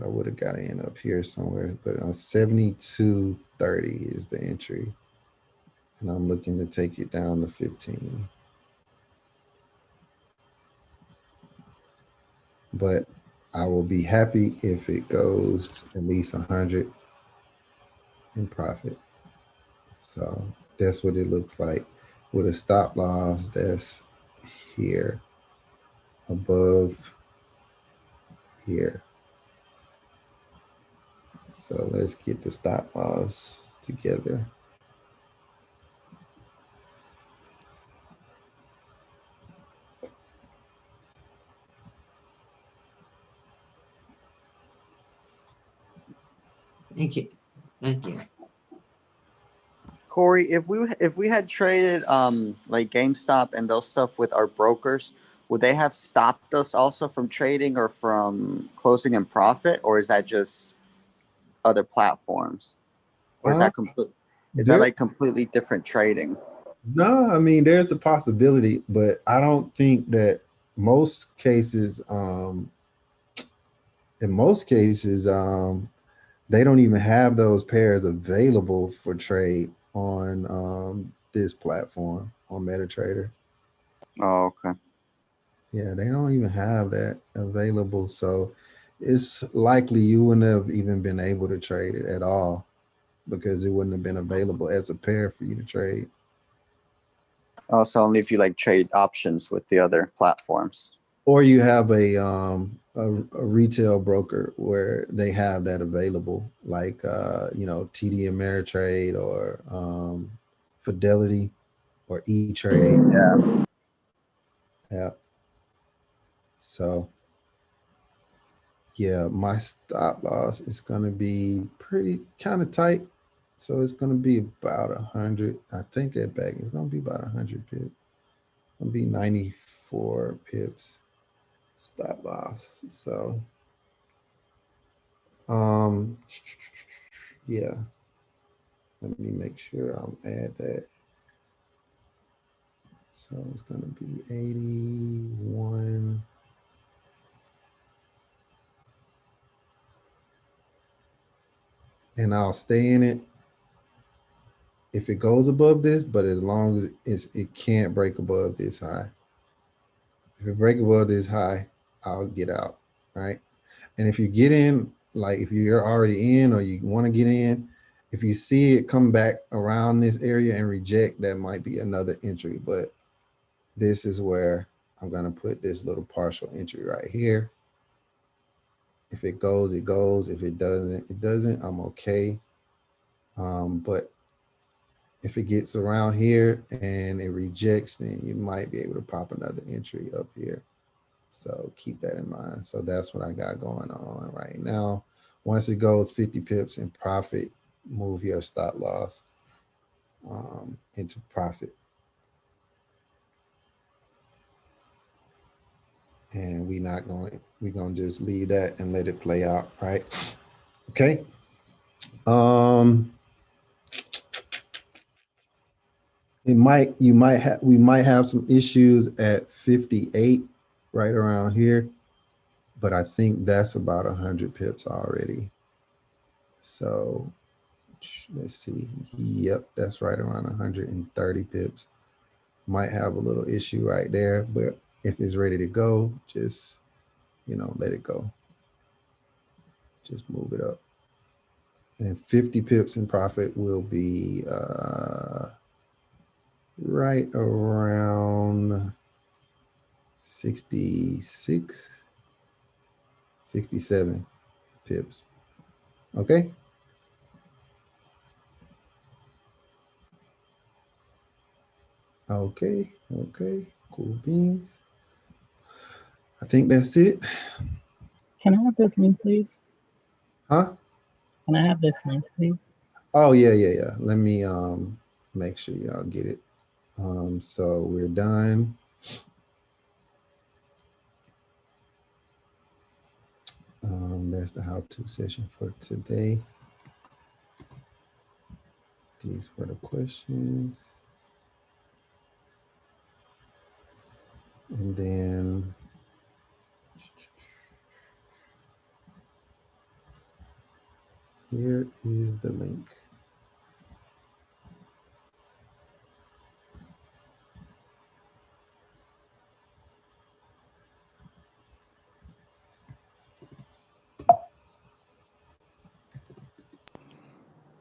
I would have got in up here somewhere. But 72.30 is the entry, and I'm looking to take it down to 15. But I will be happy if it goes at least 100 in profit. So that's what it looks like with a stop loss that's here above here. So let's get the stop loss together. Thank you. Thank you. Corey, if we had traded like GameStop and those stuff with our brokers, would they have stopped us also from trading or from closing in profit, or is that just other platforms, or is that complete? Is that like completely different trading? No, I mean there's a possibility, but I don't think that most cases. In most cases, they don't even have those pairs available for trade on this platform on MetaTrader. Oh, okay. Yeah, they don't even have that available. So it's likely you wouldn't have even been able to trade it at all because it wouldn't have been available as a pair for you to trade. Also, only if you like trade options with the other platforms. Or you have a retail broker where they have that available, like TD Ameritrade or Fidelity or E-Trade. Yeah. Yeah. So yeah, my stop loss is gonna be pretty kind of tight. So it's gonna be about 100. I think that back is gonna be about 100 pips. It's gonna be 94 pips stop loss. So yeah. Let me make sure I'll add that. So it's gonna be 81. And I'll stay in it if it goes above this, but as long as it can't break above this high. If it break above this high, I'll get out, right? And if you get in, like if you're already in or you want to get in, if you see it come back around this area and reject, that might be another entry. But this is where I'm gonna put this little partial entry right here. If it goes, it goes. If it doesn't, it doesn't. I'm okay. But if it gets around here and it rejects, then you might be able to pop another entry up here. So keep that in mind. So that's what I got going on right now. Once it goes 50 pips in profit, move your stop loss into profit. And we're gonna just leave that and let it play out, right? Okay. We might have some issues at 58 right around here, but I think that's about 100 pips already. So let's see. Yep, that's right around 130 pips. Might have a little issue right there, but if it's ready to go, just let it go. Just move it up. And 50 pips in profit will be right around 66, 67 pips. Okay. Okay. Cool beans. I think that's it. Can I have this link, please? Huh? Can I have this link, please? Oh, yeah. Let me make sure y'all get it. So we're done. That's the how-to session for today. These were the questions. And then here is the link.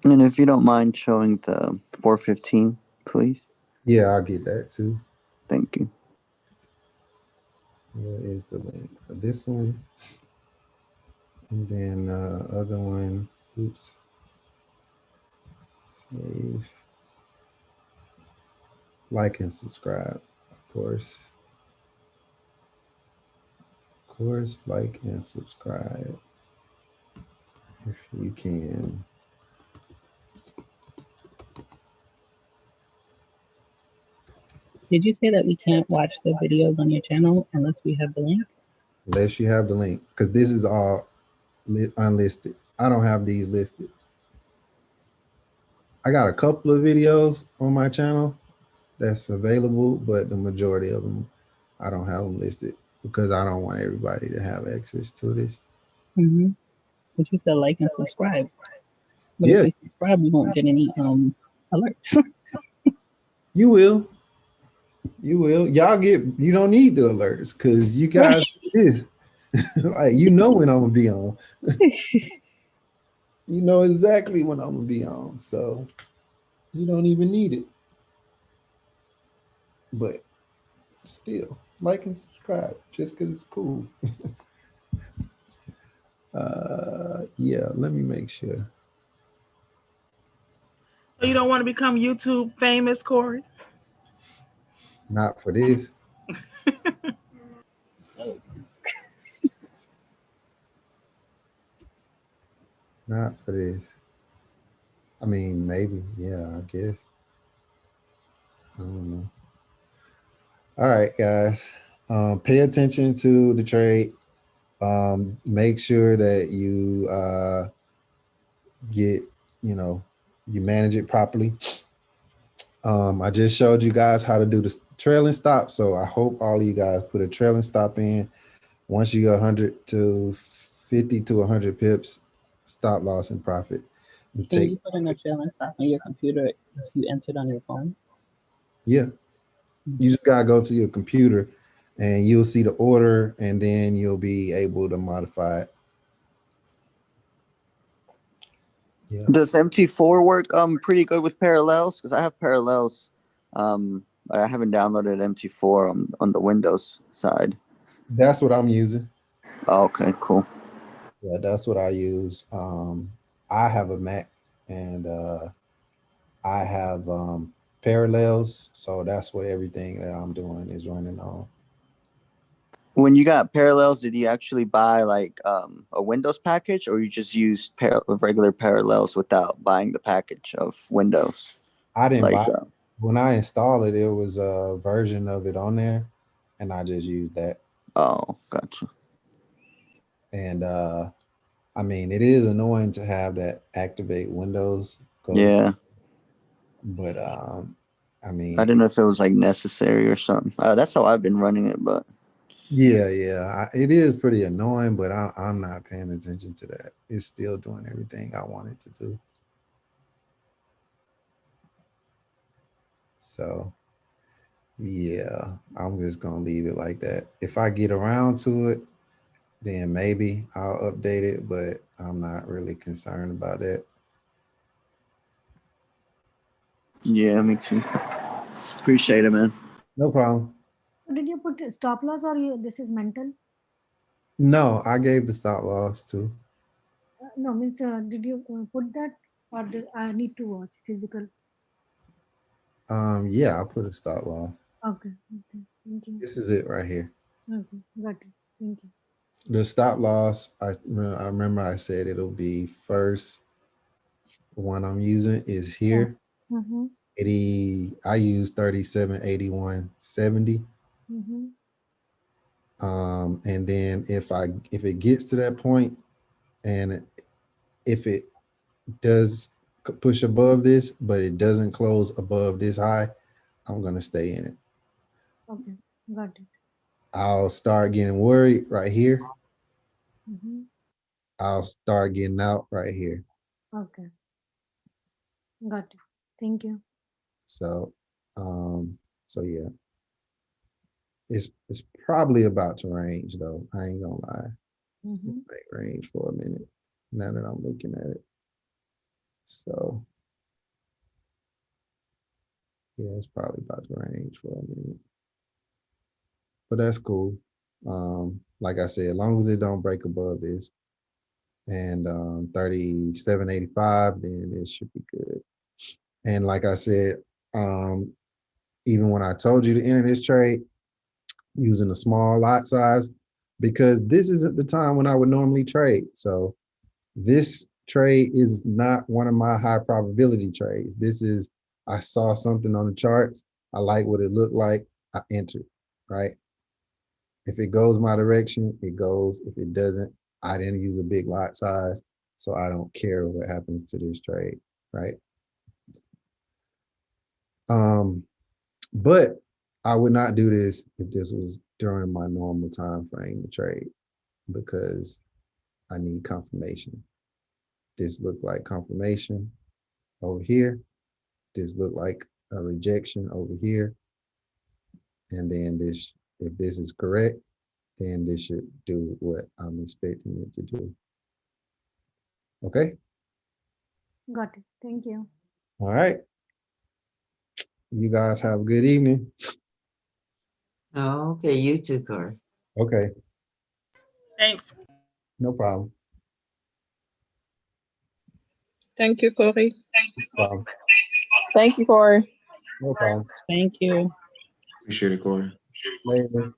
And if you don't mind showing the 415, please. Yeah, I'll get that too. Thank you. Here is the link for this one. And then other one, oops. Save. Like and subscribe, of course. Of course, like and subscribe if you can. Did you say that we can't watch the videos on your channel unless we have the link? Unless you have the link, because this is all unlisted. I don't have these listed. I got a couple of videos on my channel that's available, but the majority of them, I don't have them listed because I don't want everybody to have access to this. Mm-hmm. But you said like and subscribe. But Yeah. if we subscribe, we won't get any alerts. You will. You will. Y'all get, you don't need the alerts because you guys do this. Like, you know when I'm gonna be on. You know exactly when I'm gonna be on. So you don't even need it. But still, like and subscribe just because it's cool. Yeah, let me make sure. So you don't want to become YouTube famous, Corey? Not for this. Not for this. I mean, maybe, yeah, I guess. I don't know. All right, guys. Pay attention to the trade. Make sure that you get, you manage it properly. I just showed you guys how to do the trailing stop. So I hope all of you guys put a trailing stop in. Once you go 100 to 50 to 100 pips, stop loss and profit. And Can you put in a trailing stop on your computer if you entered on your phone? Yeah. You just gotta go to your computer and you'll see the order and then you'll be able to modify it. Yeah. Does MT4 work pretty good with parallels? Because I have parallels. I haven't downloaded MT4 on the Windows side. That's what I'm using. Oh, okay, cool. Yeah, that's what I use. I have a Mac and I have parallels, so that's what everything that I'm doing is running on. When you got parallels, did you actually buy like a Windows package, or you just used regular parallels without buying the package of Windows? I didn't buy it. When I installed it, it was a version of it on there, and I just used that. Oh, gotcha. And I mean, it is annoying to have that activate Windows. Yeah. But I mean, I didn't know if it was like necessary or something. That's how I've been running it, but yeah, it is pretty annoying, but I'm not paying attention to that. It's still doing everything I want it to do. So yeah, I'm just gonna leave it like that. If I get around to it, then maybe I'll update it, but I'm not really concerned about that. yeah, me too. Appreciate it, man. No problem. So did you put stop loss or this is mental? No, I gave the stop loss too. No, means did you put that or I need to watch physical? Yeah, I put a stop loss. Okay, thank you. This is it right here. Okay, got it. Thank you. The stop loss, I remember I said it'll be first. The one I'm using is here. Yeah. Mm-hmm. I use 37.81.70. Mm-hmm. And then if it gets to that point, and if it does push above this, but it doesn't close above this high, I'm gonna stay in it. Okay, got it. I'll start getting worried right here. Mm-hmm. I'll start getting out right here. Okay, got it. Thank you. So, yeah, it's probably about to range though. I ain't gonna lie. Mm-hmm. It might range for a minute now that I'm looking at it. So yeah, it's probably about to range for a minute, but that's cool. Like I said, as long as it don't break above this and 37.85, then it should be good. And like I said, even when I told you to enter this trade using a small lot size, because this isn't the time when I would normally trade. So this trade is not one of my high probability trades. This is, I saw something on the charts I like what it looked like, I entered, right? If it goes my direction, it goes. If it doesn't, I didn't use a big lot size, so I don't care what happens to this trade, right? But I would not do this if this was during my normal time frame to trade, because I need confirmation. This looked like confirmation over here. This looked like a rejection over here. And then this, if this is correct, then this should do what I'm expecting it to do. Okay? Got it. Thank you. All right. You guys have a good evening. Oh, okay. You too, Cory. Okay. Thanks. No problem. Thank you, Cory. No problem. Thank you, Cory. No problem. Thank you. Appreciate it, Cory. Later.